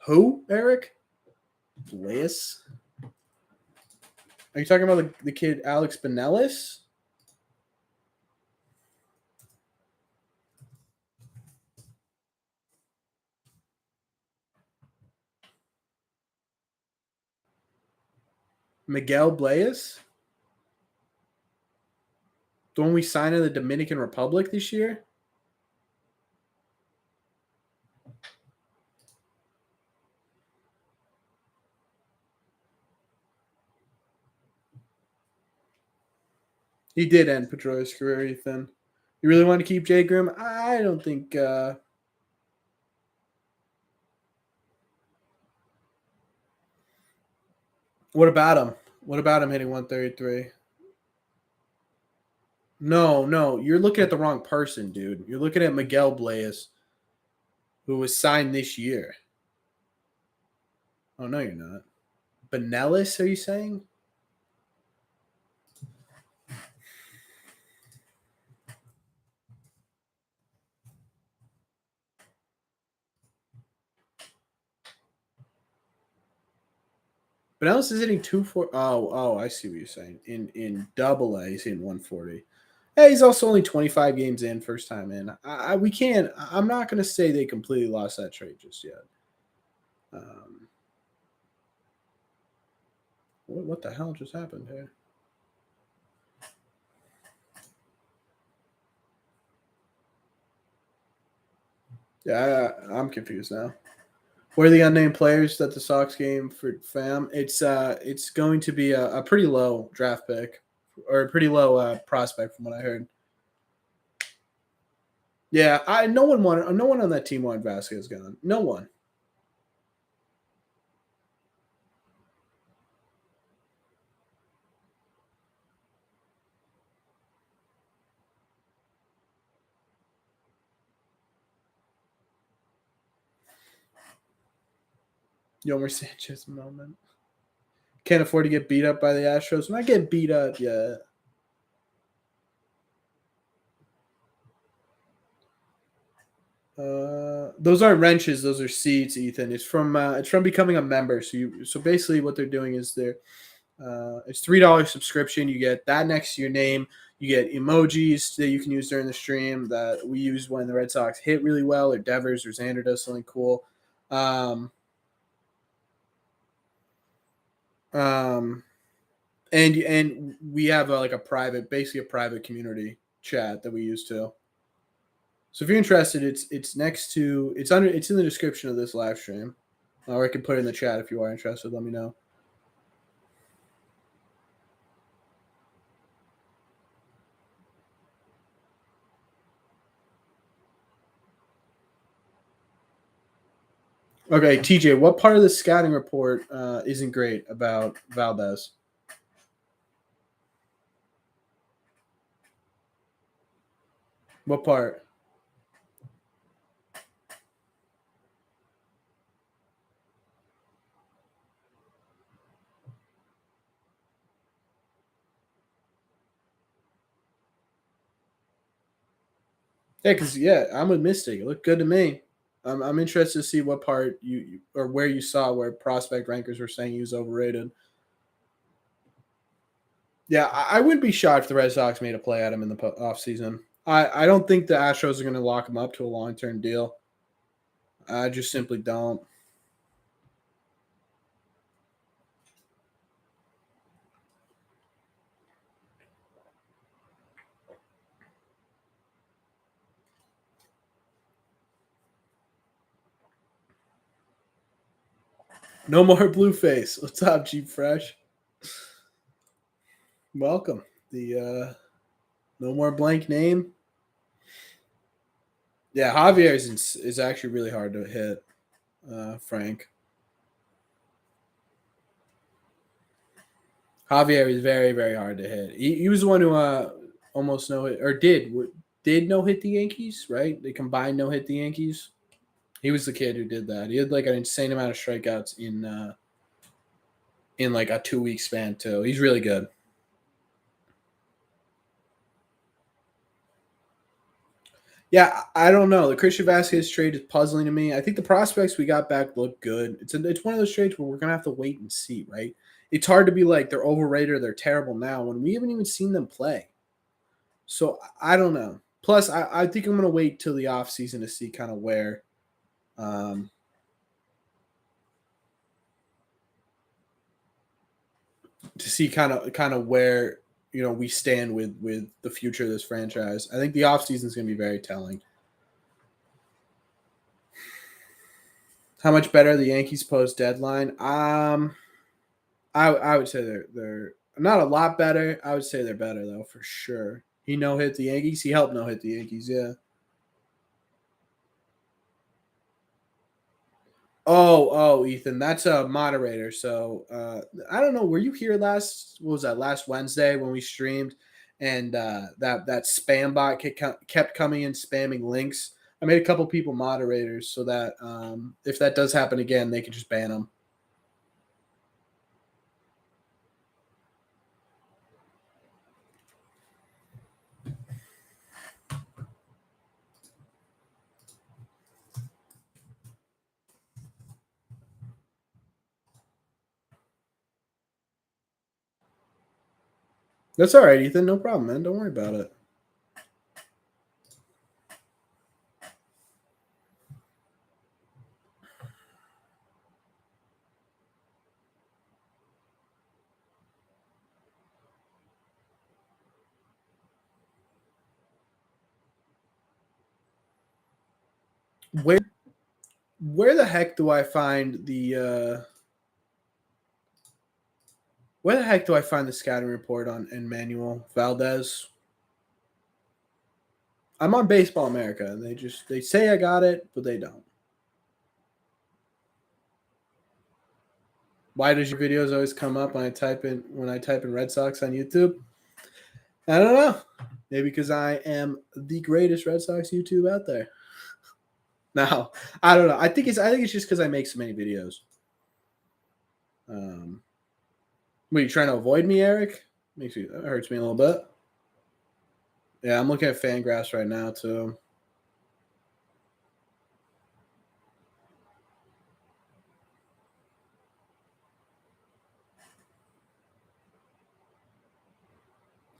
Who, Eric? Bliss? Are you talking about the kid Alex Benelis? Miguel Blaise? The one we signed in the Dominican Republic this year? He did end Pedroia's career, Ethan. You really want to keep Jay Grimm? I don't think. What about him? What about him hitting 133? No, no, you're looking at the wrong person, dude. You're looking at Miguel Blaise, who was signed this year. Oh no, you're not. Benelis, are you saying? Benelis is hitting 240. Oh, I see what you're saying. In double A, he's hitting 140. Hey, he's also only 25 games in, first time in. We can't. I'm not going to say they completely lost that trade just yet. What the hell just happened here? Yeah, I'm confused now. What are the unnamed players that the Sox game for FAM? It's going to be a pretty low draft pick or a pretty low prospect from what I heard. Yeah, no one on that team wanted Vasquez gone. No one. Yomer Sanchez moment. Can't afford to get beat up by the Astros. I'm not getting beat up yet. Those aren't wrenches; those are seats, Ethan. It's from becoming a member. So basically what they're doing is it's $3 subscription. You get that next to your name. You get emojis that you can use during the stream that we use when the Red Sox hit really well, or Devers or Xander does something cool. Um, um, and we have basically a private community chat that we use too. So if you're interested, it's in the description of this live stream, or I can put it in the chat if you are interested. Let me know. Okay, TJ, what part of the scouting report isn't great about Valdez? What part? Yeah, because I'm with Mystic. It looked good to me. I'm interested to see what part or where you saw where prospect rankers were saying he was overrated. Yeah, I wouldn't be shocked if the Red Sox made a play at him in the offseason. I don't think the Astros are going to lock him up to a long term deal. I just simply don't. No more Blueface. What's up, Jeep Fresh? Welcome. The no more blank name. Yeah, Javier is actually really hard to hit. Frank Javier is very very hard to hit. He was the one who almost no hit or did no hit the Yankees, right? They combined no hit the Yankees. He was the kid who did that. He had like an insane amount of strikeouts in like a 2 week span too. He's really good. Yeah, I don't know. The Christian Vasquez trade is puzzling to me. I think the prospects we got back look good. It's one of those trades where we're gonna have to wait and see, right? It's hard to be like they're overrated or they're terrible now when we haven't even seen them play. So I don't know. Plus, I think I'm gonna wait till the off season to see kind of where um, to see kind of where we stand with the future of this franchise. I think the off season is gonna be very telling. How much better the Yankees post deadline? I would say they're not a lot better. I would say they're better though for sure. He no hit the Yankees. He helped no hit the Yankees. Yeah. Oh, Ethan, that's a moderator. So I don't know. Were you here last? What was that? Last Wednesday when we streamed, and that spam bot kept coming in spamming links. I made a couple people moderators so that if that does happen again, they can just ban them. That's all right, Ethan. No problem, man. Don't worry about it. Where where the heck do I find the where the heck do I find the scouting report on Emmanuel Valdez? I'm on Baseball America, and they say I got it, but they don't. Why does your videos always come up when I type in Red Sox on YouTube? I don't know. Maybe because I am the greatest Red Sox YouTube out there. No, I don't know. I think it's just because I make so many videos. What are you trying to avoid me, Eric? That hurts me a little bit. Yeah, I'm looking at Fangraphs right now too.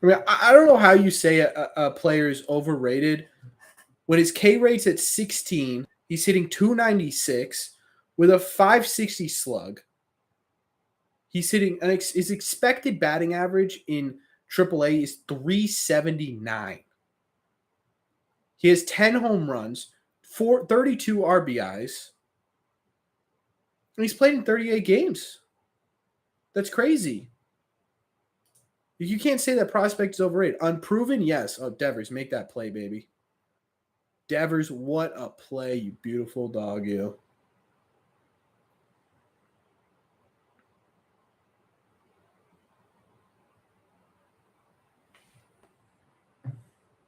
I mean, I don't know how you say a player is overrated when his K rate's at 16. He's hitting 296 with a 560 slug. He's hitting his expected batting average in AAA is 379. He has 10 home runs, 32 RBIs, and he's played in 38 games. That's crazy. You can't say that prospect is overrated. Unproven, yes. Oh, Devers, make that play, baby. Devers, what a play, you beautiful dog, you.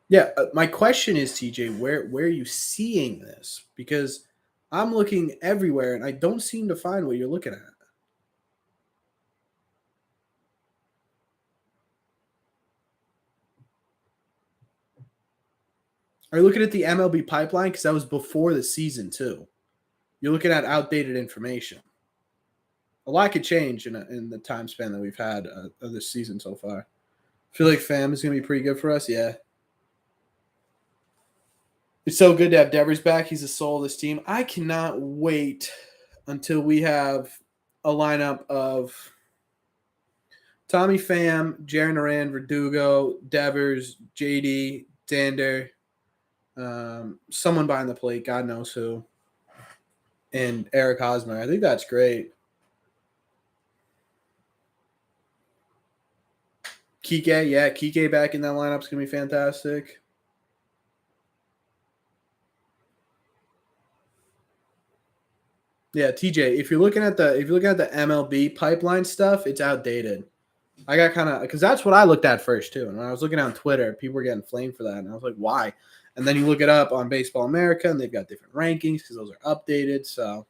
Yeah, my question is, TJ, where are you seeing this? Because I'm looking everywhere and I don't seem to find what you're looking at. Are you looking at the MLB pipeline? Because that was before the season, too. You're looking at outdated information. A lot could change in the time span that we've had of this season so far. I feel like Fam is going to be pretty good for us. Yeah. It's so good to have Devers back. He's the soul of this team. I cannot wait until we have a lineup of Tommy Pham, Jaron Duran, Verdugo, Devers, JD, Xander, someone behind the plate, God knows who, and Eric Hosmer. I think that's great. Kike, yeah, Kike back in that lineup is going to be fantastic. Yeah, TJ, if you're looking at the MLB pipeline stuff, it's outdated. I got kind of because that's what I looked at first too. And when I was looking on Twitter, people were getting flamed for that, and I was like, why? And then you look it up on Baseball America, and they've got different rankings because those are updated. So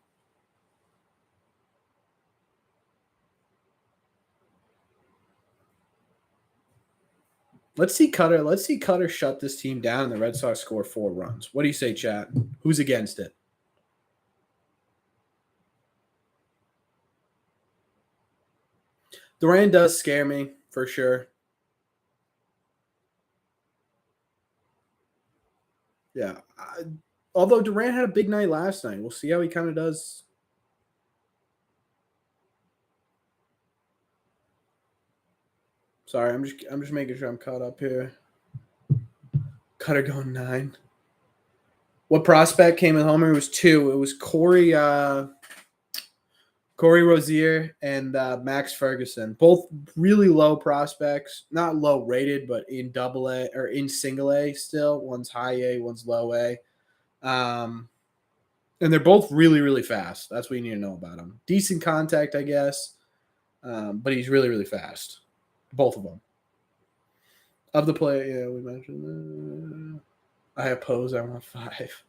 let's see Cutter shut this team down, and the Red Sox score 4 runs. What do you say, chat? Who's against it? Duran does scare me for sure. Yeah. Although Duran had a big night last night, we'll see how he kind of does. Sorry, I'm just making sure I'm caught up here. Cutter going 9. What prospect came in Homer? It was 2. It was Corey Rozier and Max Ferguson. Both really low prospects. Not low rated, but in double A or in single A still. One's high A, one's low A. And they're both really, really fast. That's what you need to know about him. Decent contact, I guess. But he's really, really fast. Both of them. Of the play, yeah, we mentioned I oppose. I want 5.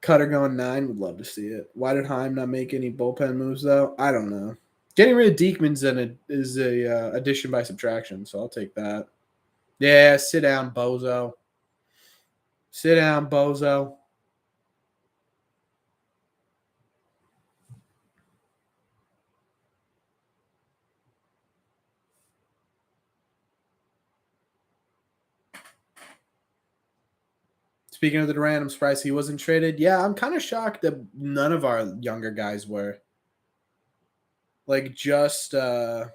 Cutter going 9. Would love to see it. Why did Heim not make any bullpen moves, though? I don't know. Getting rid of Diekman's is a addition by subtraction, so I'll take that. Yeah, sit down, bozo. Sit down, bozo. Speaking of the Durant, I'm surprised he wasn't traded. Yeah, I'm kind of shocked that none of our younger guys were. Like just I'm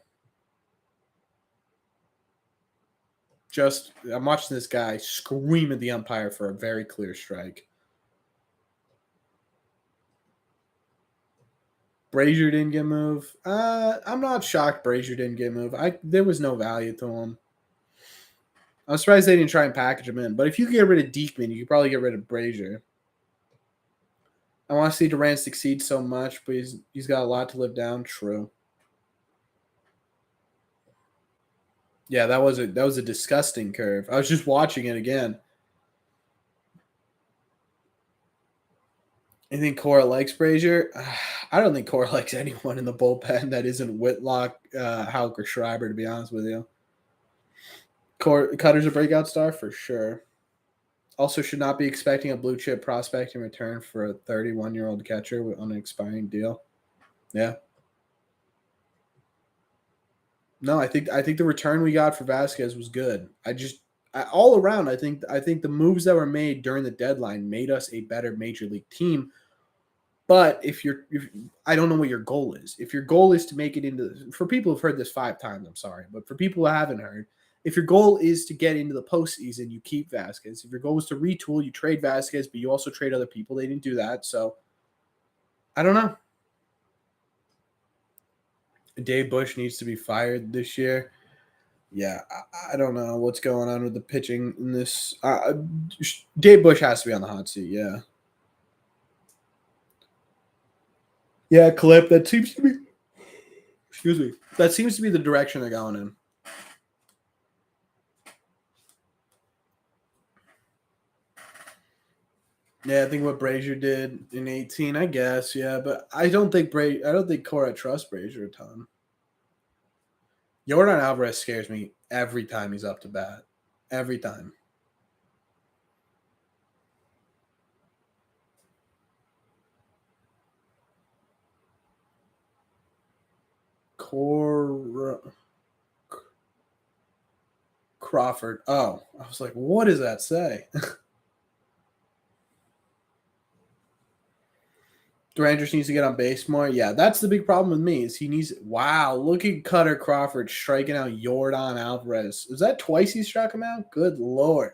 watching this guy scream at the umpire for a very clear strike. Brazier didn't get moved. I'm not shocked Brazier didn't get moved. There was no value to him. I'm surprised they didn't try and package him in. But if you could get rid of Diekman, you could probably get rid of Brazier. I want to see Durant succeed so much, but he's got a lot to live down. True. Yeah, that was a disgusting curve. I was just watching it again. I think Cora likes Brazier. I don't think Cora likes anyone in the bullpen that isn't Whitlock, Houck, or Schreiber, to be honest with you. Cutter's a breakout star for sure. Also, should not be expecting a blue chip prospect in return for a 31-year-old catcher on an expiring deal. Yeah. No, I think the return we got for Vasquez was good. All around, I think the moves that were made during the deadline made us a better major league team. But if I don't know what your goal is. If your goal is to make it into, for people who've heard this 5 times, I'm sorry, but for people who haven't heard, if your goal is to get into the postseason, you keep Vasquez. If your goal is to retool, you trade Vasquez, but you also trade other people. They didn't do that, so I don't know. Dave Bush needs to be fired this year. Yeah, I don't know what's going on with the pitching in this. Dave Bush has to be on the hot seat. Yeah. Yeah, Clip. That seems to be. Excuse me. That seems to be the direction they're going in. Yeah, I think what Brazier did in 18, I guess. Yeah, but I don't think Cora trusts Brazier a ton. Yordan Alvarez scares me every time he's up to bat. Every time. Crawford. Oh, I was like, what does that say? Durant just needs to get on base more. Yeah, that's the big problem with me. Is he needs? Wow, look at Cutter Crawford striking out Yordan Alvarez. Is that twice he struck him out? Good lord.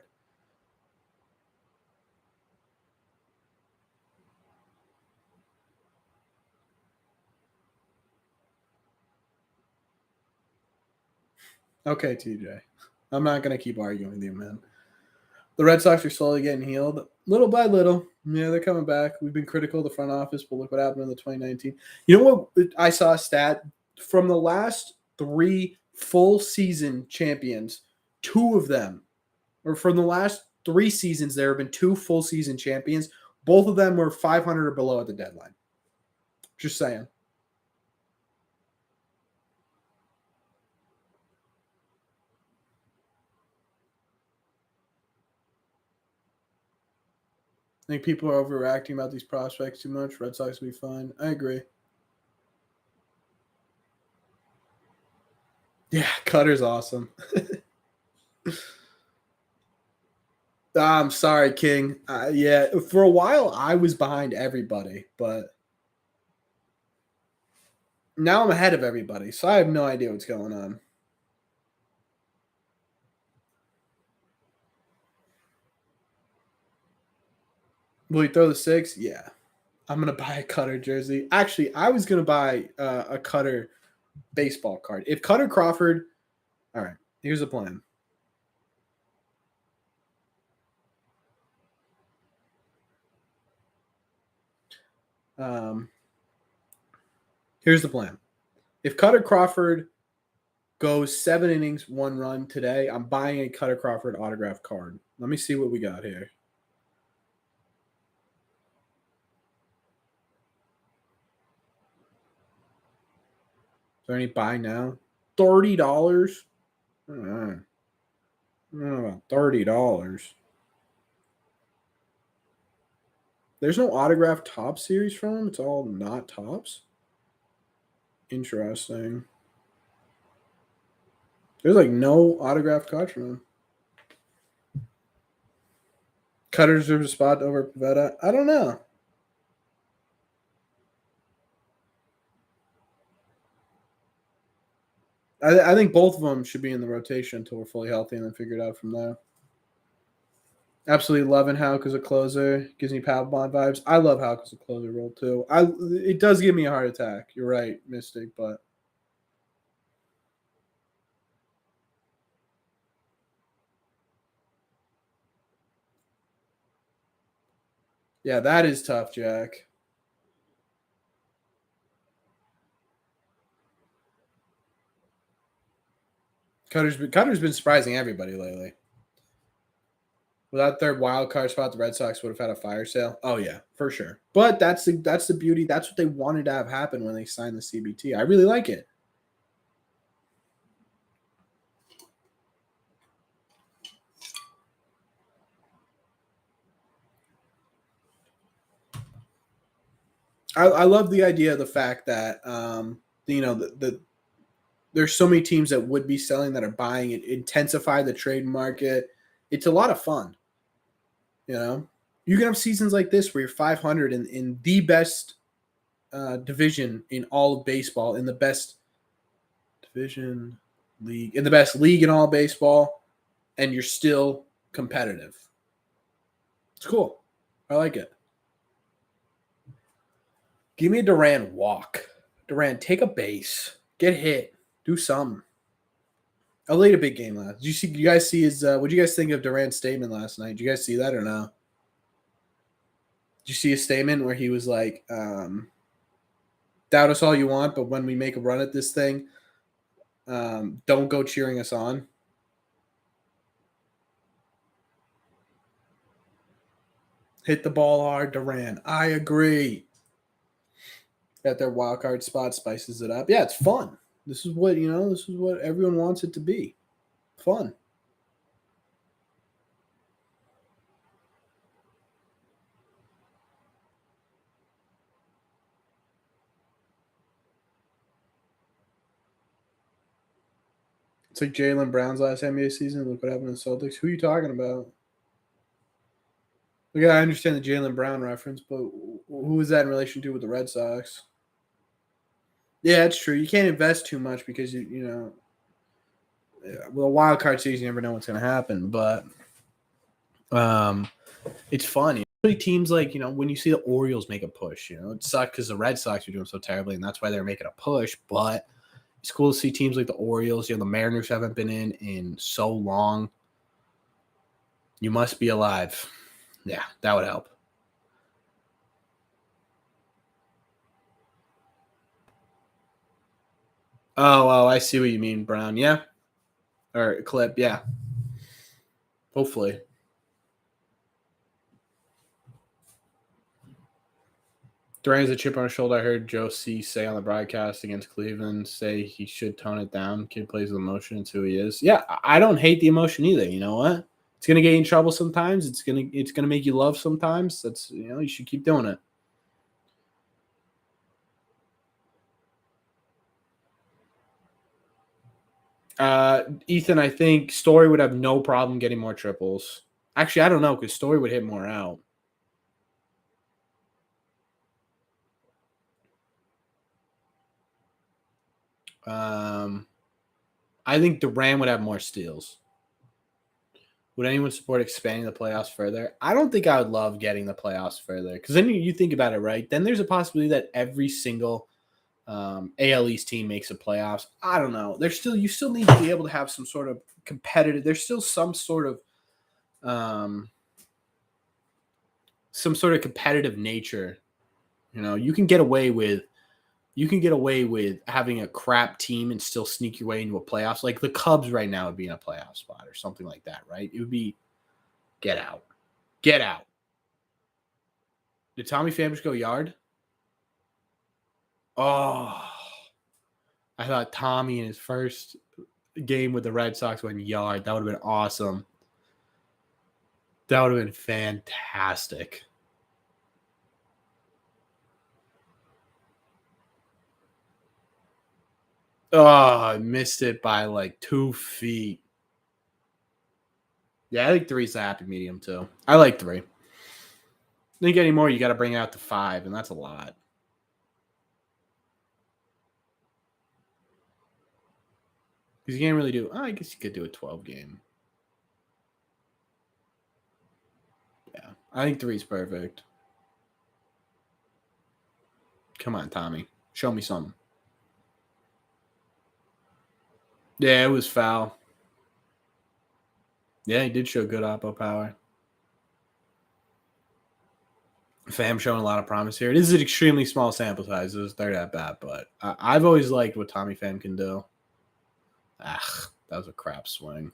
Okay, TJ. I'm not gonna keep arguing with you, man. The Red Sox are slowly getting healed, little by little. Yeah, they're coming back. We've been critical of the front office, but look what happened in the 2019. You know what? I saw a stat from the last 3 full season champions. 2 of them, or from the last 3 seasons, there have been 2 full season champions. Both of them were 500 or below at the deadline. Just saying. I think people are overreacting about these prospects too much. Red Sox will be fine. I agree. Yeah, Cutter's awesome. I'm sorry, King. Yeah, for a while I was behind everybody, but now I'm ahead of everybody, so I have no idea what's going on. Will he throw the 6? Yeah. I'm going to buy a Cutter jersey. Actually, I was going to buy a Cutter baseball card. If Cutter Crawford, all right, here's the plan. Um, here's the plan. If Cutter Crawford goes 7 innings, 1 run today, I'm buying a Cutter Crawford autograph card. Let me see what we got here. Is there any buy now? $30? I don't know about $30. There's no autograph top series from him. It's all not tops. Interesting. There's like no autograph cards from him. Cutter deserves a spot over Pavetta. I don't know. I think both of them should be in the rotation until we're fully healthy and then figure it out from there. Absolutely loving Houck as a closer. Gives me Papelbon vibes. I love Houck as a closer role too. It does give me a heart attack. You're right, Mystic, but yeah, that is tough, Jack. Cutter's been surprising everybody lately. Without their wild card spot, the Red Sox would have had a fire sale. Oh yeah, for sure. But that's the beauty. That's what they wanted to have happen when they signed the CBT. I really like it. I love the idea of the fact that there's so many teams that would be selling that are buying it, intensify the trade market. It's a lot of fun. You know, you can have seasons like this where you're 500 in the best division in all of baseball, in the best division league, in the best league in all baseball, and you're still competitive. It's cool. I like it. Give me a Duran walk. Duran, take a base. Get hit. Do something. I laid a big game last. Did you see? You guys see his? What do you guys think of Duran's statement last night? Did you guys see that or no? Did you see a statement where he was like, "Doubt us all you want, but when we make a run at this thing, don't go cheering us on." Hit the ball hard, Duran. I agree. That their wild card spot spices it up. Yeah, it's fun. This is what This is what everyone wants it to be. Fun. It's like Jaylen Brown's last NBA season. Look what happened to the Celtics. Who are you talking about? Look, I understand the Jaylen Brown reference, but who is that in relation to with the Red Sox? Yeah, it's true. You can't invest too much because well, a wild card season, you never know what's going to happen. But it's funny. Teams like when you see the Orioles make a push, it sucks because the Red Sox are doing so terribly, and that's why they're making a push. But it's cool to see teams like the Orioles. The Mariners haven't been in so long. You must be alive. Yeah, that would help. Oh, I see what you mean, Brown. Yeah. Or Clip, yeah. Hopefully. Duran's a chip on his shoulder. I heard Joe C say on the broadcast against Cleveland, say he should tone it down. Kid plays with emotion. It's who he is. Yeah, I don't hate the emotion either. You know what? It's gonna get you in trouble sometimes. It's gonna make you love sometimes. That's you should keep doing it. Ethan, I think Story would have no problem getting more triples. Actually, I don't know because Story would hit more out. I think Durant would have more steals. Would anyone support expanding the playoffs further? I don't think I would love getting the playoffs further because then you think about it, right? Then there's a possibility that every single AL East team makes the playoffs. I don't know. You still need to be able to have some sort of competitive. There's still some sort of competitive nature. You can get away with having a crap team and still sneak your way into a playoffs. Like the Cubs right now would be in a playoff spot or something like that, right? It would be get out. Get out. Did Tommy Pham just go yard? Oh, I thought Tommy in his first game with the Red Sox went yard. That would have been awesome. That would have been fantastic. Oh, I missed it by like 2 feet. Yeah, I think 3's a happy medium too. I like 3. I think anymore you got to bring out to 5, and that's a lot. Because you can't really do. I guess you could do a 12 game. Yeah, I think 3's perfect. Come on, Tommy, show me something. Yeah, it was foul. Yeah, he did show good oppo power. Pham showing a lot of promise here. It is an extremely small sample size. It was third at bat, but I've always liked what Tommy Pham can do. That was a crap swing.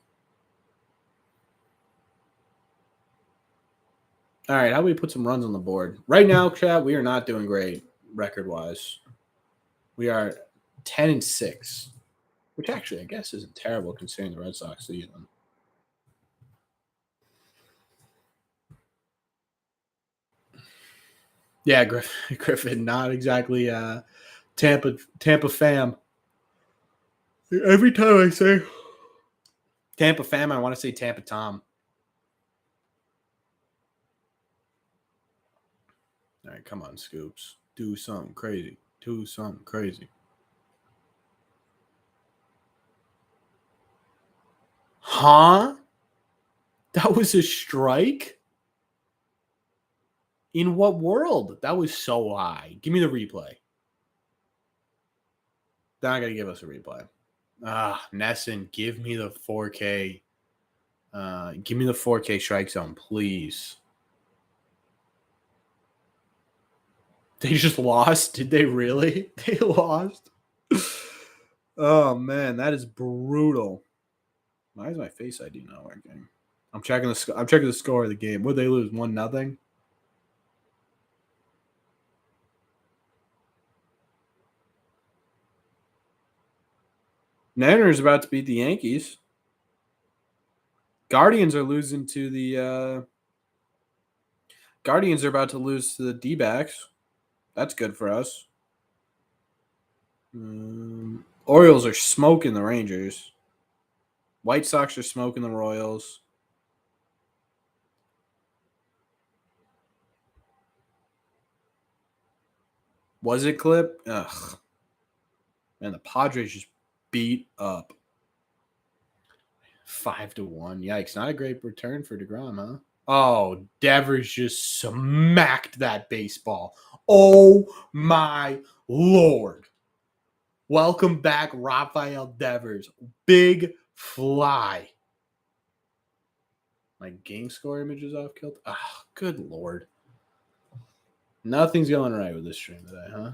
All right, how do we put some runs on the board? Right now, chat, we are not doing great record-wise. We are 10-6, which actually I guess isn't terrible considering the Red Sox season. Yeah, Griffin, not exactly Tampa Pham. Every time I say Tampa Pham, I want to say Tampa Tom. All right, come on, Scoops. Do something crazy. Do something crazy. Huh? That was a strike? In what world? That was so high. Give me the replay. They're not going to give us a replay. Nesson, give me the 4K. Give me the 4K strike zone, please. They just lost? Did they really? They lost? Oh, man, that is brutal. Why is my Face ID not working? I'm checking the score of the game. Would they lose 1-0? Niners about to beat the Yankees. Guardians are losing to the Guardians are about to lose to the D-backs. That's good for us. Orioles are smoking the Rangers. White Sox are smoking the Royals. Was it clip? Ugh. Man, the Padres just beat up. 5-1. Yikes. Not a great return for DeGrom, huh? Oh, Devers just smacked that baseball. Oh, my Lord. Welcome back, Rafael Devers. Big fly. My game score image is off kilter. Oh, good Lord. Nothing's going right with this stream today, huh?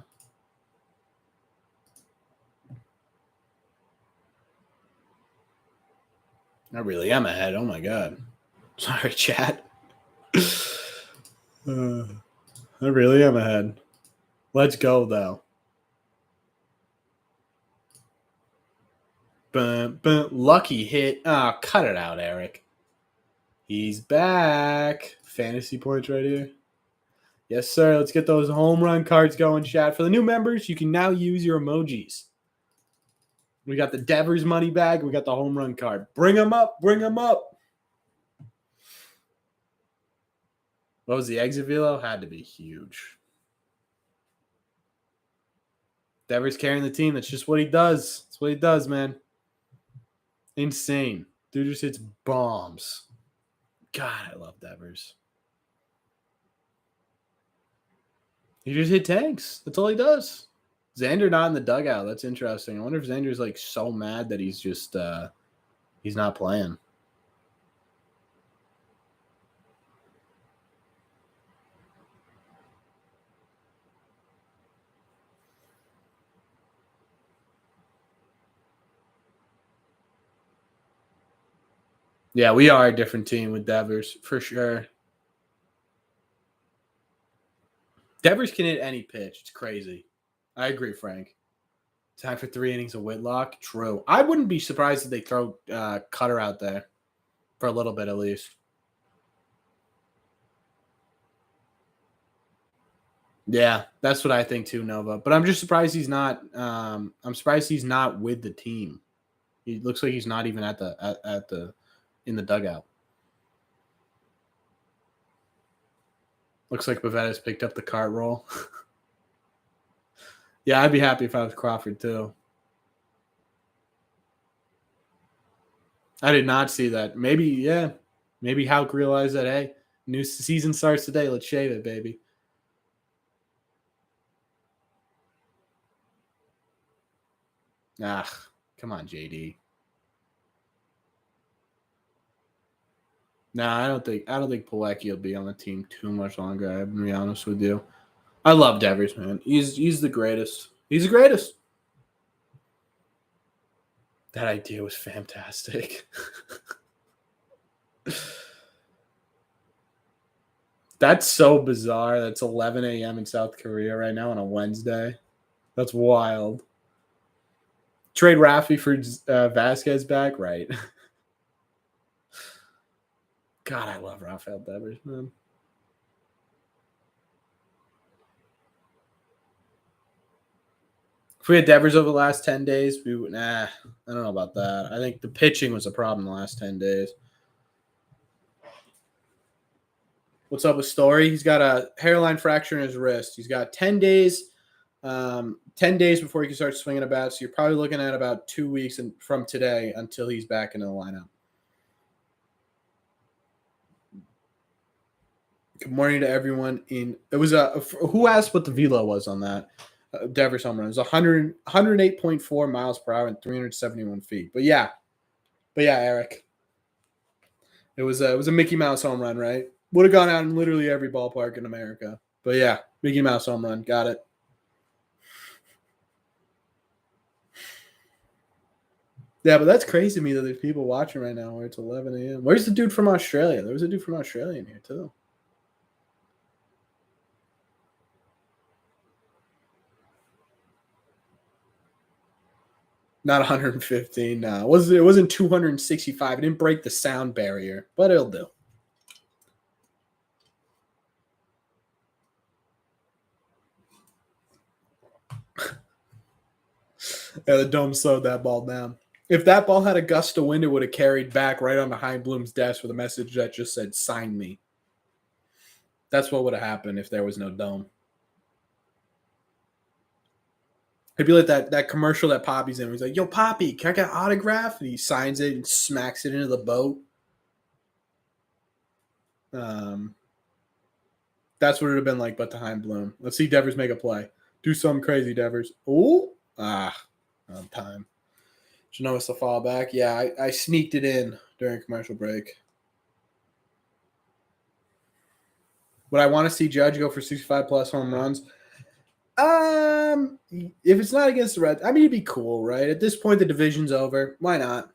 I really am ahead. Oh, my God. Sorry, chat. I really am ahead. Let's go, though. Lucky hit. Oh, cut it out, Eric. He's back. Fantasy points right here. Yes, sir. Let's get those home run cards going, chat. For the new members, you can now use your emojis. We got the Devers money bag. We got the home run card. Bring them up. Bring them up. What was the exit velo? Had to be huge. Devers carrying the team. That's just what he does. That's what he does, man. Insane. Dude just hits bombs. God, I love Devers. He just hit tanks. That's all he does. Xander not in the dugout. That's interesting. I wonder if Xander's like so mad that he's just he's not playing. Yeah, we are a different team with Devers for sure. Devers can hit any pitch. It's crazy. I agree, Frank. Time for 3 innings of Whitlock. True. I wouldn't be surprised if they throw Cutter out there for a little bit at least. Yeah, that's what I think too, Nova. But I'm just surprised he's not. I'm surprised he's not with the team. He looks like he's not even at the in the dugout. Looks like Pavetta's picked up the cart roll. Yeah, I'd be happy if I was Crawford too. I did not see that. Maybe, yeah. Maybe Houck realized that, hey, new season starts today. Let's shave it, baby. Ah, come on, JD. Nah, I don't think Pilecki will be on the team too much longer. I'm gonna be honest with you. I love Devers, man. He's the greatest. He's the greatest. That idea was fantastic. That's so bizarre. That's 11 a.m. in South Korea right now on a Wednesday. That's wild. Trade Rafi for Vasquez back, right? God, I love Rafael Devers, man. If we had Devers over the last 10 days, we would, I don't know about that. I think the pitching was a problem the last 10 days. What's up with Story? He's got a hairline fracture in his wrist. He's got 10 days, 10 days before he can start swinging a bat. So you're probably looking at about 2 weeks from today until he's back into the lineup. Good morning to everyone. It was who asked what the velo was on that Devers home run? It was 108.4 miles per hour and 371 feet. But yeah, Eric, it was a Mickey Mouse home run, right? Would have gone out in literally every ballpark in America. But yeah, Mickey Mouse home run. Got it. Yeah, but that's crazy to me that there's people watching right now where it's 11 a.m. Where's the dude from Australia? There was a dude from Australia in here too. Not 115. No, it wasn't 265. It didn't break the sound barrier, but it'll do. Yeah, the dome slowed that ball down. If that ball had a gust of wind, it would have carried back right onto Heim Bloom's desk with a message that just said, "Sign me." That's what would have happened if there was no dome. It'd be like that commercial that Poppy's in. He's like, "Yo, Poppy, can I get an autograph?" And he signs it and smacks it into the boat. That's what it would have been like, but to Heim Bloom. Let's see Devers make a play. Do something crazy, Devers. Oh, on time. Did you notice the fall back? Yeah, I sneaked it in during commercial break. Would I want to see Judge go for 65 plus home runs? If it's not against the Reds, I mean, it'd be cool, right? At this point, the division's over. Why not?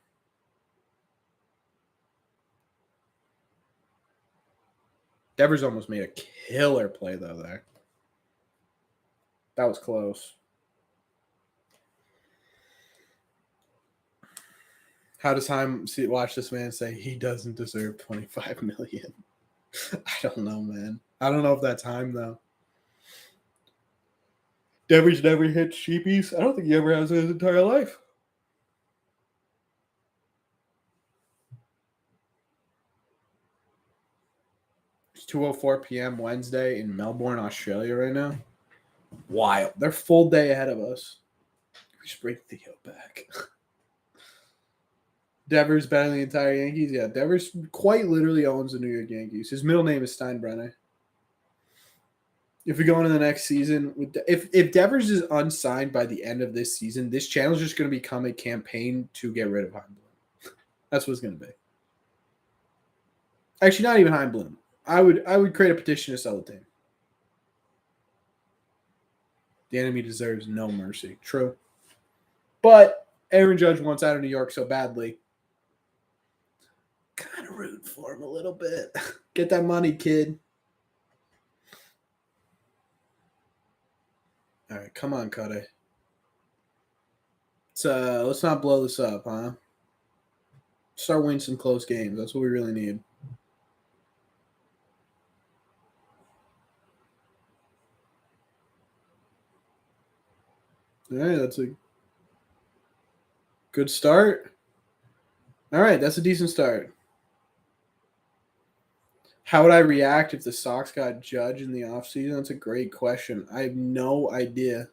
Devers almost made a killer play, though, there. That was close. How does Heim watch this man say he doesn't deserve $25 million? I don't know, man. I don't know if that's Heim, though. Devers never hit sheepies. I don't think he ever has in his entire life. It's 2:04 p.m. Wednesday in Melbourne, Australia right now. Wild. They're full day ahead of us. We should bring Theo back. Devers better than the entire Yankees? Yeah, Devers quite literally owns the New York Yankees. His middle name is Steinbrenner. If we go into the next season, if Devers is unsigned by the end of this season, this channel is just going to become a campaign to get rid of Heim Bloom. That's what it's going to be. Actually, not even Heim Bloom. I would create a petition to sell the team. The enemy deserves no mercy. True. But Aaron Judge wants out of New York so badly. Kind of rooting for him a little bit. Get that money, kid. All right, come on, Cuddy. Let's not blow this up, huh? Start winning some close games. That's what we really need. All right, that's a good start. All right, that's a decent start. How would I react if the Sox got Judge in the offseason? That's a great question. I have no idea.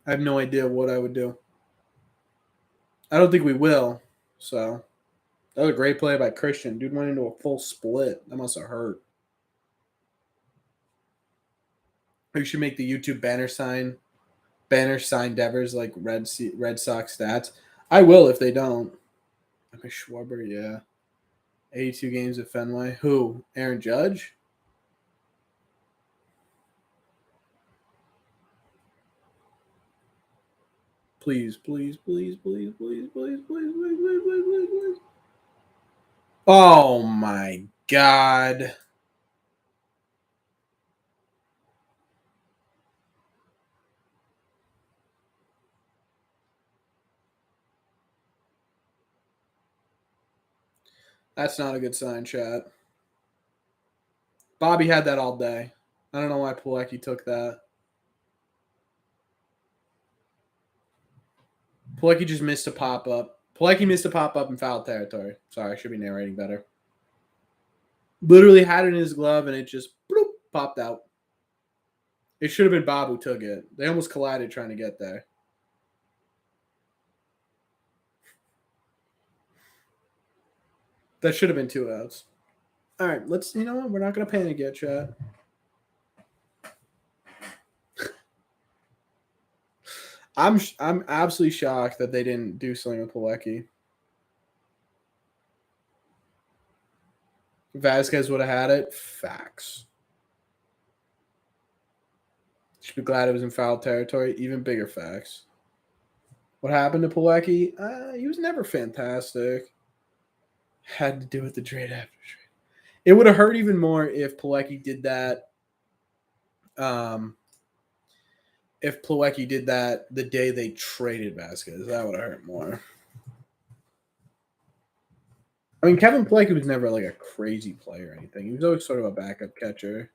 I have no idea what I would do. I don't think we will. So that was a great play by Christian. Dude went into a full split. That must have hurt. We should make the YouTube banner sign Devers like Red Sox stats. I will if they don't. Okay, Schwarber, yeah. 82 games at Fenway. Who? Aaron Judge? Please, please, please, please, please, please, please, please, please, please, please, please. Oh my God. That's not a good sign, chat. Bobby had that all day. I don't know why Pilecki took that. Pilecki just missed a pop up. Pilecki missed a pop up in foul territory. Sorry, I should be narrating better. Literally had it in his glove and it just bloop, popped out. It should have been Bob who took it. They almost collided trying to get there. That should have been 2 outs. All right, let's. You know what? We're not gonna panic yet, chat. I'm absolutely shocked that they didn't do something with Pilecki. Vasquez would have had it. Facts. Should be glad it was in foul territory. Even bigger facts. What happened to Pilecki? He was never fantastic. Had to do with the trade after trade. It would have hurt even more if Pilecki did that. If Plawecki did that the day they traded Vasquez, that would have hurt more. I mean, Kevin Plawecki was never like a crazy player or anything. He was always sort of a backup catcher.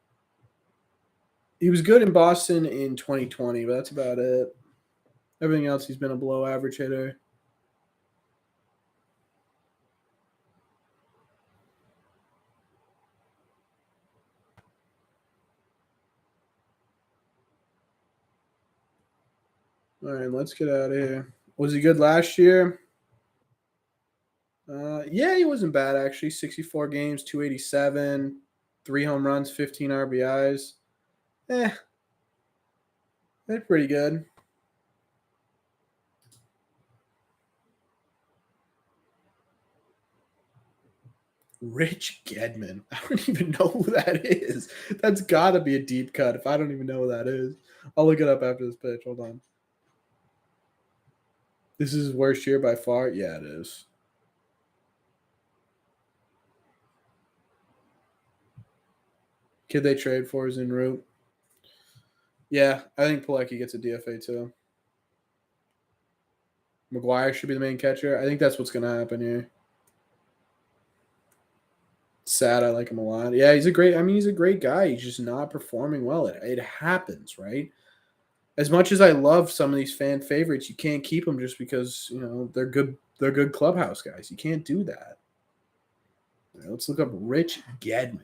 He was good in Boston in 2020, but that's about it. Everything else, he's been a below average hitter. All right, let's get out of here. Was he good last year? Yeah, he wasn't bad actually. 64 games, 287, 3 home runs, 15 RBIs. Eh, they're pretty good. Rich Gedman. I don't even know who that is. That's got to be a deep cut if I don't even know who that is. I'll look it up after this pitch. Hold on. This is his worst year by far? Yeah, it is. Kid they trade for is en route. Yeah, I think Pilecki gets a DFA too. McGuire should be the main catcher. I think that's what's going to happen here. Sad. I like him a lot. Yeah, he's a great guy. He's just not performing well. It happens, right? As much as I love some of these fan favorites, you can't keep them just because they're good. They're good clubhouse guys. You can't do that. Let's look up Rich Gedman.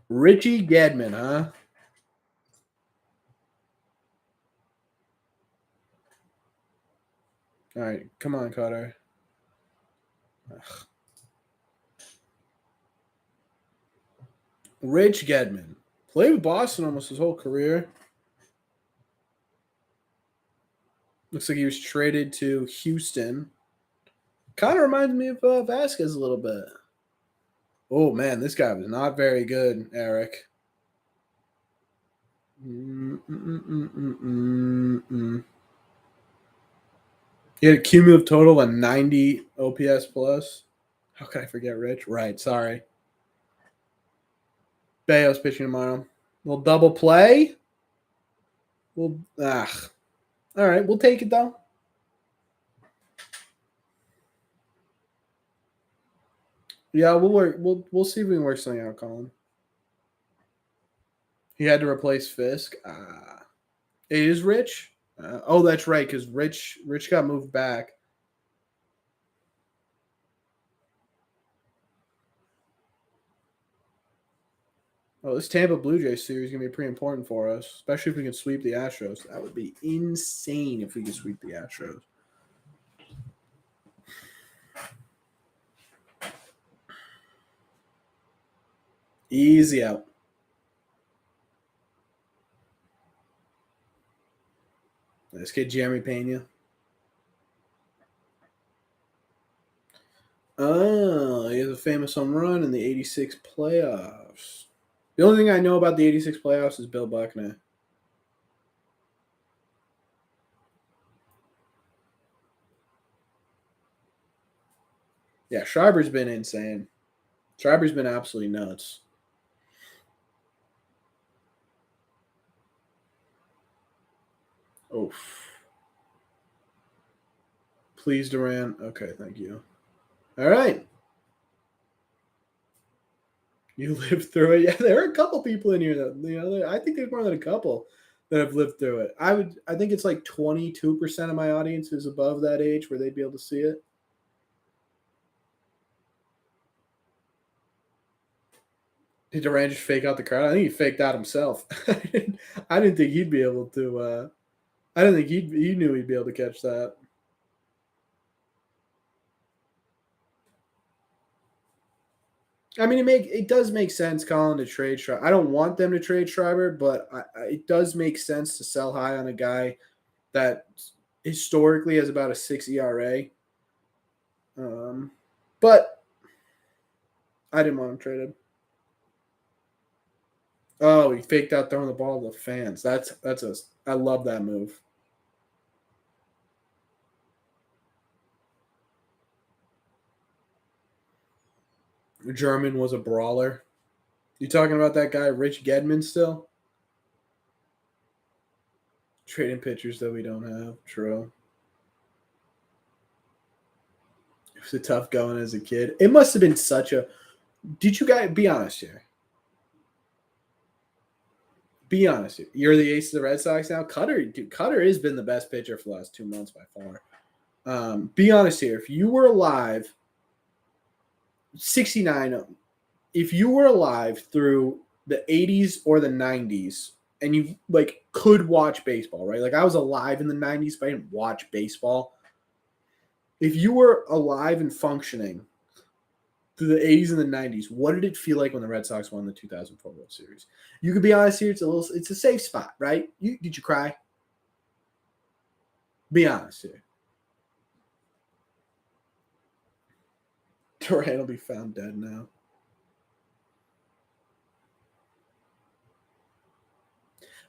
Richie Gedman, huh? All right, come on, Cutter. Ugh. Rich Gedman played with Boston almost his whole career. Looks like he was traded to Houston. Kind of reminds me of Vasquez a little bit. Oh man, this guy was not very good, Eric. He had a cumulative total of 90 OPS plus. How could I forget Rich? Right, sorry. Bayo's pitching tomorrow. We'll double play. All right, we'll take it though. Yeah, we'll work. We'll see if we can work something out, Colin. He had to replace Fisk. It is Rich. Oh, that's right, because Rich got moved back. Oh, this Tampa Blue Jays series is gonna be pretty important for us, especially if we can sweep the Astros. That would be insane if we could sweep the Astros. Easy out. Let's get Jeremy Pena. Oh, he has a famous home run in the '86 playoffs. The only thing I know about the '86 playoffs is Bill Buckner. Yeah, Schreiber's been insane. Schreiber's been absolutely nuts. Oh, please, Duran. Okay, thank you. All right. You lived through it. Yeah, there are a couple people in here that I think there's more than a couple that have lived through it. I think it's like 22% of my audience is above that age where they'd be able to see it. Did Duran just fake out the crowd? I think he faked out himself. I didn't think he'd be able to. I didn't think he knew he'd be able to catch that. I mean, it does make sense, Colin, to trade Schreiber. I don't want them to trade Schreiber, but it does make sense to sell high on a guy that historically has about a 6 ERA. But I didn't want him traded. Oh, he faked out throwing the ball to the fans. I love that move. German was a brawler. You talking about that guy, Rich Gedman, still? Trading pitchers that we don't have. True. It was a tough going as a kid. It must have been such a. Did you guys be honest here? Be honest here. You're the ace of the Red Sox now. Cutter has been the best pitcher for the last 2 months by far. Be honest here. If you were alive, 69. If you were alive through the 80s or the 90s, and you like could watch baseball, right? Like I was alive in the 90s, but I didn't watch baseball. If you were alive and functioning through the 80s and the 90s, what did it feel like when the Red Sox won the 2004 World Series? You could be honest here. It's a safe spot, right? Did you cry? Be honest here. Durant will be found dead now.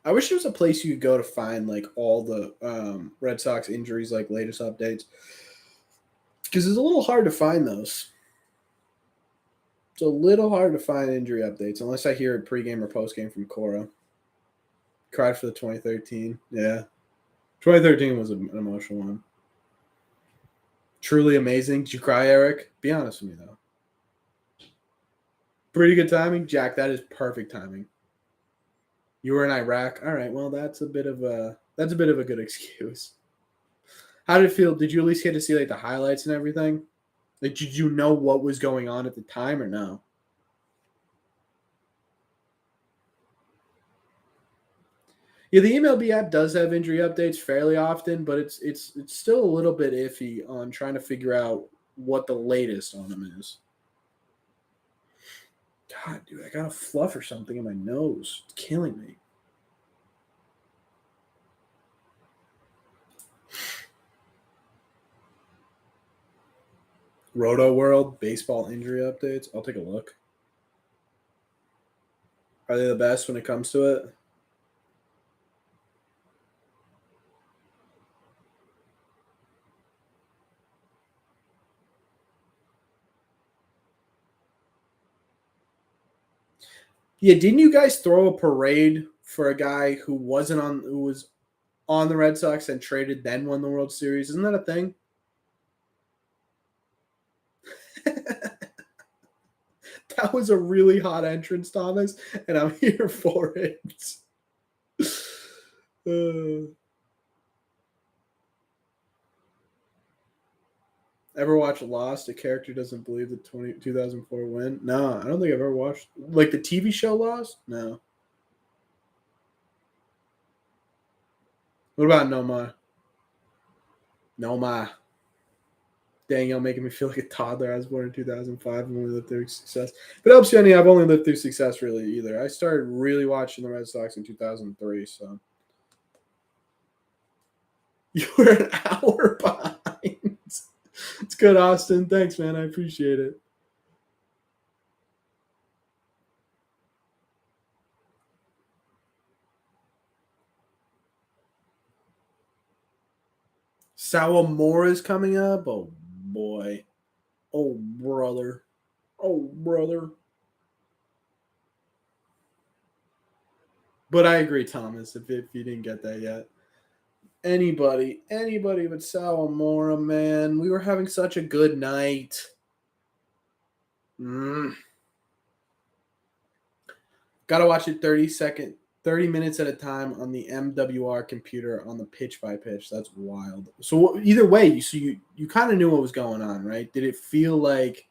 I wish there was a place you could go to find like all the Red Sox injuries, like latest updates, because it's a little hard to find those. It's a little hard to find injury updates unless I hear a pregame or postgame from Cora. Cried for the 2013. Yeah. 2013 was an emotional one. Truly amazing. Did you cry, Eric? Be honest with me, though. Pretty good timing. Jack, that is perfect timing. You were in Iraq. All right, well, that's a bit of a good excuse. How did it feel? Did you at least get to see like the highlights and everything? Like, did you know what was going on at the time or no? Yeah, the MLB app does have injury updates fairly often, but it's still a little bit iffy on trying to figure out what the latest on them is. God, dude, I got a fluff or something in my nose. It's killing me. Roto World baseball injury updates. I'll take a look. Are they the best when it comes to it? Yeah, didn't you guys throw a parade for a guy who was on the Red Sox and traded then won the World Series? Isn't that a thing? That was a really hot entrance, Thomas, and I'm here for it. Ever watch Lost? A character doesn't believe the 2004 win. No, I don't think I've ever watched like the TV show Lost. No. What about Noma? Noma. Dang, y'all making me feel like a toddler. I was born in 2005 and only lived through success. But it helps you any. I've only lived through success really either. I started really watching the Red Sox in 2003. So you were an hour behind. It's good, Austin. Thanks, man. I appreciate it. Sawamura is coming up. Oh boy. Oh brother. Oh brother. But I agree, Thomas. If you didn't get that yet, anybody but Sawamura, man. We were having such a good night. Gotta watch it 30 minutes at a time on the MWR computer on the pitch by pitch. That's wild. So either way, you kind of knew what was going on, right? Did it feel like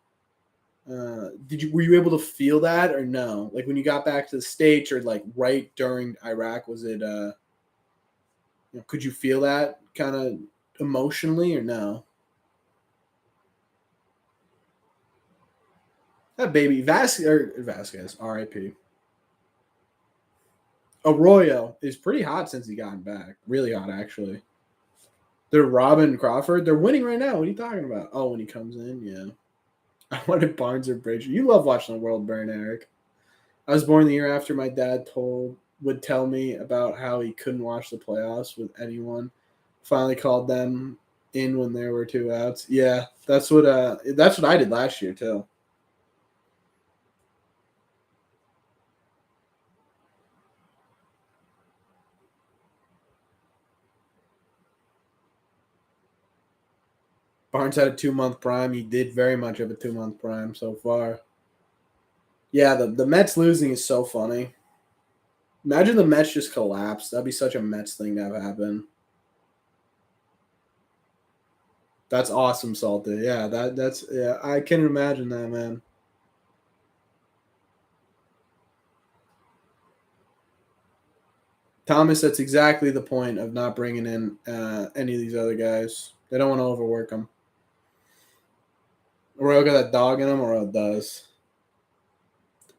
were you able to feel that or no? Like when you got back to the States or like right during Iraq, was it could you feel that kind of emotionally or no? That baby Vasquez, RIP. Arroyo is pretty hot since he got back. Really hot, actually. They're Robin Crawford. They're winning right now. What are you talking about? Oh, when he comes in, yeah. I wanted Barnes or Bridger. You love watching the world burn, Eric. I was born the year after my dad would tell me about how he couldn't watch the playoffs with anyone. Finally called them in when there were 2 outs. Yeah, that's what I did last year too. Barnes had a 2-month prime. He did very much of a 2-month prime so far. Yeah, the Mets losing is so funny. Imagine the Mets just collapsed. That'd be such a Mets thing to have happen. That's awesome, Salty. Yeah, that's yeah. I can imagine that, man. Thomas, that's exactly the point of not bringing in any of these other guys. They don't want to overwork them. Royal got that dog in him, or it does.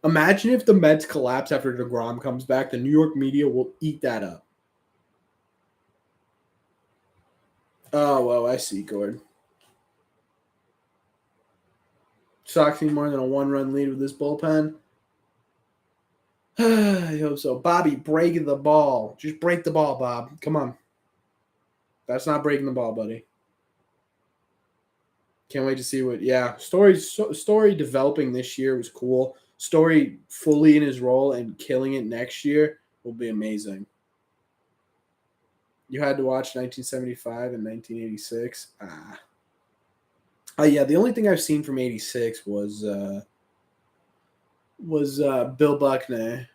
Imagine if the Mets collapse after DeGrom comes back. The New York media will eat that up. Oh, well, I see, Gord. Sox need more than a 1-run lead with this bullpen. I hope so. Bobby, breaking the ball. Just break the ball, Bob. Come on. That's not breaking the ball, buddy. Can't wait to see what. Yeah, Story developing this year was cool. Story fully in his role and killing it next year will be amazing. You had to watch 1975 and 1986. Yeah. The only thing I've seen from '86 was Bill Buckner.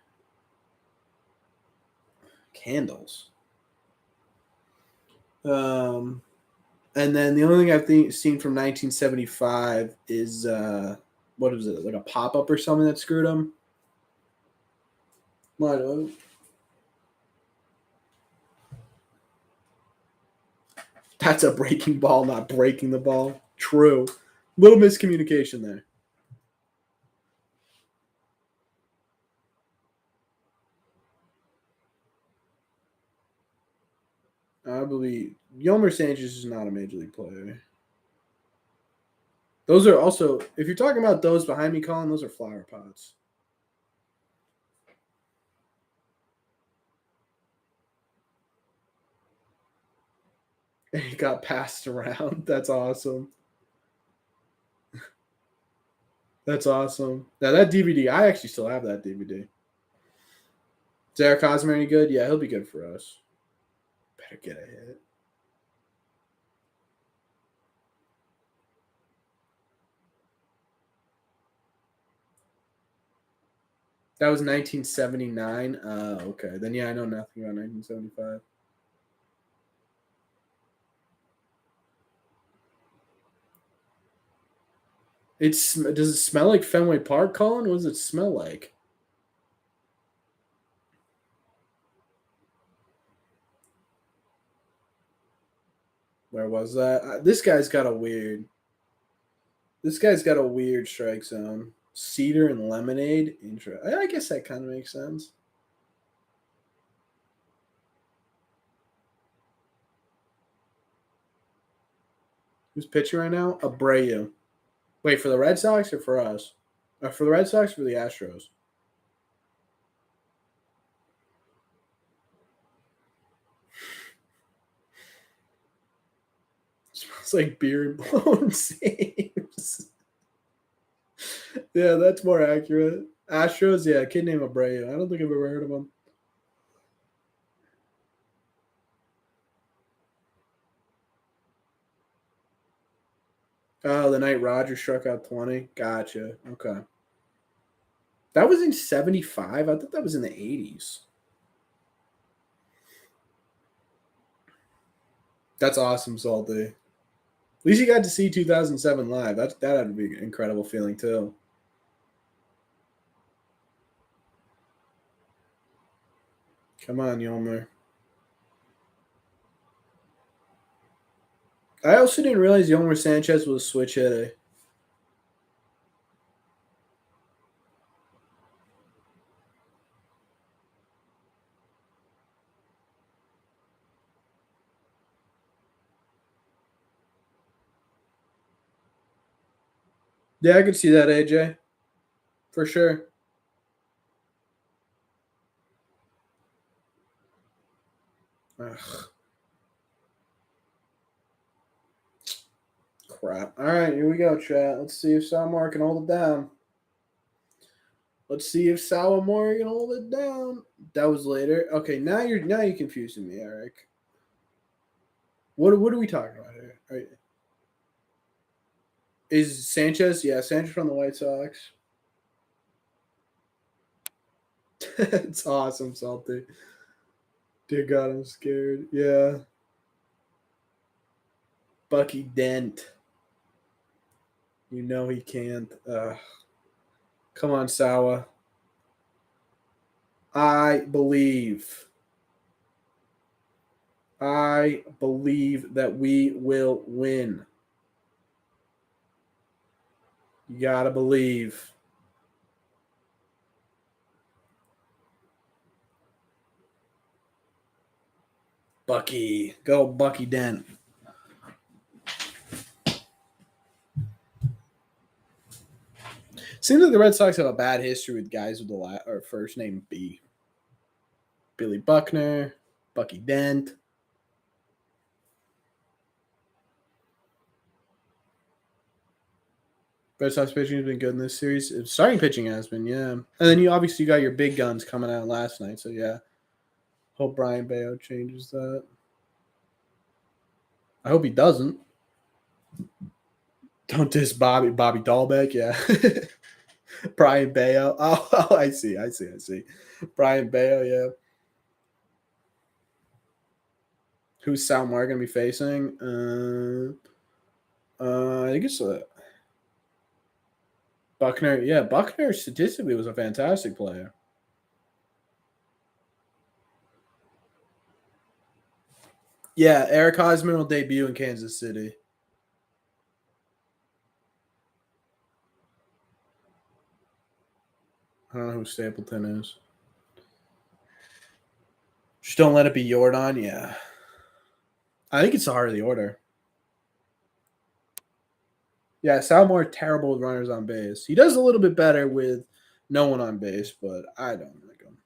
Candles. And then the only thing I've seen from 1975 is what was it, like a pop up or something that screwed him? What? That's a breaking ball, not breaking the ball. True. Little miscommunication there. I believe Yolmer Sanchez is not a major league player. Those are also, if you're talking about those behind me, Colin, those are flower pots. And he got passed around. That's awesome. That's awesome. Now that DVD, I actually still have that DVD. Is Eric Hosmer any good? Yeah, he'll be good for us. Better get a hit. That was 1979. Okay. Then yeah, I know nothing about 1975. Does it smell like Fenway Park, Colin? What does it smell like? Where was that? This guy's got a weird. This guy's got a weird strike zone. Cedar and lemonade. I guess that kind of makes sense. Who's pitching right now? Abreu. Wait, for the Red Sox or for us? For the Red Sox or for the Astros? It smells like beer and blown saves. Yeah, that's more accurate. Astros, yeah, a kid named Abreu. I don't think I've ever heard of him. Oh, the night Roger struck out 20. Gotcha. Okay. That was in 75? I thought that was in the 80s. That's awesome, Salty. At least you got to see 2007 live. That had to be an incredible feeling, too. Come on, Yolmer. I also didn't realize Yolmer Sanchez was a switch hitter. Yeah, I could see that, AJ. For sure. Ugh, crap. All right, here we go, chat. Let's see if Salmar can hold it down. Let's see if Salmar can hold it down. That was later. Okay, now you're confusing me, Eric. What are we talking about here? Right. Is Sanchez? Yeah, Sanchez from the White Sox. It's awesome, Salty. Dear God, I'm scared. Yeah. Bucky Dent. You know he can't. Come on, Sawa. I believe. I believe that we will win. You gotta believe. Bucky. Go Bucky Dent. Seems like the Red Sox have a bad history with guys with the or first name B. Billy Buckner, Bucky Dent. Red Sox pitching has been good in this series. Starting pitching has been, yeah. And then you obviously got your big guns coming out last night, so yeah. Hope Brian Bayo changes that. I hope he doesn't. Don't diss Bobby Dahlbeck, yeah. Brian Bayo. Oh, I see. Brian Bayo, yeah. Who's Salmar going to be facing? I think it's Buckner. Yeah, Buckner statistically was a fantastic player. Yeah, Eric Hosmer will debut in Kansas City. I don't know who Stapleton is. Just don't let it be Jordan. Yeah. I think it's the heart of the order. Yeah, Salmore terrible with runners on base. He does a little bit better with no one on base, but I don't like him.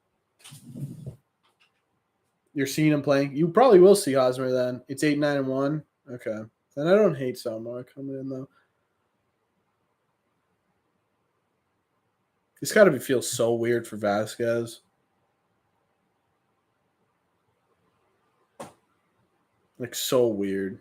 You're seeing him playing. You probably will see Hosmer then. It's 8-9-1. Okay. Then I don't hate Salmore coming in though. It's got to feel so weird for Vasquez. Like so weird.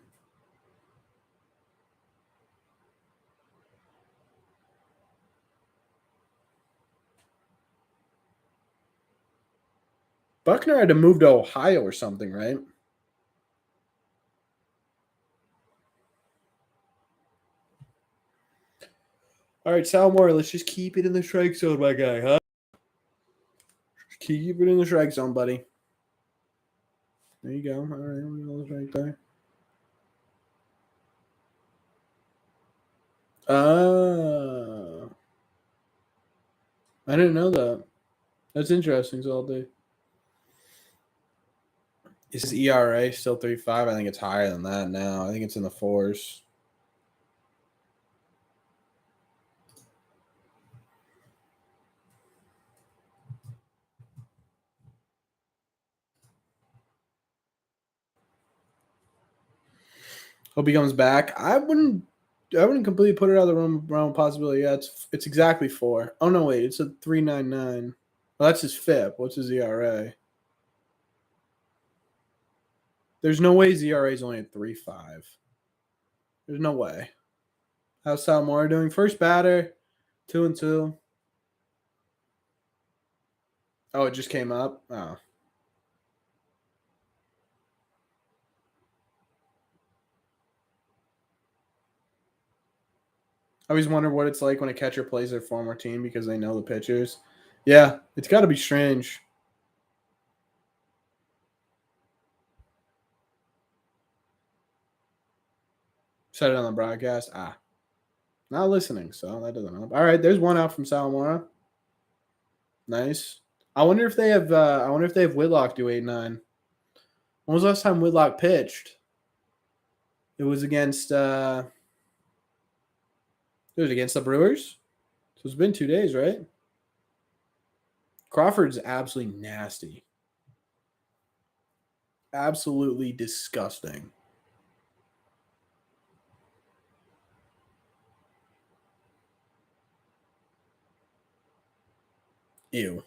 Buckner had to move to Ohio or something, right? All right, Salmore, let's just keep it in the strike zone, my guy, huh? Just keep it in the strike zone, buddy. There you go. All right, right there. I didn't know that. That's interesting, Salty. Is his ERA still 3.5? I think it's higher than that now. I think it's in the fours. Hope he comes back. I wouldn't completely put it out of the realm of possibility. Yeah, it's exactly 4. Oh no, wait, it's a 3.99. Well, that's his FIP. What's his ERA? There's no way his ERA is only at 3.5. There's no way. How's Salmore doing? First batter, 2-2. Oh, it just came up. Oh. I always wonder what it's like when a catcher plays their former team because they know the pitchers. Yeah, it's got to be strange. Said it on the broadcast. Not listening, so that doesn't help. All right, there's one out from Salamora. Nice. I wonder if they have. Whitlock do 8-9. When was the last time Whitlock pitched? It was against. It was against the Brewers. So it's been 2 days, right? Crawford's absolutely nasty. Absolutely disgusting. Ew.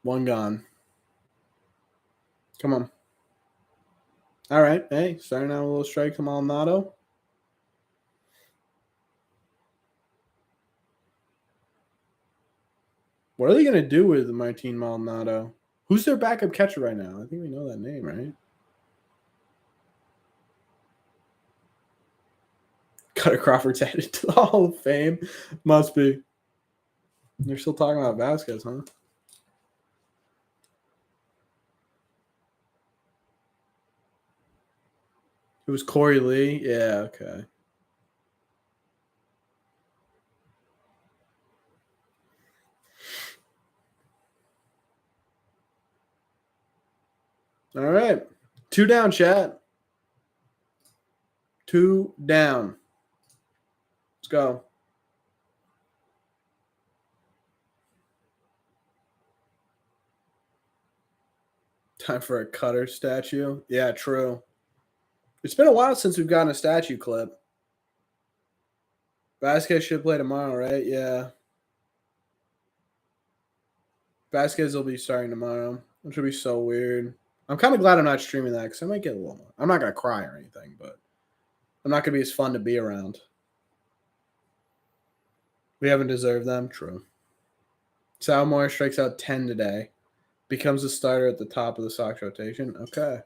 One gone. Come on. All right. Hey, starting out with a little strike to Maldonado. What are they going to do with Martin Maldonado? Who's their backup catcher right now? I think we know that name, right? Cutter Crawford's headed to the Hall of Fame. Must be. They're still talking about Vasquez, huh? It was Corey Lee. Yeah, okay. All right. 2 down, chat. 2 down. Let's go. Time for a Cutter statue. Yeah, true. It's been a while since we've gotten a statue clip. Vasquez should play tomorrow, right? Yeah. Vasquez will be starting tomorrow, which will be so weird. I'm kind of glad I'm not streaming that because I might get a little more. I'm not going to cry or anything, but I'm not going to be as fun to be around. We haven't deserved them. True. Sal Moore strikes out 10 today. Becomes a starter at the top of the Sox rotation. Okay.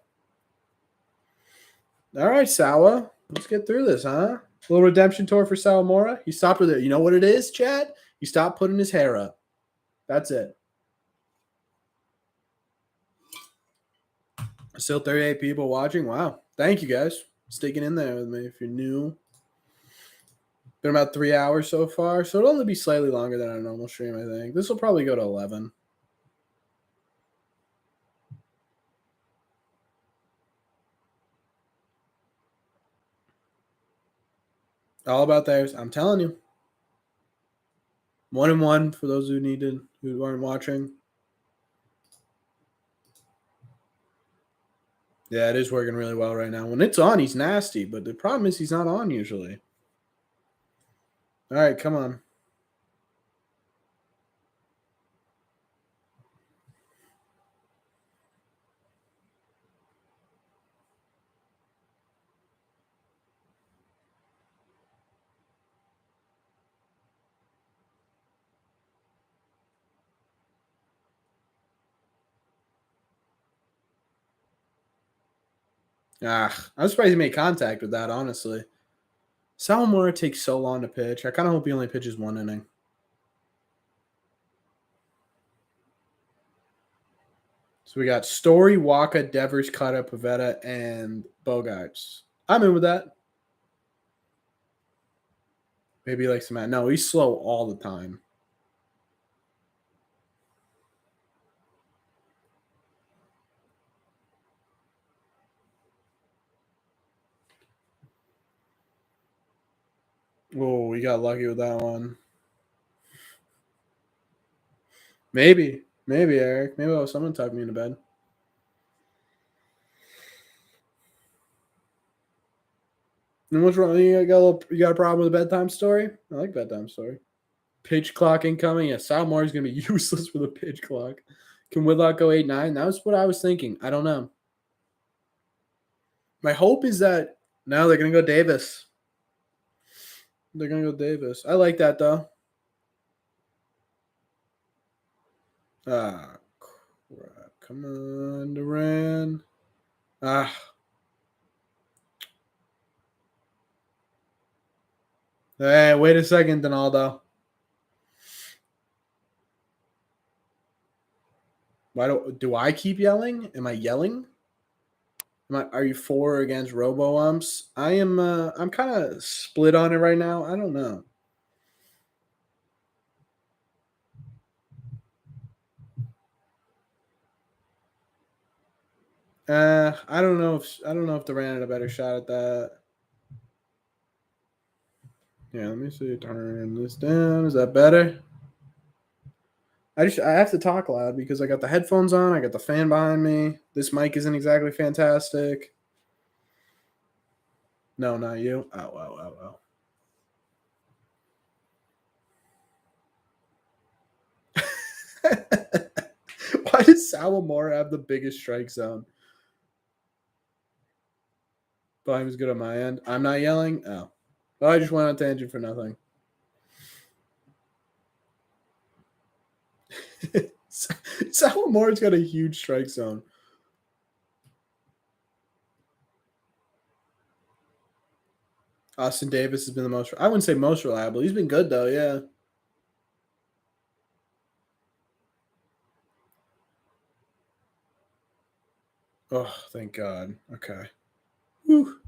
All right, Sawa. Let's get through this, huh? A little redemption tour for Sawamura. He stopped with it. You know what it is, Chad? He stopped putting his hair up. That's it. Still 38 people watching. Wow. Thank you, guys. Sticking in there with me if you're new. Been about 3 hours so far, so it'll only be slightly longer than our normal stream, I think. This will probably go to 11. All about theirs. I'm telling you. 1-1 for those who aren't watching. Yeah, it is working really well right now. When it's on, he's nasty, but the problem is he's not on usually. All right, come on. I'm surprised he made contact with that, honestly. Sawamura takes so long to pitch. I kind of hope he only pitches 1 inning. So we got Story, Waka, Devers, Cutter, Pavetta, and Bogarts. I'm in with that. Maybe like some. No, he's slow all the time. Oh, we got lucky with that one. Maybe, Eric. Maybe someone tucked me into bed. And what's wrong? You got a problem with a bedtime story? I like bedtime story. Pitch clock incoming. Yeah, Salmore is gonna be useless with a pitch clock. Can Whitlock go 8-9? That was what I was thinking. I don't know. My hope is that now they're gonna go Davis. They're gonna go Davis. I like that though. Ah, crap! Come on, Duran. Ah. Hey, wait a second, Donaldo. Why do I keep yelling? Am I yelling? Are you for or against robo umps? I am. I'm kind of split on it right now. I don't know. I don't know if Durant had a better shot at that. Yeah, let me see. Turn this down. Is that better? I have to talk loud because I got the headphones on. I got the fan behind me. This mic isn't exactly fantastic. No, not you. Oh. Why does Sawamura have the biggest strike zone? Volume's good on my end. I'm not yelling. Oh, well, I just went on tangent for nothing. Salamore's got a huge strike zone. Austin Davis has been the most. I wouldn't say most reliable. He's been good though. Yeah. Oh, thank God. Okay. Whew.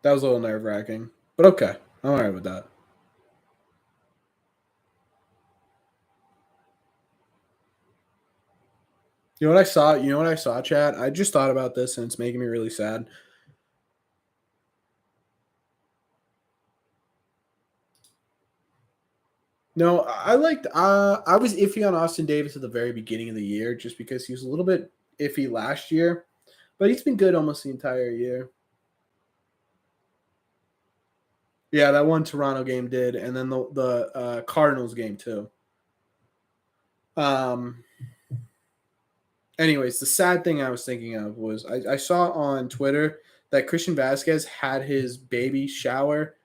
That was a little nerve wracking, but okay. I'm all right with that. You know what I saw? You know what I saw, Chad? I just thought about this and it's making me really sad. No, I liked. I was iffy on Austin Davis at the very beginning of the year, just because he was a little bit iffy last year, but he's been good almost the entire year. Yeah, that one Toronto game did, and then the Cardinals game too. Um. Anyways, the sad thing I was thinking of was I saw on Twitter that Christian Vasquez had his baby shower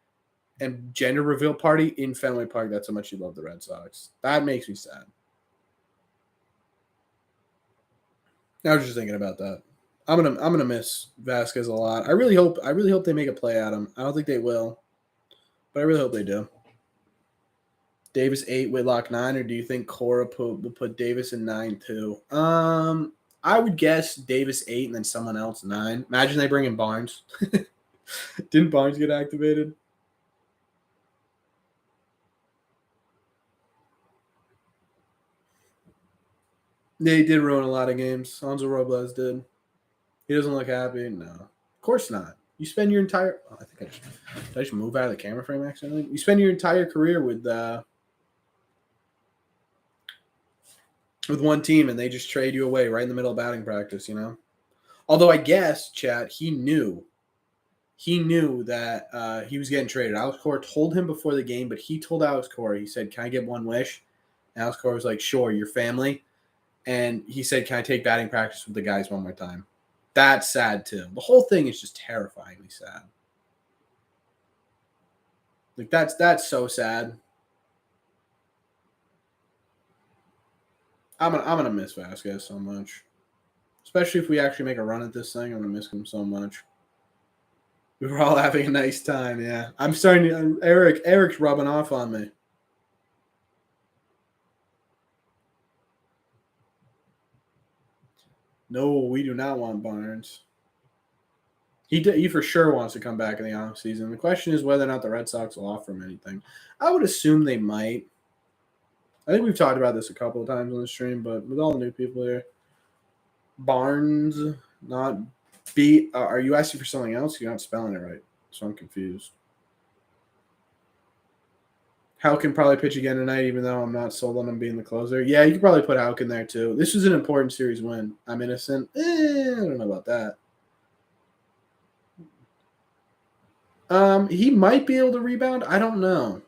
and gender reveal party in Fenway Park. That's how much he loved the Red Sox. That makes me sad. I was just thinking about that. I'm gonna miss Vasquez a lot. I really hope they make a play at him. I don't think they will, but I really hope they do. Davis 8, Whitlock 9, or do you think Cora will put Davis in 9 too? I would guess Davis 8 and then someone else 9. Imagine they bring in Barnes. Didn't Barnes get activated? Yeah, he did ruin a lot of games. Alonso Robles did. He doesn't look happy. No, of course not. You spend your entire. Oh, I think did I just move out of the camera frame accidentally. You spend your entire career with one team, and they just trade you away right in the middle of batting practice. You know. Although I guess Chad, he knew that he was getting traded. Alex Cora told him before the game, but he told Alex Cora, he said, "Can I get one wish?" And Alex Cora was like, "Sure, your family." And he said, "Can I take batting practice with the guys one more time?" That's sad too. The whole thing is just terrifyingly sad. Like that's so sad. I'm gonna miss Vasquez so much, especially if we actually make a run at this thing. I'm gonna miss him so much. We were all having a nice time. Yeah, I'm starting to. Eric's rubbing off on me. No, we do not want Barnes. He for sure wants to come back in the offseason. The question is whether or not the Red Sox will offer him anything. I would assume they might. I think we've talked about this a couple of times on the stream, but with all the new people here, Barnes, not B. Are you asking for something else? You're not spelling it right, so I'm confused. Houck can probably pitch again tonight, even though I'm not sold on him being the closer. Yeah, you could probably put Houck in there too. This was an important series win. I'm innocent. I don't know about that. He might be able to rebound. I don't know.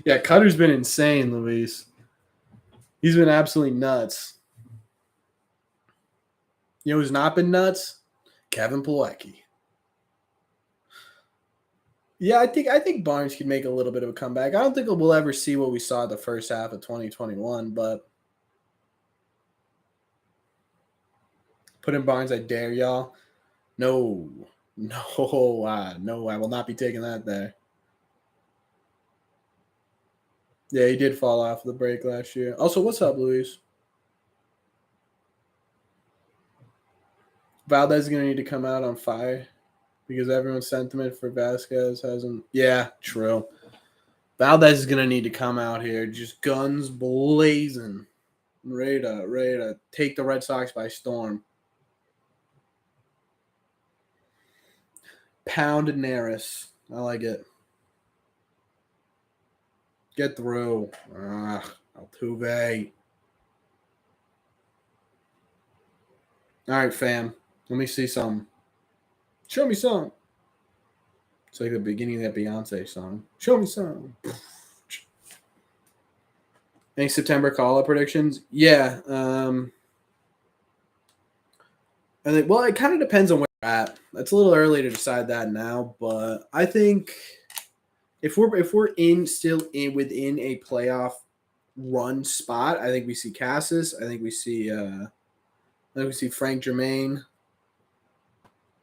Yeah, Cutter's been insane, Luis. He's been absolutely nuts. You know who's not been nuts? Kevin Plawecki. Yeah, I think Barnes could make a little bit of a comeback. I don't think we'll ever see what we saw the first half of 2021, but put in Barnes, I dare y'all. No, no, I will not be taking that there. Yeah, he did fall off the break last year. Also, what's up, Luis? Valdez is going to need to come out on fire because everyone's sentiment for Vasquez hasn't. Yeah, true. Valdez is going to need to come out here just guns blazing, ready to take the Red Sox by storm. Pound Neris. I like it. Get through. Altuve. All right, fam. Let me see some. Show me some. It's like the beginning of that Beyonce song. Show me some. Any September call-up predictions? Yeah. And then, well, it kind of depends on where we're at. It's a little early to decide that now, but I think if we're in still in within a playoff run spot, I think we see Cassis. I think we see Frank Germain.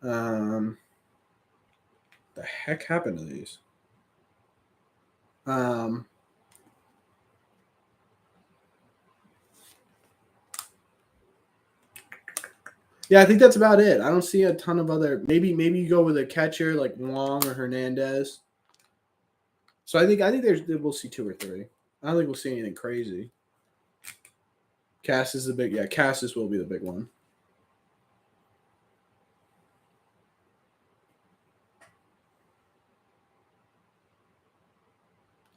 The heck happened to these? Um, yeah, I think that's about it. I don't see a ton of other. Maybe you go with a catcher like Wong or Hernandez. So I think we'll see two or three. I don't think we'll see anything crazy. Cassis is the big. Yeah, Cassis will be the big one.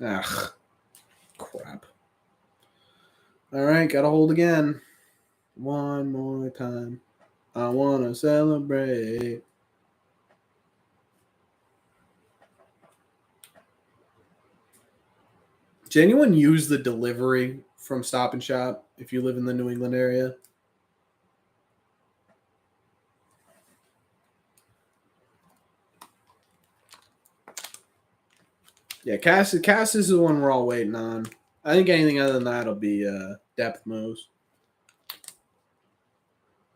Ah, crap. All right, got to hold again. One more time. I want to celebrate. Does anyone use the delivery from Stop and Shop if you live in the New England area? Yeah, Cassis is the one we're all waiting on. I think anything other than that will be depth moves.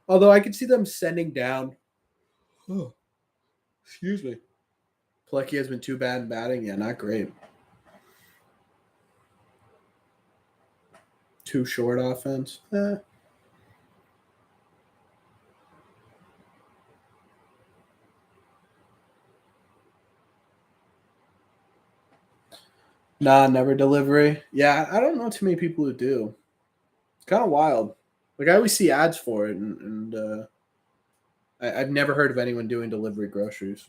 Although I could see them sending down. Oh, excuse me. Plecky has been too bad in batting. Yeah, not great. Too short offense. Nah, never delivery. Yeah, I don't know too many people who do. It's kind of wild. Like I always see ads for it, and I've never heard of anyone doing delivery groceries.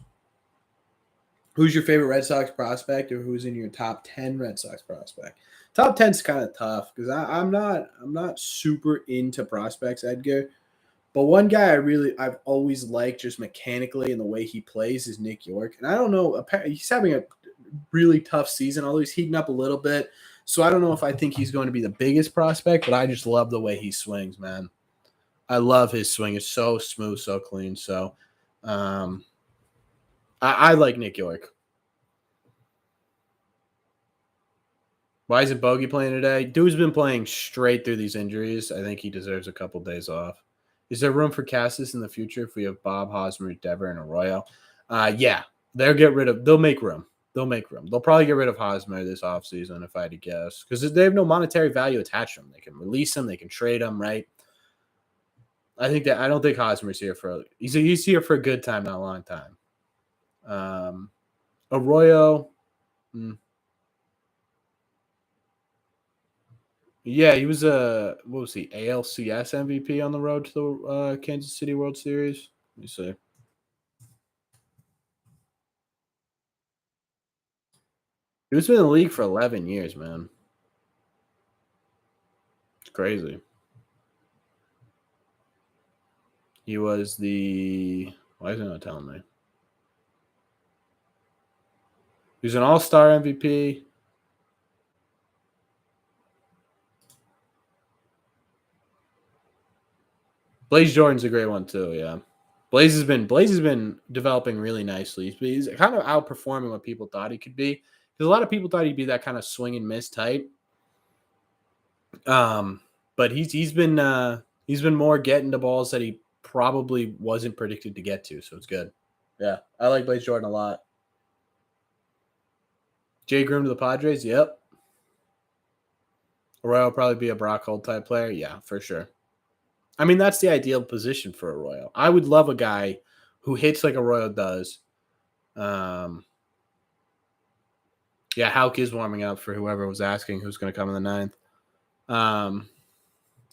Who's your favorite Red Sox prospect, or who's in your top 10 Red Sox prospect? Top 10 is kind of tough because I'm not super into prospects, Edgar. But one guy I've always liked just mechanically and the way he plays is Nick York, and I don't know, he's having a really tough season, although he's heating up a little bit. So I don't know if I think he's going to be the biggest prospect, but I just love the way he swings, man. I love his swing. It's so smooth, so clean. So um, I like Nick York. Why isn't Bogey playing today? Dude's been playing straight through these injuries. I think he deserves a couple days off. Is there room for Cassis in the future if we have Bob, Hosmer, Dever, and Arroyo? Yeah, they'll make room. They'll make room. They'll probably get rid of Hosmer this offseason, if I had to guess, because they have no monetary value attached to him. They can release him, they can trade him, right? I don't think Hosmer's here he's here for a good time, not a long time. Arroyo, yeah, he was what was he, ALCS MVP on the road to the Kansas City World Series. Let me see. He was been in the league for 11 years, man. It's crazy. He was the. Why is it not telling me? He was an All-Star MVP. Blaze Jordan's a great one too. Yeah, Blaze has been developing really nicely. He's kind of outperforming what people thought he could be. Because a lot of people thought he'd be that kind of swing and miss type. But he's been more getting the balls that he probably wasn't predicted to get to. So it's good. Yeah, I like Blaze Jordan a lot. Jay Groom to the Padres. Yep. Arroyo will probably be a Brock Holt type player. Yeah, for sure. I mean, that's the ideal position for Arroyo. I would love a guy who hits like Arroyo does. Um, yeah, Hauk is warming up for whoever was asking who's going to come in the ninth. I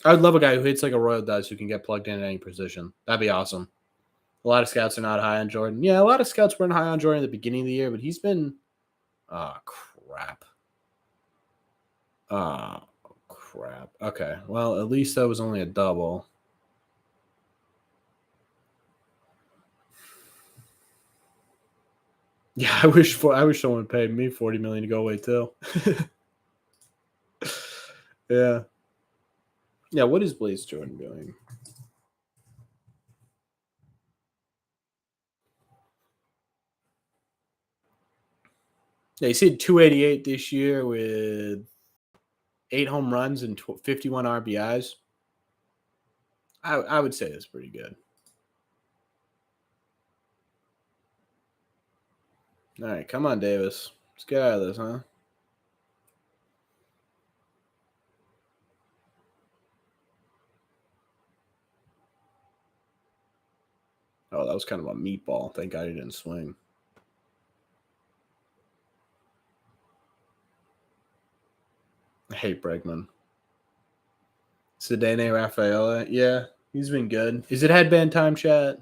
would love a guy who hits like Arroyo does who can get plugged in at any position. That'd be awesome. A lot of scouts are not high on Jordan. Yeah, a lot of scouts weren't high on Jordan at the beginning of the year, but he's been oh crap. Oh crap. Okay. Well, at least that was only a double. Yeah, I wish someone paid me $40 million to go away too. Yeah. Yeah, what is Blaze Jordan doing? Yeah, he's hit 288 this year with 8 home runs and 51 RBIs. I would say that's pretty good. All right, come on, Davis. Let's get out of this, huh? Oh, that was kind of a meatball. Thank God he didn't swing. I hate Bregman. Cedene Rafaela. Yeah, he's been good. Is it headband time, chat?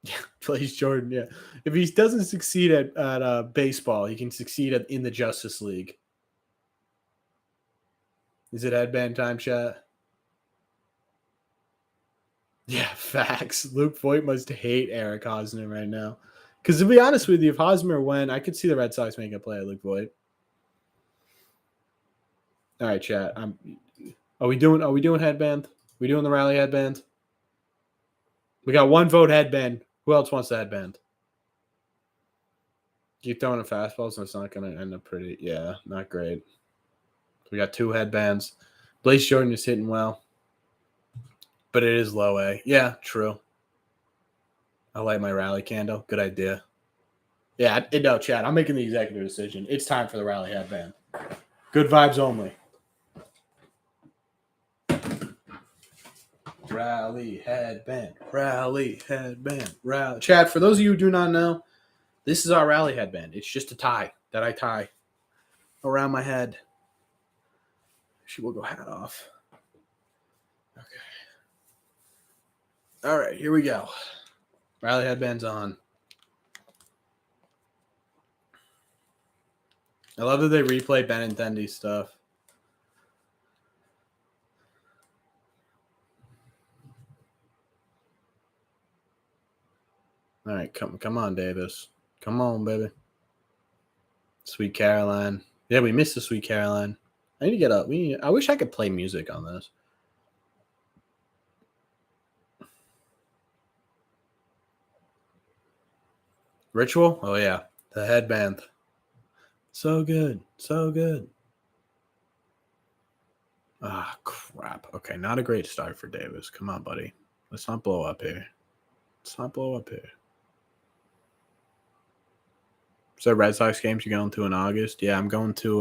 Yeah, plays Jordan. Yeah, if he doesn't succeed at baseball, he can succeed in the Justice League. Is it headband time, chat? Yeah, facts. Luke Voigt must hate Eric Hosmer right now. Because to be honest with you, if Hosmer went, I could see the Red Sox making a play at Luke Voigt. All right, chat. Are we doing headband? We doing the rally headband? We got one vote headband. Who else wants the headband? Keep throwing a fastball, so it's not going to end up pretty. Yeah, not great. We got 2 headbands. Blaze Jordan is hitting well, but it is low A. Yeah, true. I light my rally candle. Good idea. Yeah, no, Chad. I'm making the executive decision. It's time for the rally headband. Good vibes only. Rally headband. Rally headband. Rally. Chad, for those of you who do not know, this is our rally headband. It's just a tie that I tie around my head. She will go hat off. Okay. All right, here we go. Rally headband's on. I love that they replay Benintendi stuff. All right, come on, Davis. Come on, baby. Sweet Caroline. Yeah, we missed the Sweet Caroline. I need to get up. I wish I could play music on this. Ritual? Oh, yeah. The headband. So good. So good. Ah, crap. Okay, not a great start for Davis. Come on, buddy. Let's not blow up here. Let's not blow up here. So Red Sox games you're going to in August? Yeah, I'm going to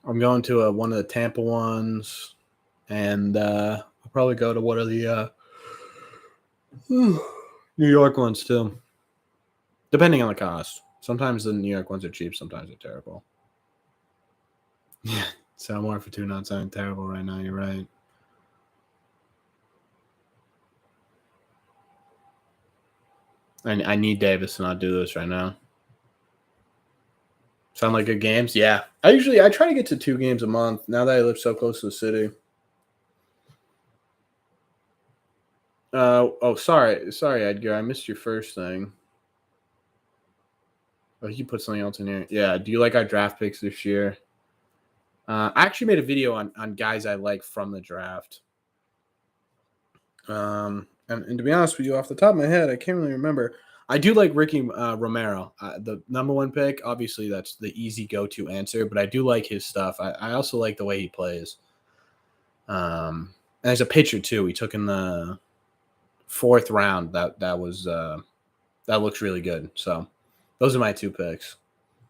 one of the Tampa ones, and I'll probably go to one of the New York ones too. Depending on the cost. Sometimes the New York ones are cheap, sometimes they're terrible. Yeah, sell more for 2 not sounding terrible right now, you're right. I need Davis to not do this right now. Sound like good games? Yeah. I try to get to 2 games a month now that I live so close to the city. Sorry, Edgar. I missed your first thing. Oh, you put something else in here. Yeah. Do you like our draft picks this year? I actually made a video on guys I like from the draft. And to be honest with you, off the top of my head, I can't really remember. I do like Ricky Romero, the number 1 pick. Obviously, that's the easy go-to answer, but I do like his stuff. I also like the way he plays. And as a pitcher too, he took in the 4th round. That looks really good. So those are my 2 picks.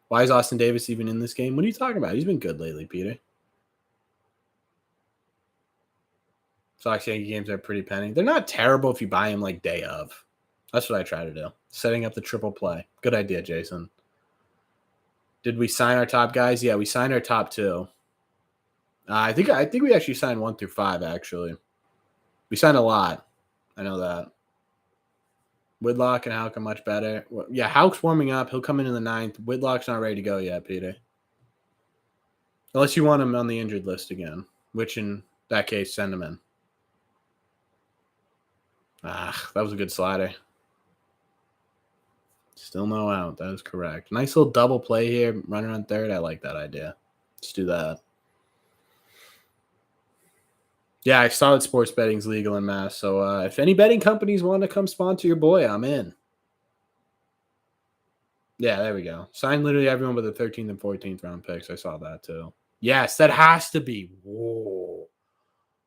Why is Austin Davis even in this game? What are you talking about? He's been good lately, Peter. Sox Yankee games are pretty penny. They're not terrible if you buy them like day of. That's what I try to do. Setting up the triple play. Good idea, Jason. Did we sign our top guys? Yeah, we signed our top 2. I think we actually signed 1 through 5. Actually, we signed a lot. I know that. Whitlock and Houck are much better. Well, yeah, Houck's warming up. He'll come in the 9th. Whitlock's not ready to go yet, Peter. Unless you want him on the injured list again, which in that case, send him in. That was a good slider. Still no out. That is correct. Nice little double play here. Runner on 3rd. I like that idea. Let's do that. Yeah, I saw that sports betting's legal in Mass. So if any betting companies want to come sponsor your boy, I'm in. Yeah, there we go. Sign literally everyone but the 13th and 14th round picks. I saw that too. Yes, that has to be. Whoa.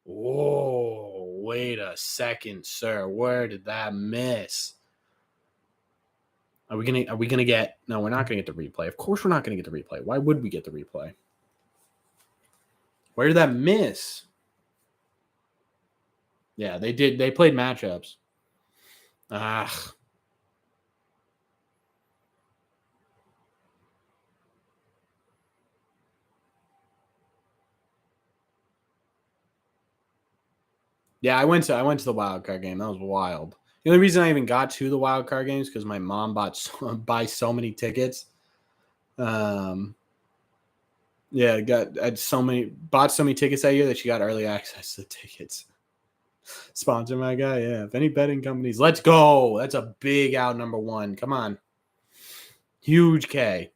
Whoa. Wait a second, sir. Where did that miss? Are we gonna get no, we're not gonna get the replay. Of course we're not gonna get the replay. Why would we get the replay? Where did that miss? Yeah, they did. They played matchups. Ah. Yeah, I went to the wild card game. That was wild. The only reason I even got to the wild card games because my mom buy so many tickets. Um, yeah, bought so many tickets that year that she got early access to the tickets. Sponsor my guy, yeah. If any betting companies, let's go. That's a big out number one. Come on, huge K.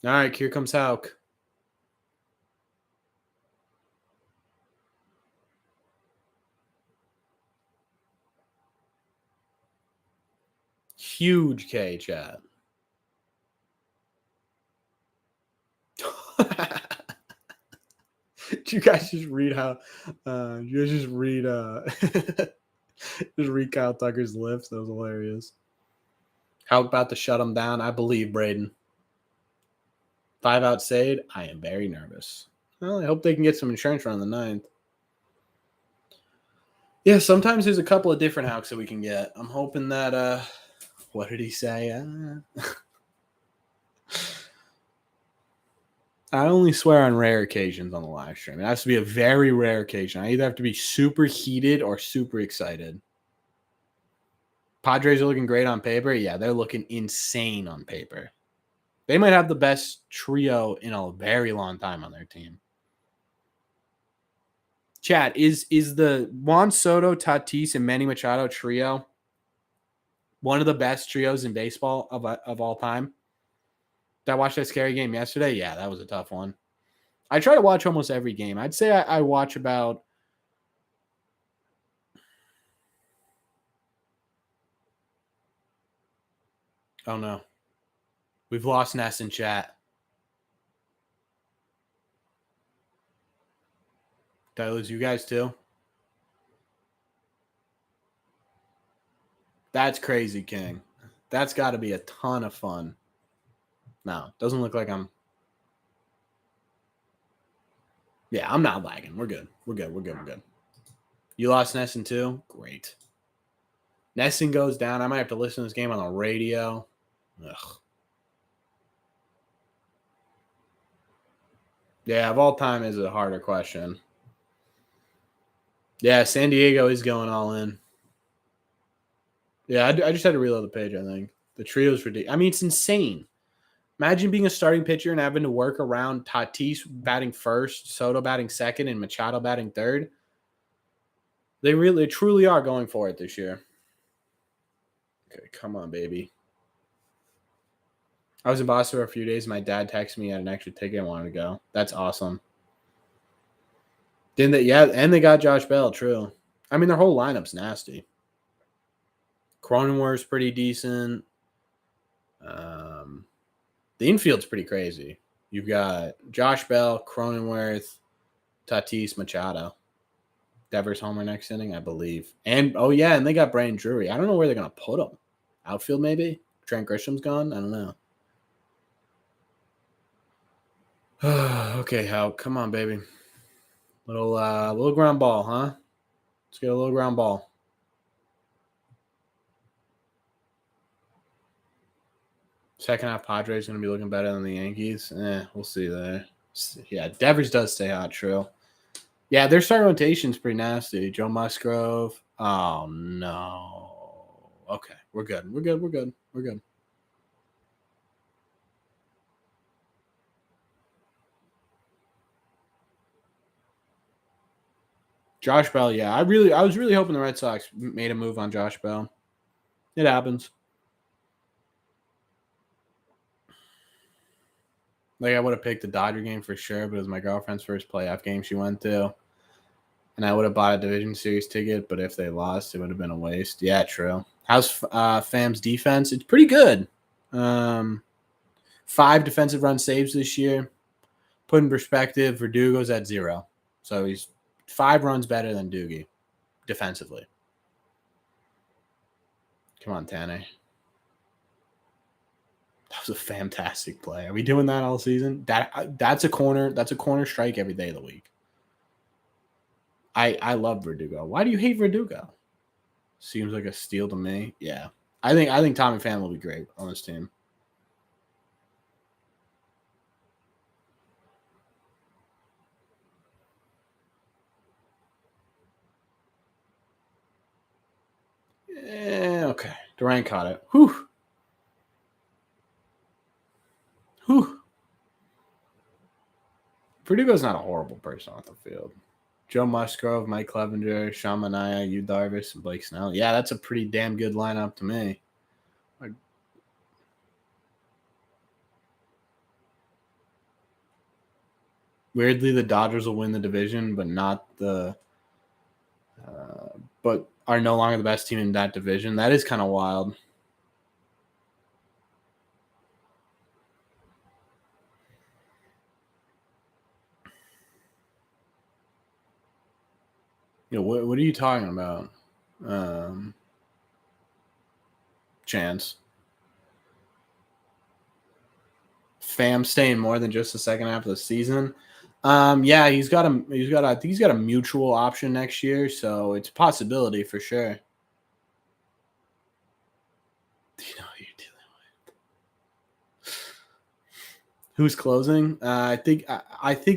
All right, here comes Hauk. Huge K, chat. Did you guys just read how? You guys just read just read Kyle Tucker's lips. That was hilarious. How about to shut him down? I believe Braden. 5 out Sade. I am very nervous. Well, I hope they can get some insurance run on the 9th. Yeah, sometimes there's a couple of different Hawks that we can get. I'm hoping that what did he say? I only swear on rare occasions on the live stream. It has to be a very rare occasion. I either have to be super heated or super excited. Padres are looking great on paper. Yeah, they're looking insane on paper. They might have the best trio in a very long time on their team. Chat, is the Juan Soto, Tatis, and Manny Machado trio one of the best trios in baseball of all time? Did I watch that scary game yesterday? Yeah, that was a tough one. I try to watch almost every game. I'd say I watch about. Oh no, we've lost Ness in chat. Did I lose you guys too? That's crazy, King. That's got to be a ton of fun. No, doesn't look like I'm. Yeah, I'm not lagging. We're good. We're good. We're good. We're good. You lost Nesson too? Great. Nesson goes down. I might have to listen to this game on the radio. Ugh. Yeah, of all time is a harder question. Yeah, San Diego is going all in. Yeah, I just had to reload the page, I think. The trio's ridiculous. I mean, it's insane. Imagine being a starting pitcher and having to work around Tatis batting first, Soto batting second, and Machado batting third. They truly are going for it this year. Okay, come on, baby. I was in Boston for a few days. My dad texted me, had an extra ticket and wanted to go. That's awesome. Didn't they? Yeah, and they got Josh Bell, true. I mean, their whole lineup's nasty. Cronenworth's pretty decent. The infield's pretty crazy. You've got Josh Bell, Cronenworth, Tatis, Machado. Devers homer next inning, I believe. And and they got Brandon Drury. I don't know where they're gonna put him. Outfield maybe. Trent Grisham's gone. I don't know. Okay, Hal, come on, baby. Little ground ball, huh? Let's get a little ground ball. Second half Padres going to be looking better than the Yankees. We'll see there. Yeah, Devers does stay hot, true. Yeah, their starting rotation's pretty nasty. Joe Musgrove. Oh, no. Okay, we're good. We're good. We're good. We're good. Josh Bell, yeah. I was really hoping the Red Sox made a move on Josh Bell. It happens. Like, I would have picked the Dodger game for sure, but it was my girlfriend's first playoff game she went to. And I would have bought a division series ticket, but if they lost, it would have been a waste. Yeah, true. How's Fam's defense? It's pretty good. 5 defensive run saves this year. Put in perspective, Verdugo's at 0. So he's 5 runs better than Doogie defensively. Come on, Tanner. That was a fantastic play. Are we doing that all season? That's a corner. That's a corner strike every day of the week. I love Verdugo. Why do you hate Verdugo? Seems like a steal to me. Yeah. I think Tommy Pham will be great on this team. Okay. Durant caught it. Whew. Verdugo's not a horrible person off the field. Joe Musgrove, Mike Clevenger, Sean Manaea, Yu Darvish, and Blake Snell. Yeah, that's a pretty damn good lineup to me. Weirdly, the Dodgers will win the division, but not the but are no longer the best team in that division. That is kind of wild. What are you talking about? Chance. Pham staying more than just the second half of the season. Yeah, I think he's got a mutual option next year, so it's a possibility for sure. You know who you're dealing with. Who's closing? I think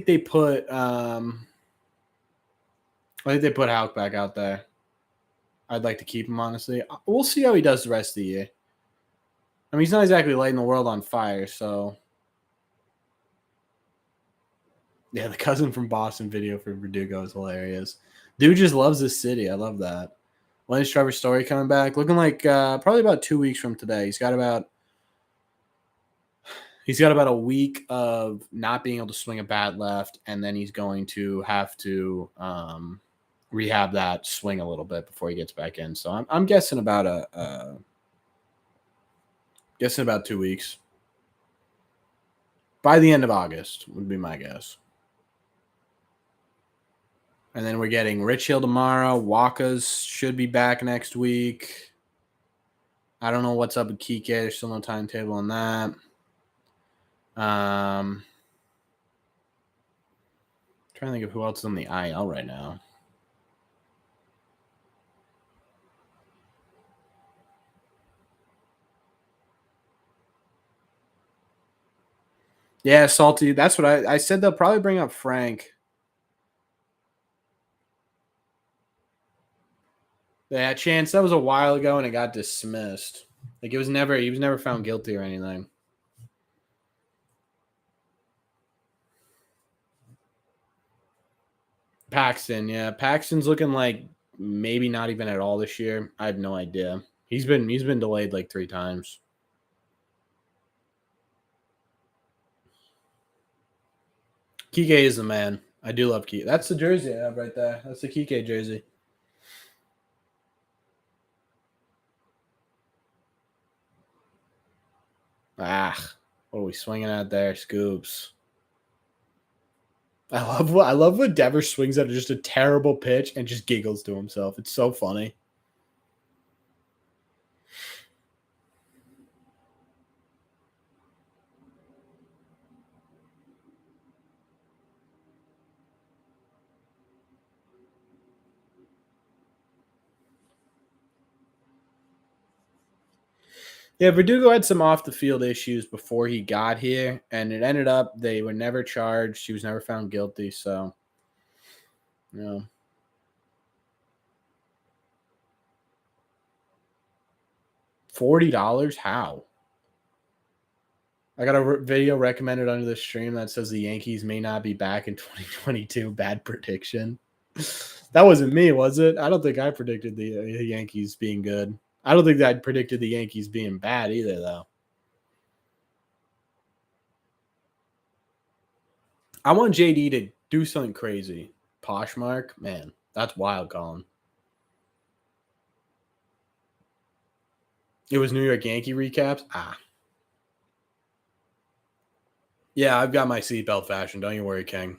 they put Houck back out there. I'd like to keep him, honestly. We'll see how he does the rest of the year. I mean, he's not exactly lighting the world on fire, so. Yeah, the cousin from Boston video for Verdugo is hilarious. Dude just loves this city. I love that. When is Trevor Story coming back? Looking like probably about 2 weeks from today. He's got about a week of not being able to swing a bat left, and then he's going to have to rehab that swing a little bit before he gets back in. So I'm guessing about 2 weeks. By the end of August would be my guess. And then we're getting Rich Hill tomorrow. Waka's should be back next week. I don't know what's up with Kike. There's still no timetable on that. Trying to think of who else is on the IL right now. Yeah, Salty. That's what I said. They'll probably bring up Frank. Yeah, Chance. That was a while ago, and it got dismissed. Like he was never found guilty or anything. Paxton, yeah, Paxton's looking like maybe not even at all this year. I have no idea. He's been delayed like 3 times. Kike is the man. I do love Kike. That's the jersey I have right there. That's the Kike jersey. What are we swinging at there? Scoops. I love what Devers swings at just a terrible pitch and just giggles to himself. It's so funny. Yeah, Verdugo had some off the field issues before he got here, and it ended up they were never charged. He was never found guilty. So, you know. $40? How? I got a video recommended under the stream that says the Yankees may not be back in 2022. Bad prediction. That wasn't me, was it? I don't think I predicted the Yankees being good. I don't think that I predicted the Yankees being bad either, though. I want JD to do something crazy. Poshmark, man, that's wild, Colin. It was New York Yankee recaps. Yeah, I've got my seatbelt fashion. Don't you worry, King.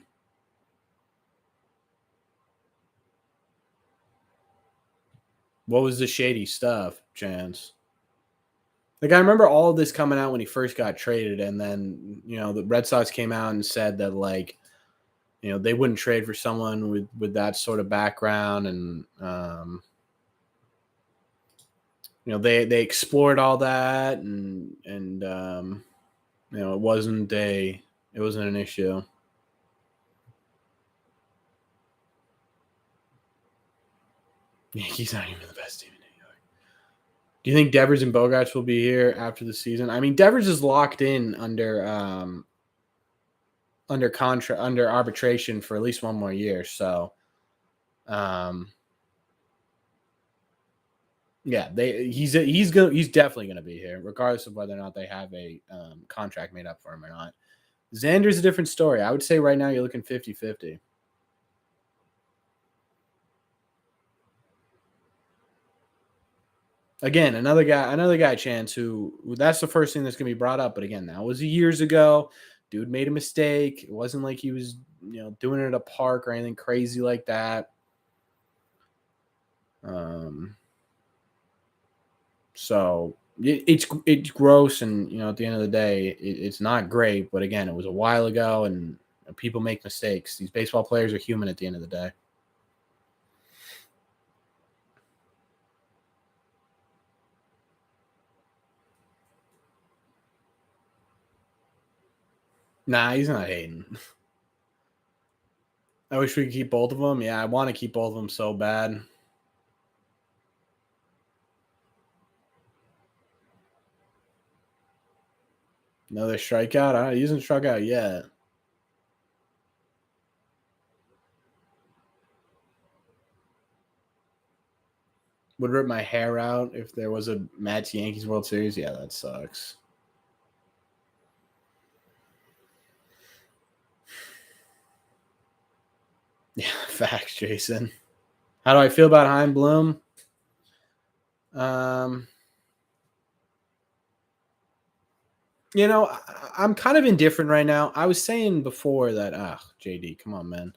What was the shady stuff, Chance? Like I remember all of this coming out when he first got traded, and then the Red Sox came out and said that they wouldn't trade for someone with that sort of background, and they explored all that, and it wasn't an issue. Yankees aren't even the best team in New York. Do you think Devers and Bogarts will be here after the season? I mean, Devers is locked in under contract, under arbitration for at least one more year. So, um, yeah, he's definitely gonna be here, regardless of whether or not they have a contract made up for him or not. Xander's a different story. I would say right now you're looking 50-50. Again, another guy, Chance, who that's the first thing that's gonna be brought up. But again, that was years ago. Dude made a mistake. It wasn't like he was, doing it at a park or anything crazy like that. Um, so it's gross, and at the end of the day, it's not great. But again, it was a while ago, and people make mistakes. These baseball players are human at the end of the day. Nah, he's not hating. I wish we could keep both of them. Yeah, I want to keep both of them so bad. Another strikeout. He hasn't struck out yet. Would rip my hair out if there was a Mets Yankees World Series. Yeah, that sucks. Yeah, facts, Jason. How do I feel about Heim Bloom? Um, I'm kind of indifferent right now. I was saying before that, JD, come on, man.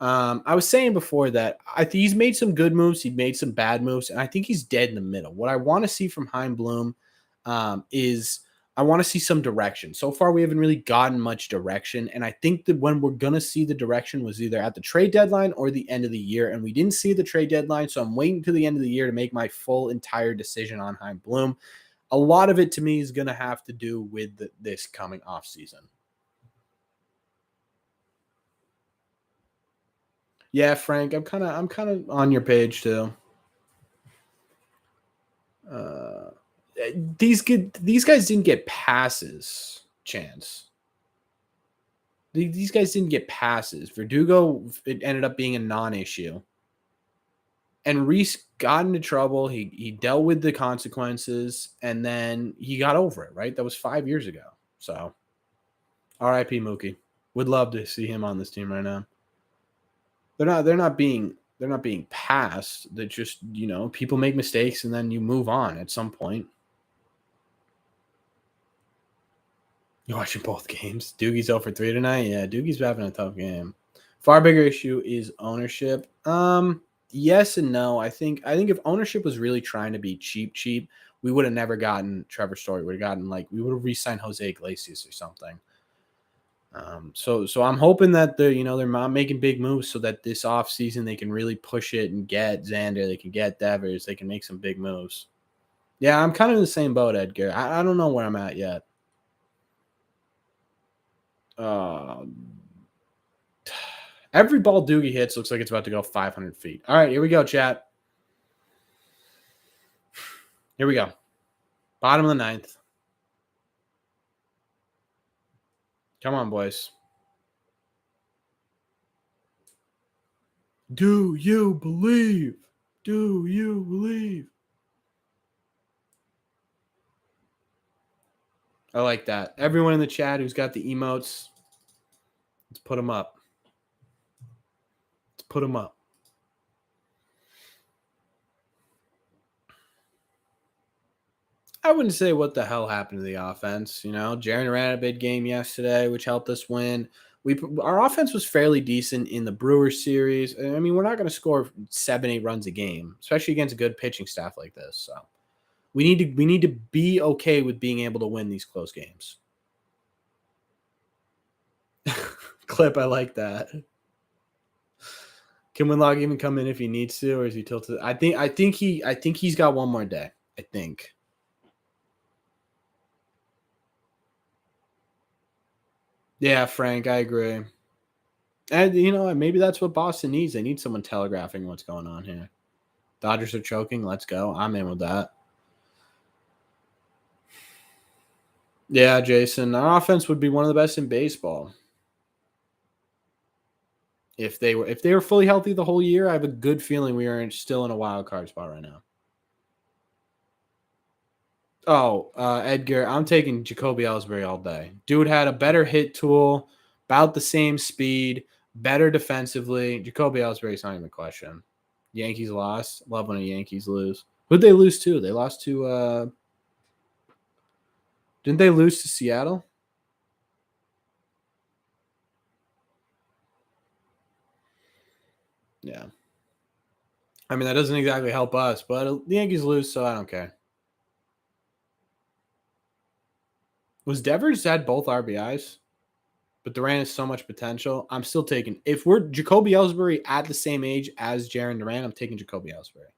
I was saying before that I think he's made some good moves. He made some bad moves, and I think he's dead in the middle. What I want to see from Heim Bloom is I want to see some direction. So far, we haven't really gotten much direction, and I think that when we're gonna see the direction was either at the trade deadline or the end of the year, and we didn't see the trade deadline, so I'm waiting to the end of the year to make my full entire decision on Heim Bloom. A lot of it to me is gonna have to do with this coming off season. Yeah, Frank, I'm kind of on your page too. Uh, these guys didn't get passes. Chance. These guys didn't get passes. Verdugo, it ended up being a non-issue, and Reese got into trouble. He dealt with the consequences, and then he got over it. Right, that was 5 years ago. So, R.I.P. Mookie. Would love to see him on this team right now. They're not being passed. That just people make mistakes and then you move on at some point. You're watching both games. Doogie's 0 for 3 tonight. Yeah, Doogie's having a tough game. Far bigger issue is ownership. Yes and no. I think if ownership was really trying to be cheap, we would have never gotten Trevor Story. We would have gotten we would have re-signed Jose Iglesias or something. So I'm hoping that they're not making big moves so that this offseason they can really push it and get Xander, they can get Devers, they can make some big moves. Yeah, I'm kind of in the same boat, Edgar. I don't know where I'm at yet. Uh, every ball Doogie hits looks like it's about to go 500 feet. All right, here we go, chat. Here we go. Bottom of the ninth. Come on, boys. Do you believe? Do you believe? I like that. Everyone in the chat who's got the emotes, Let's put him up. Let's put him up. I wouldn't say what the hell happened to the offense. Jaren ran a big game yesterday, which helped us win. Our offense was fairly decent in the Brewers series. I mean, we're not going to score 7-8 runs a game, especially against a good pitching staff like this. So we need to be okay with being able to win these close games. Clip, I like that. Can Winlock even come in if he needs to, or is he tilted? I think he's got one more day. I think. Yeah, Frank, I agree. And maybe that's what Boston needs. They need someone telegraphing what's going on here. Dodgers are choking. Let's go. I'm in with that. Yeah, Jason, our offense would be one of the best in baseball. If they were fully healthy the whole year, I have a good feeling we are still in a wild card spot right now. Oh, Edgar, I'm taking Jacoby Ellsbury all day. Dude had a better hit tool, about the same speed, better defensively. Jacoby Ellsbury's not even a question. Yankees lost. Love when the Yankees lose. Who'd they lose to? They lost to didn't they lose to Seattle? Yeah. I mean, that doesn't exactly help us, but the Yankees lose, so I don't care. Was Devers had both RBIs? But Durant has so much potential. I'm still taking, if we're Jacoby Ellsbury at the same age as Jaren Durant, I'm taking Jacoby Ellsbury.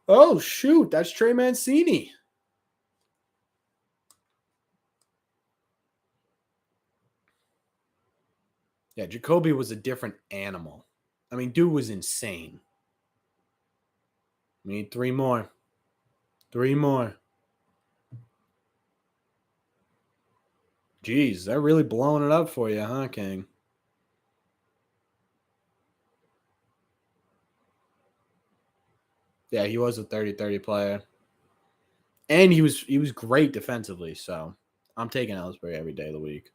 Oh, shoot. That's Trey Mancini. Yeah, Jacoby was a different animal. I mean, dude was insane. We need 3 more. 3 more. Jeez, they're really blowing it up for you, huh, King? Yeah, he was a 30-30 player. And he was great defensively, so I'm taking Ellsbury every day of the week.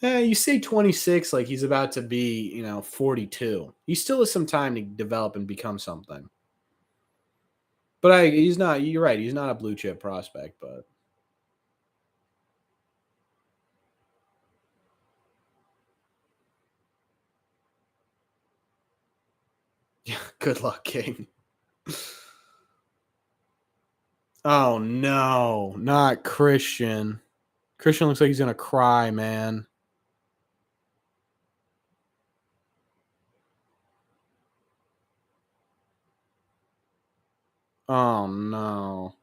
You say 26 like he's about to be, 42. He still has some time to develop and become something. But he's not, you're right, he's not a blue chip prospect, but yeah, good luck, King. Oh no, not Christian. Christian looks like he's gonna cry, man. Oh no.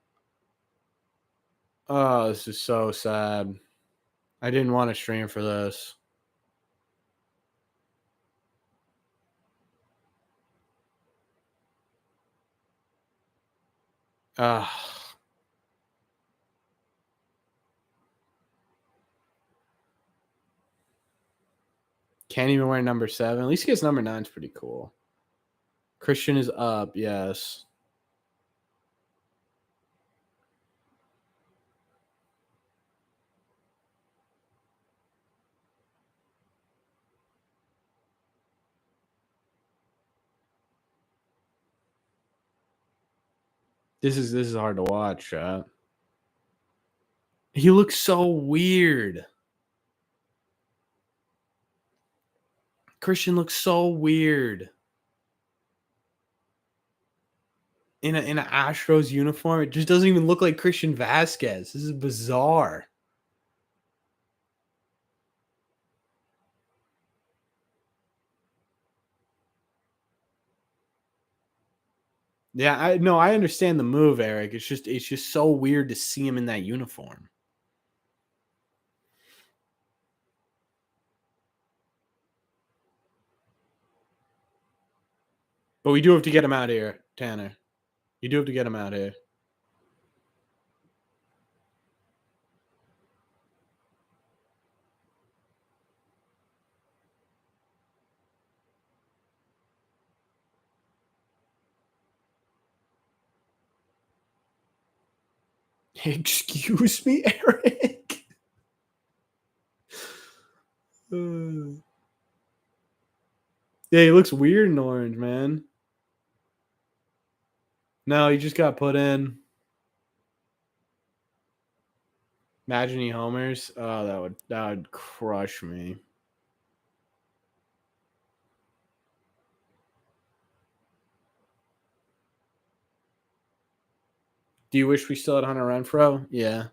Oh, this is so sad. I didn't want to stream for this. Ah. Can't even wear number 7. At least he gets number 9's pretty cool. Christian is up, yes. This is hard to watch, chat. He looks so weird. Christian looks so weird. In an Astros uniform. It just doesn't even look like Christian Vasquez. This is bizarre. Yeah, I understand the move, Eric. It's just so weird to see him in that uniform. But we do have to get him out of here, Tanner. You do have to get him out here. Excuse me, Eric. Yeah, he looks weird in orange, man. No, he just got put in. Imagine he homers. Oh, that would crush me. Do you wish we still had Hunter Renfroe? Yeah.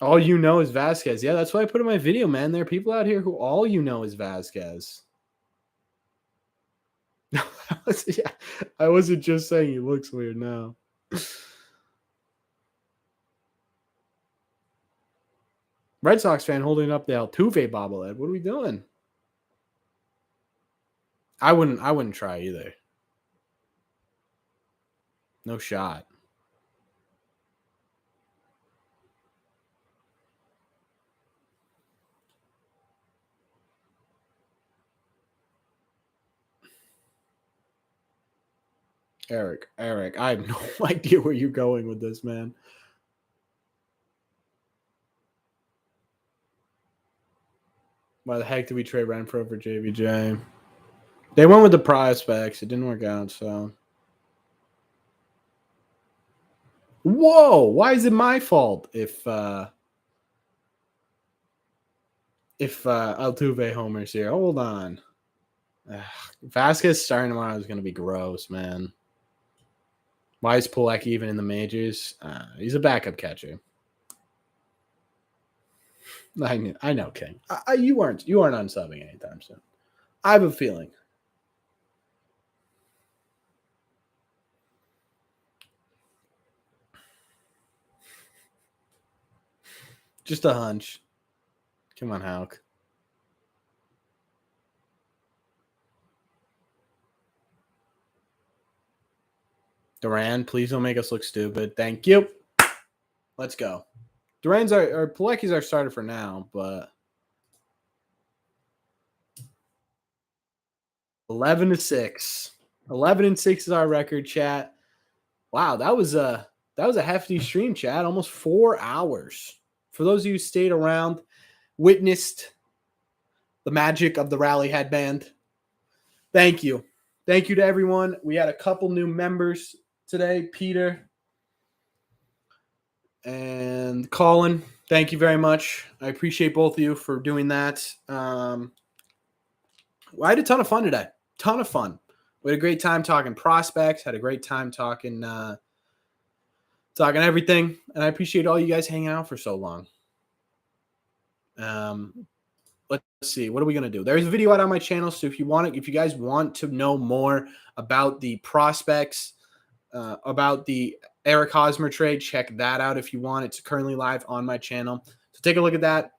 All you know is Vasquez. Yeah, that's why I put in my video, man. There are people out here who all you know is Vasquez. Yeah, I wasn't just saying he looks weird now. Red Sox fan holding up the Altuve bobblehead. What are we doing? I wouldn't try either. No shot. Eric, I have no idea where you're going with this, man. Why the heck did we trade Renfroe for JBJ? They went with the prospects. It didn't work out, so. Whoa! Why is it my fault if Altuve homers here? Hold on. Vasquez starting tomorrow is going to be gross, man. Why is Pulecki even in the majors? He's a backup catcher. I know, King. You aren't unsubbing anytime soon. I have a feeling. Just a hunch. Come on, Houck. Duran, please don't make us look stupid. Thank you. Let's go. Duran's or Pulecki's our starter for now, but 11-6. 11-6 is our record, chat. Wow, that was a hefty stream, chat. Almost 4 hours. For those of you who stayed around, witnessed the magic of the Rally Headband. Thank you. Thank you to everyone. We had a couple new members today. Peter and Colin, thank you very much. I appreciate both of you for doing that. I had a ton of fun today. Ton of fun. We had a great time talking prospects. Had a great time talking everything. And I appreciate all you guys hanging out for so long. Let's see. What are we going to do? There's a video out on my channel. So if you guys want to know more about the prospects, about the Eric Hosmer trade, check that out if you want. It's currently live on my channel. So take a look at that.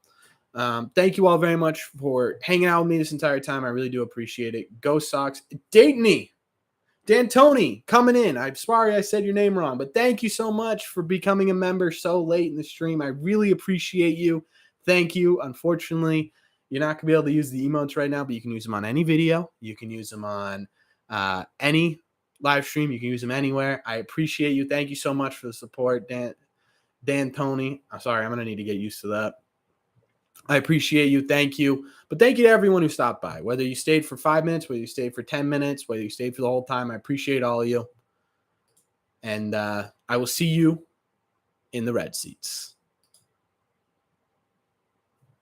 Thank you all very much for hanging out with me this entire time. I really do appreciate it. Go Sox. Daytony. D'Antoni coming in. I'm sorry I said your name wrong, but thank you so much for becoming a member so late in the stream. I really appreciate you. Thank you. Unfortunately, you're not going to be able to use the emotes right now, but you can use them on any video. You can use them on any live stream. You can use them anywhere. I appreciate you. Thank you so much for the support, D'Antoni. I'm sorry. I'm going to need to get used to that. I appreciate you. Thank you. But thank you to everyone who stopped by, whether you stayed for 5 minutes, whether you stayed for 10 minutes, whether you stayed for the whole time. I appreciate all of you. And I will see you in the red seats.